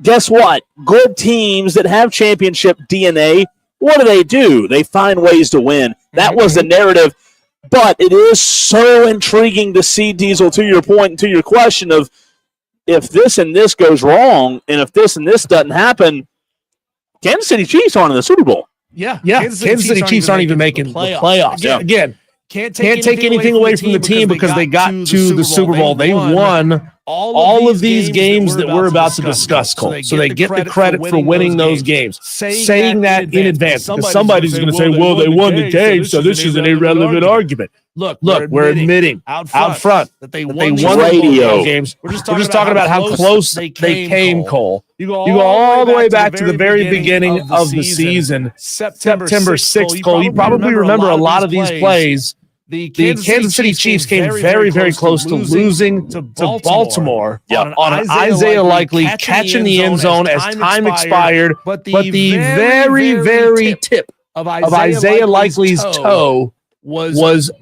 guess what? Good teams that have championship DNA, what do? They find ways to win. That was the narrative. But it is so intriguing to see, Diesel, to your point and to your question of if this and this goes wrong and if this and this doesn't happen, Kansas City Chiefs aren't in the Super Bowl. Yeah. Kansas City Chiefs aren't even making the playoffs. Yeah. Again, can't take anything away from the team because they got to the Super Bowl. They won all of these games that we're about to discuss, Cole. So they get the credit for winning those games. Saying that in advance, because somebody's going to say, well, they won the game, so this is an irrelevant argument. Look, we're admitting out front that they won the games. We're just talking about how close they came, Cole. You go all the way back to the very beginning of the season, September 6th, Cole. You probably remember a lot of these plays. The Kansas City Chiefs came very, very close to losing to Baltimore on an Isaiah Likely catching the end zone as time expired, but the very, very tip of Isaiah Likely's toe was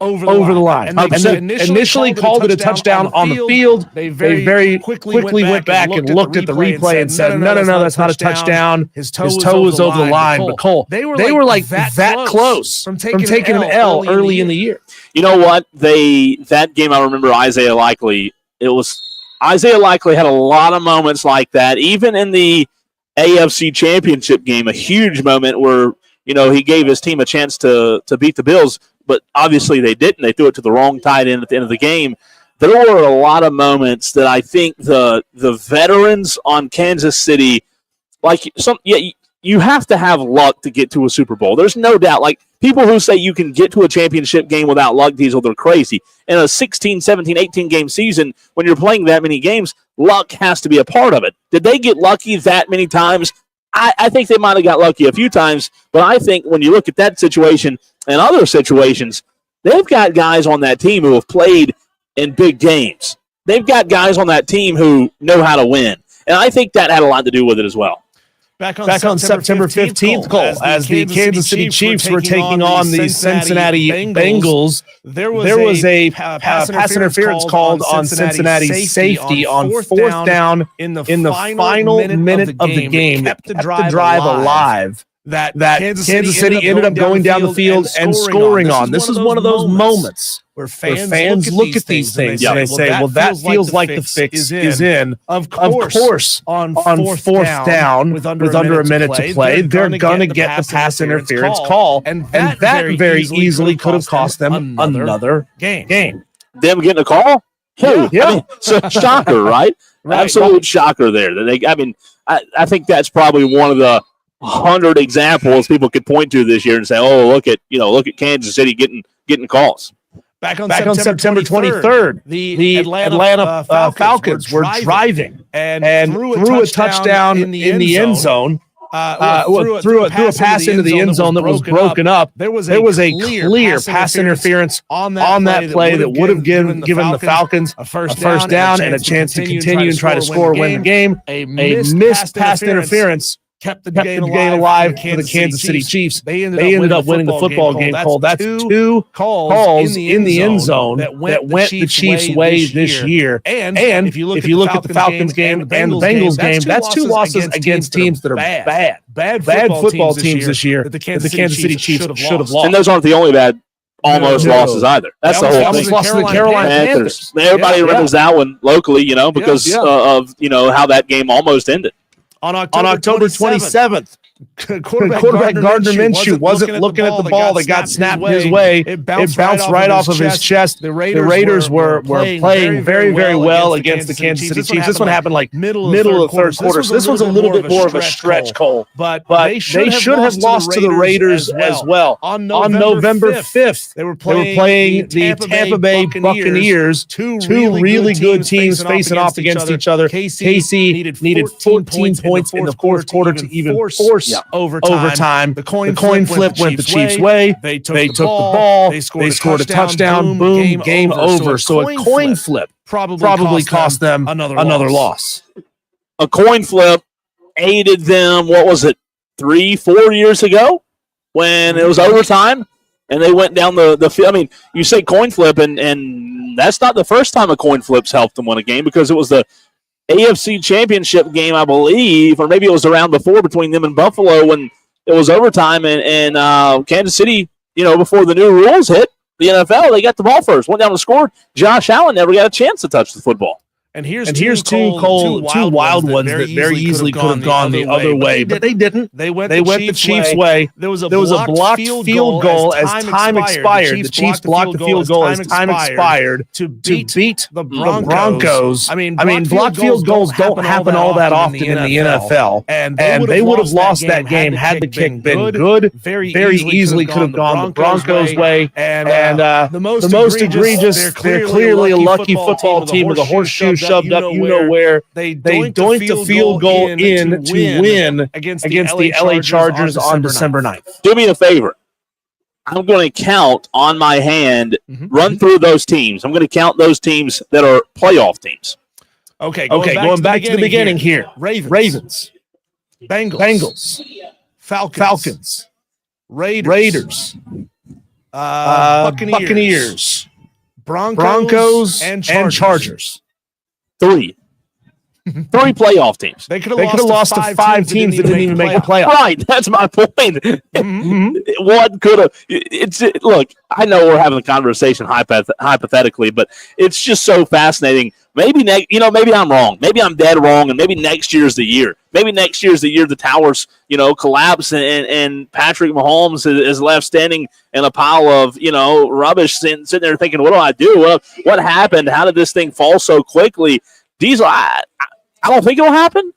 over the line. And they initially called it a touchdown on the field. They very quickly went back and looked at the replay and said, no, that's not a touchdown. His toe was over the line. But Cole, they were like that close from taking an L early in the year. You know what? That game, I remember Isaiah Likely. Isaiah Likely had a lot of moments like that, even in the AFC Championship game, a huge moment where, he gave his team a chance to beat the Bills. But obviously they didn't. They threw it to the wrong tight end at the end of the game. There were a lot of moments that I think the veterans on Kansas City, you have to have luck to get to a Super Bowl. There's no doubt. Like, people who say you can get to a championship game without luck, Diesel, they're crazy. In a 16, 17, 18-game season, when you're playing that many games, luck has to be a part of it. Did they get lucky that many times? I think they might have got lucky a few times, but I think when you look at that situation and other situations, they've got guys on that team who have played in big games. They've got guys on that team who know how to win. And I think that had a lot to do with it as well. Back on September 15th, Cole, as the Kansas City Chiefs were taking on the Cincinnati Bengals, there was a pass interference called on Cincinnati's safety on fourth down in the final minute of the game, kept the drive alive. That Kansas City ended up going down the field and scoring on. This is one of those moments where fans look at these things and they say, well, that feels like the fix is in. Of course, on fourth down with under a minute to play, they're going to get the pass interference call. And that very easily could have cost them another game. Them getting a call? Yeah. I mean, so shocker, right? Absolute shocker there. I think that's probably one of the 100 examples people could point to this year and say, "Oh, look at Kansas City getting calls." Back on September 23rd, the Atlanta Falcons were driving and threw a touchdown in the end zone. Threw a pass into the end zone that was broken up. There was a clear pass interference on that play that would have given the Falcons a first down and a chance to continue and try to score, win the game. A missed pass interference kept the game alive for the Kansas City Chiefs. They ended up winning the football game. That's two calls in the end zone that went the Chiefs' way this year. And if you look at the Falcons game and the Bengals game, that's two losses against teams that are bad football teams this year that the Kansas City Chiefs should have lost. And those aren't the only bad almost losses either. That's the whole thing. Lost to the Carolina Panthers. Everybody remembers that one locally, because of how that game almost ended. On October 27th, quarterback Gardner Minshew wasn't looking at the ball that got snapped his way. It bounced right off of his chest. The Raiders were playing very, very well against the Kansas City Chiefs. This one happened like middle of third quarter. So this one's a little bit more of a stretch, Cole. But they should have lost to the Raiders as well. On November 5th, they were playing the Tampa Bay Buccaneers, two really good teams facing off against each other. KC needed 14 points in the fourth quarter to even force overtime. The coin flip went the Chiefs' way. They took the ball. They scored a touchdown. Boom, game over. So a coin flip probably cost them another loss. A coin flip aided them, 3-4 years ago when it was overtime and they went down the field. I mean, you say coin flip, and that's not the first time a coin flip's helped them win a game, because it was the AFC Championship game, I believe, or maybe it was the round before between them and Buffalo when it was overtime, and Kansas City, before the new rules hit the NFL, they got the ball first, went down and scored. Josh Allen never got a chance to touch the football. And here's two wild ones that very easily could have gone the other way, but they didn't. They went the Chiefs' way. There was a blocked field goal as time expired. The Chiefs blocked the field goal as time expired to beat the Broncos. I mean, blocked field goals don't happen all that often in the NFL, and they would have lost that game had the kick been good. Very easily could have gone the Broncos' way. And the most egregious, they're clearly a lucky football team with a horseshoe shoved up, where they doinked the field goal in to win against the LA Chargers on December 9th. Do me a favor. I'm going to count on my hand, run through those teams. I'm going to count those teams that are playoff teams. Okay, going back to the beginning here. Ravens. Bengals. Falcons. Raiders. Buccaneers. Broncos and Chargers. Three playoff teams. They could have lost to five teams that didn't even make the playoffs. Right, that's my point. What could have? Look, I know we're having a conversation hypothetically, but it's just so fascinating. Maybe maybe I'm wrong. Maybe I'm dead wrong, and maybe next year's the year. Maybe next year's the year the towers, collapse and Patrick Mahomes is left standing in a pile of, rubbish, sitting there thinking, what do I do? What happened? How did this thing fall so quickly? Diesel, I don't think it'll happen,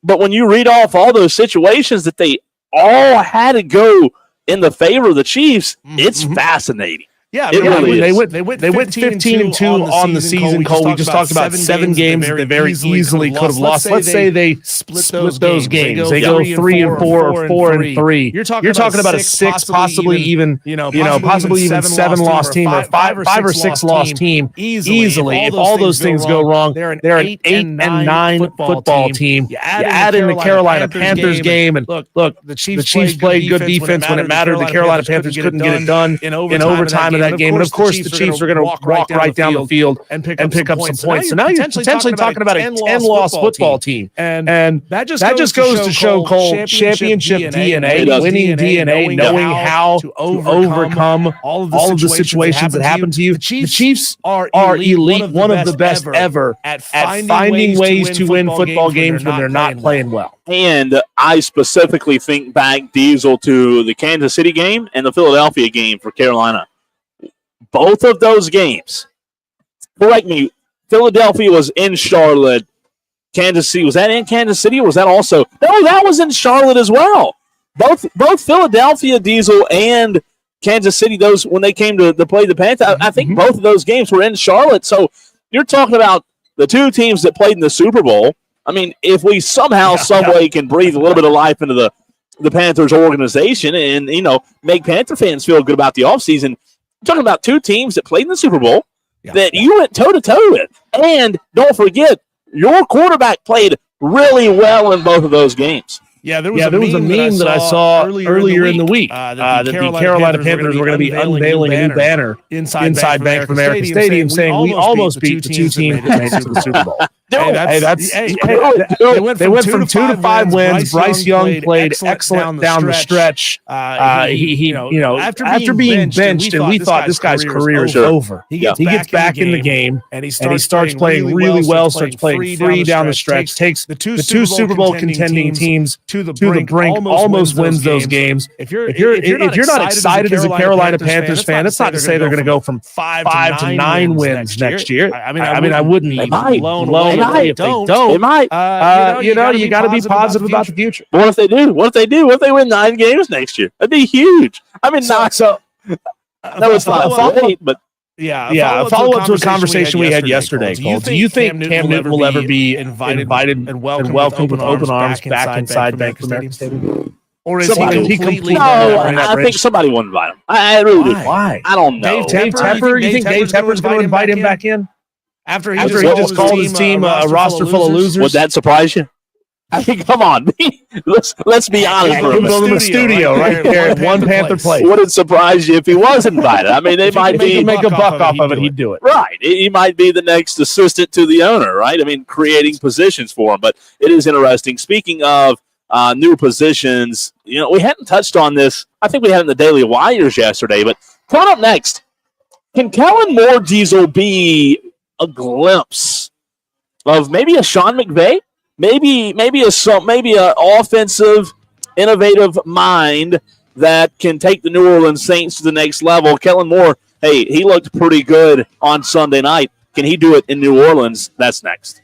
But when you read off all those situations that they all had to go in the favor of the Chiefs, it's fascinating. Yeah, it really is. They went 15-2 on the season, Cole. We just talked about 7 games that they very easily could have lost. Let's say they split those games. They go 3-4 or 4-3. You're talking about a 6, possibly even 7-loss team or 5 or 6 loss team easily. If all those things go wrong, they're an 8-9 football team. You add in the Carolina Panthers game, and look, the Chiefs played good defense when it mattered. The Carolina Panthers couldn't get it done in overtime that game, and of course the Chiefs are going to walk right down the field and pick up some points. So now you're potentially talking about a 10-loss football team, and that just goes to show, Cole, championship DNA, winning DNA, knowing how to overcome all of the situations that happen to you. The Chiefs are elite, one of the best ever at finding ways to win football games when they're not playing well. And I specifically think back, Diesel, to the Kansas City game and the Philadelphia game for Carolina. Both of those games, correct me, Philadelphia was in Charlotte. Kansas City, was that in Kansas City or was that also? No, that was in Charlotte as well. Both Philadelphia, Diesel, and Kansas City, those when they came to play the Panthers, I think both of those games were in Charlotte. So you're talking about the two teams that played in the Super Bowl. I mean, if we somehow, some way can breathe a little bit of life into the Panthers organization and, make Panther fans feel good about the offseason, I'm talking about two teams that played in the Super Bowl that you went toe-to-toe with. And don't forget, your quarterback played really well in both of those games. Yeah, there was a meme that I saw earlier in the week that the Carolina Panthers were going to be unveiling a new banner inside Bank of America Stadium saying we almost beat the two teams that made it to the Super Bowl. They went from 2 to 5 wins. Bryce Young played excellent down the stretch. After being benched, and we thought this guy's career is over. He gets back in the game, and he starts playing really well. Starts playing free down the stretch. Takes the two Super Bowl contending teams to the brink. Almost wins those games. If you're not excited as a Carolina Panthers fan, that's not to say they're going to go from 5 to 9 wins next year. I mean, I wouldn't be blown away. If they don't, they might. You got to be positive about the future. But what if they do? What if they win 9 games next year? That'd be huge. I mean, no, it's not 8, but follow up to a conversation we had yesterday, Cole. Do you think Cam Newton will ever be invited and welcomed with open arms back inside Bank of America Stadium? Or is he completely? No, I think somebody will invite him. I really do. Why? I don't know. Dave Tepper? You think Dave Tepper's going to invite him back in? After he just called his team a roster full of losers? Would that surprise you? I mean, come on. Let's be honest for a minute. Build him a studio right there at One Panther Place. Would it surprise you if he was invited? I mean, they might make a buck off of it. He'd do it. Right. He might be the next assistant to the owner, right? I mean, creating positions for him. But it is interesting. Speaking of new positions, we hadn't touched on this. I think we had in the Daily Wires yesterday. But coming up next, can Kellen Moore, Diesel, be a glimpse of maybe a Sean McVay, maybe a offensive, innovative mind that can take the New Orleans Saints to the next level? Kellen Moore, hey, he looked pretty good on Sunday night. Can he do it in New Orleans? That's next.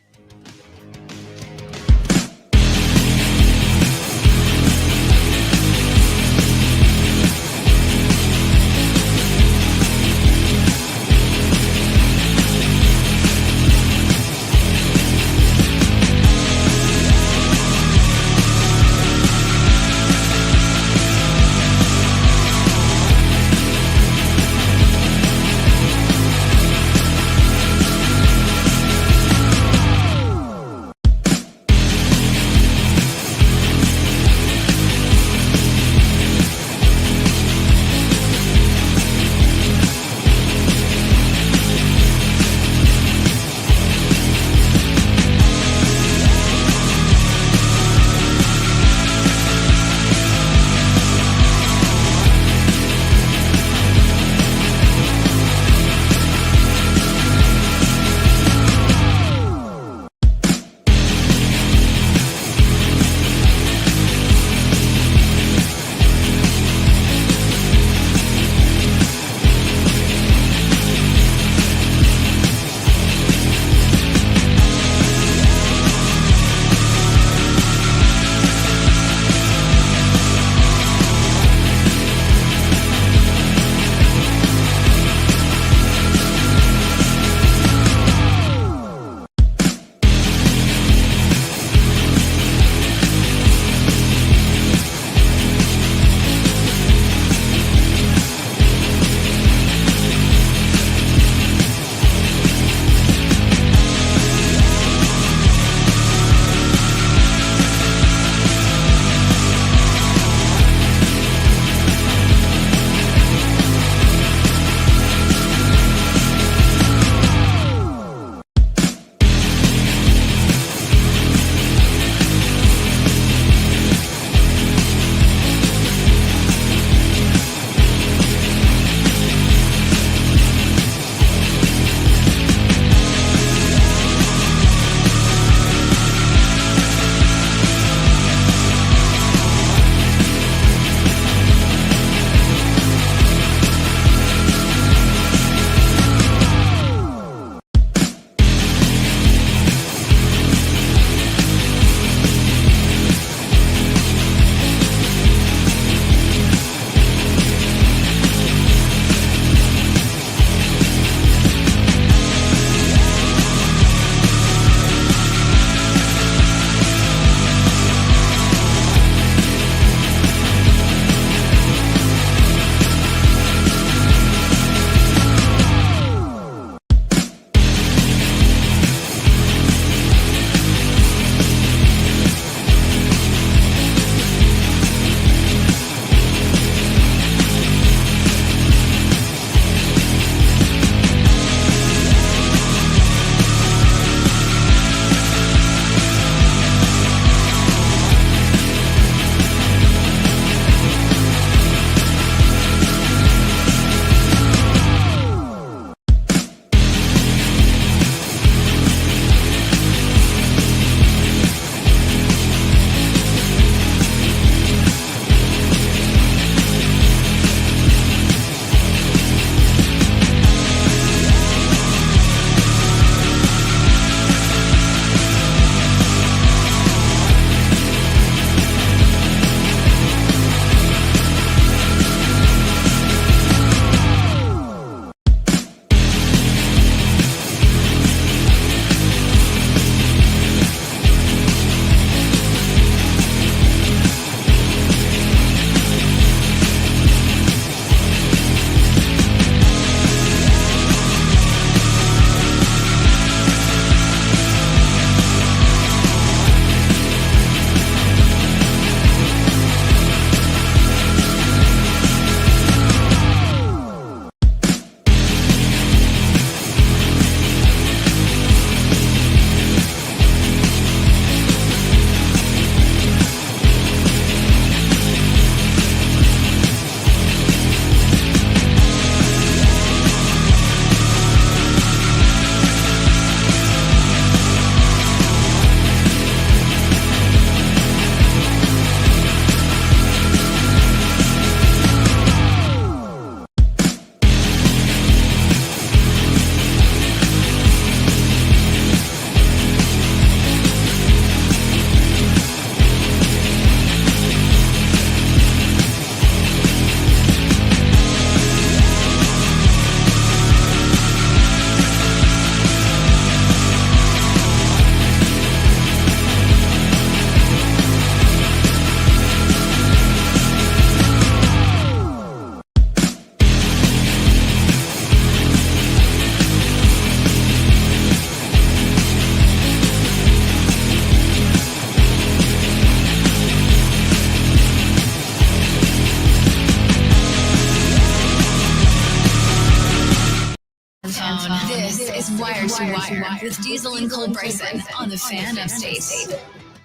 is Wire to Wire with Diesel and Cole Bryson on the Fan Upstate.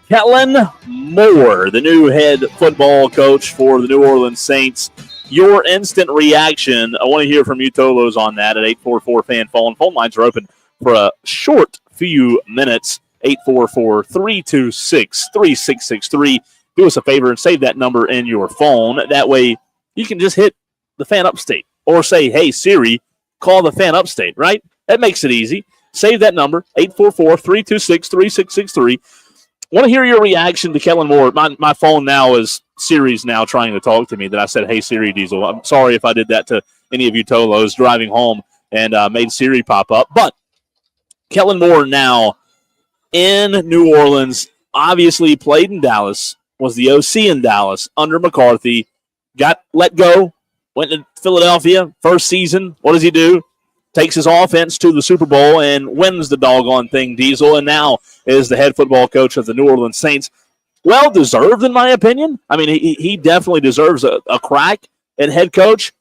Kellen Moore, the new head football coach for the New Orleans Saints. Your instant reaction. I want to hear from you, Tolos, on that at 844-FAN-PHONE. Phone lines are open for a short few minutes. 844-326-3663. Do us a favor and save that number in your phone. That way you can just hit the Fan Upstate or say, hey, Siri, call the Fan Upstate, right? That makes it easy. Save that number, 844-326-3663. Want to hear your reaction to Kellen Moore. My phone now is Siri's now trying to talk to me that I said, hey, Siri, Diesel. I'm sorry if I did that to any of you Tolos driving home and made Siri pop up. But Kellen Moore now in New Orleans, obviously played in Dallas, was the OC in Dallas under McCarthy, got let go, went to Philadelphia, first season. What does he do? Takes his offense to the Super Bowl and wins the doggone thing, Diesel, and now is the head football coach of the New Orleans Saints. Well deserved, in my opinion. I mean, he definitely deserves a crack at head coach.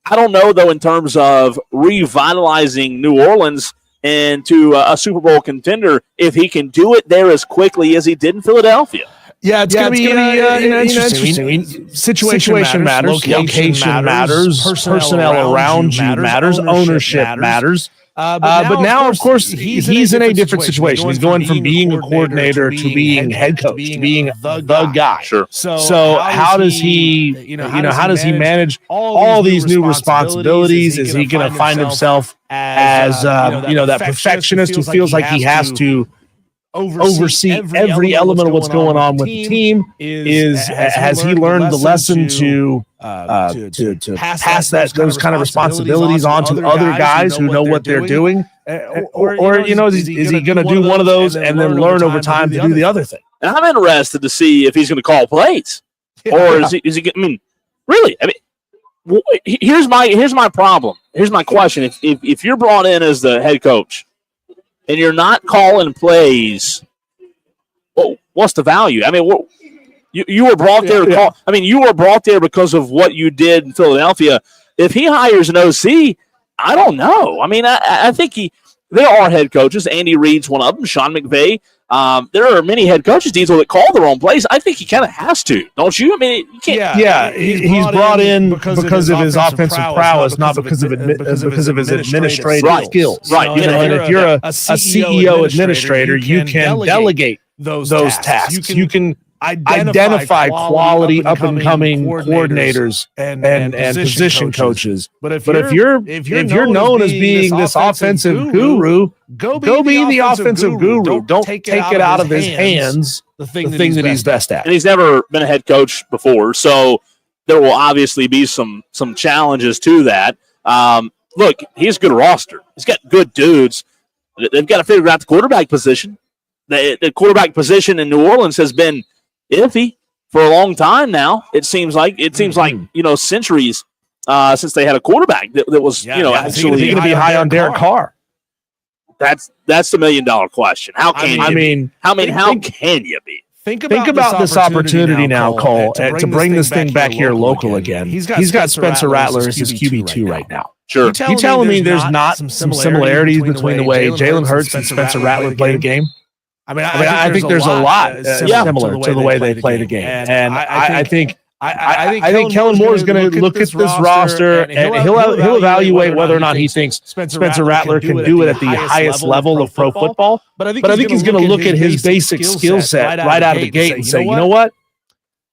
I don't know, though, in terms of revitalizing New Orleans into a Super Bowl contender, if he can do it there as quickly as he did in Philadelphia. Yeah, it's going to be interesting. I mean, situation matters, location matters, personnel around you matters, ownership matters. But now, of course, he's in a different situation. He's going from being a coordinator to being head coach, to being the guy. Sure. So how does he, how does he manage all these new responsibilities? Is he going to find himself as, that perfectionist who feels like he has to oversee every element of what's going on with the team? Has he learned the lesson to pass those kind of responsibilities on to other guys who know what they're doing? Or is he going to do one of those and then learn over time to do the other thing? And I'm interested to see if he's going to call plays, or is he? I mean, really? I mean, here's my problem. Here's my question: if you're brought in as the head coach and you're not calling plays, well, what's the value? I mean, you were brought there to call. I mean, you were brought there because of what you did in Philadelphia. If he hires an OC, I don't know. I mean, I think there are head coaches. Andy Reid's one of them. Sean McVay. There are many head coaches, Diesel, that call their own plays. I think he kind of has to, don't you? I mean, you can't. Yeah, he's brought in because of his offensive prowess, not because of his administrative skills. Right. And if you're a CEO administrator, you can delegate those tasks. You can identify quality up-and-coming coordinators and position coaches. But if you're known as being this offensive guru, go be the offensive guru. Don't take it out of his hands, the thing that he's best at. And he's never been a head coach before, so there will obviously be some challenges to that. Look, he has a good roster. He's got good dudes. They've got to figure out the quarterback position. The quarterback position in New Orleans has been iffy for a long time now. It seems like centuries since they had a quarterback that was actually going to be high on Derek Carr. That's the $1 million question. How can you be? Think about this opportunity now, Cole, to bring this thing back here local again. He's got Spencer Rattler as his QB2 right now. Sure. You telling me there's not some similarities between the way Jalen Hurts and Spencer Rattler play the game? I think there's a lot similar to the way they play the game, and I think Kellen Moore is going to look at this roster and he'll evaluate whether or not he thinks Spencer Rattler can do it at the highest level of pro football. But I think he's going to look at his basic skill set right out of the gate and say, you know what?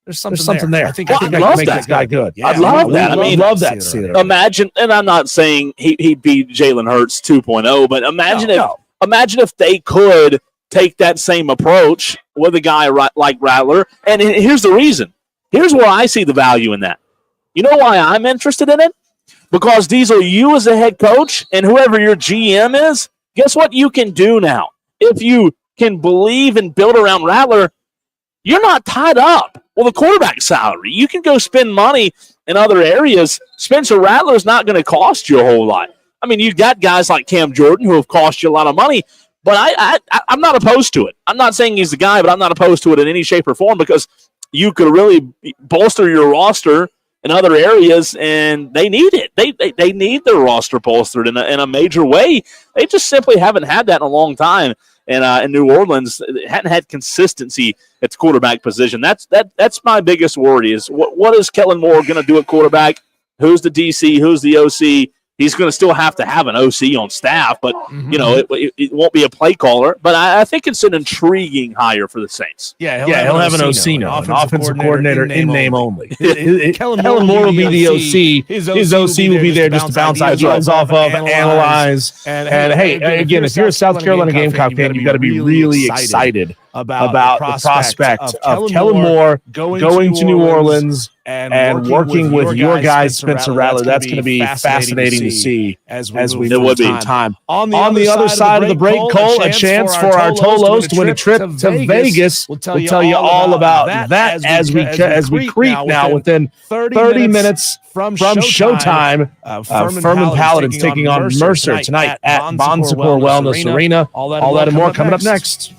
There's something there. I think I can make this guy good. I'd love that. I mean, love that. Imagine, and I'm not saying he'd be Jalen Hurts 2.0, but imagine if they could take that same approach with a guy like Rattler. And here's the reason. Here's where I see the value in that. You know why I'm interested in it? Because, Diesel, you as a head coach and whoever your GM is, guess what you can do now? If you can believe and build around Rattler, you're not tied up with a quarterback salary. You can go spend money in other areas. Spencer Rattler is not going to cost you a whole lot. I mean, you've got guys like Cam Jordan who have cost you a lot of money, but I'm not opposed to it. I'm not saying he's the guy, but I'm not opposed to it in any shape or form because you could really bolster your roster in other areas, and they need it. They need their roster bolstered in a major way. They just simply haven't had that in a long time. And in New Orleans, hadn't had consistency at the quarterback position. That's my biggest worry is what is Kellen Moore going to do at quarterback? Who's the DC? Who's the OC? He's going to still have to have an OC on staff, but it won't be a play caller. But I think it's an intriguing hire for the Saints. Yeah, he'll have an OC now, an offensive coordinator in name only. Kellen Moore will be the OC. His OC will be there just to bounce ideas off of, analyze. And hey, again, if you're a South Carolina Gamecock fan, you've got to be really excited about the prospect of Kellen Moore going to New Orleans and working with your guy, Spencer Rattler. That's going to be fascinating to see as we move through time. On the other side of the break, Cole, a chance for our Tolos to win a trip to Vegas. We'll tell you all about that as we creep now within 30 minutes from showtime. Furman Paladins taking on Mercer tonight at Bon Secours Wellness Arena. All that and more coming up next.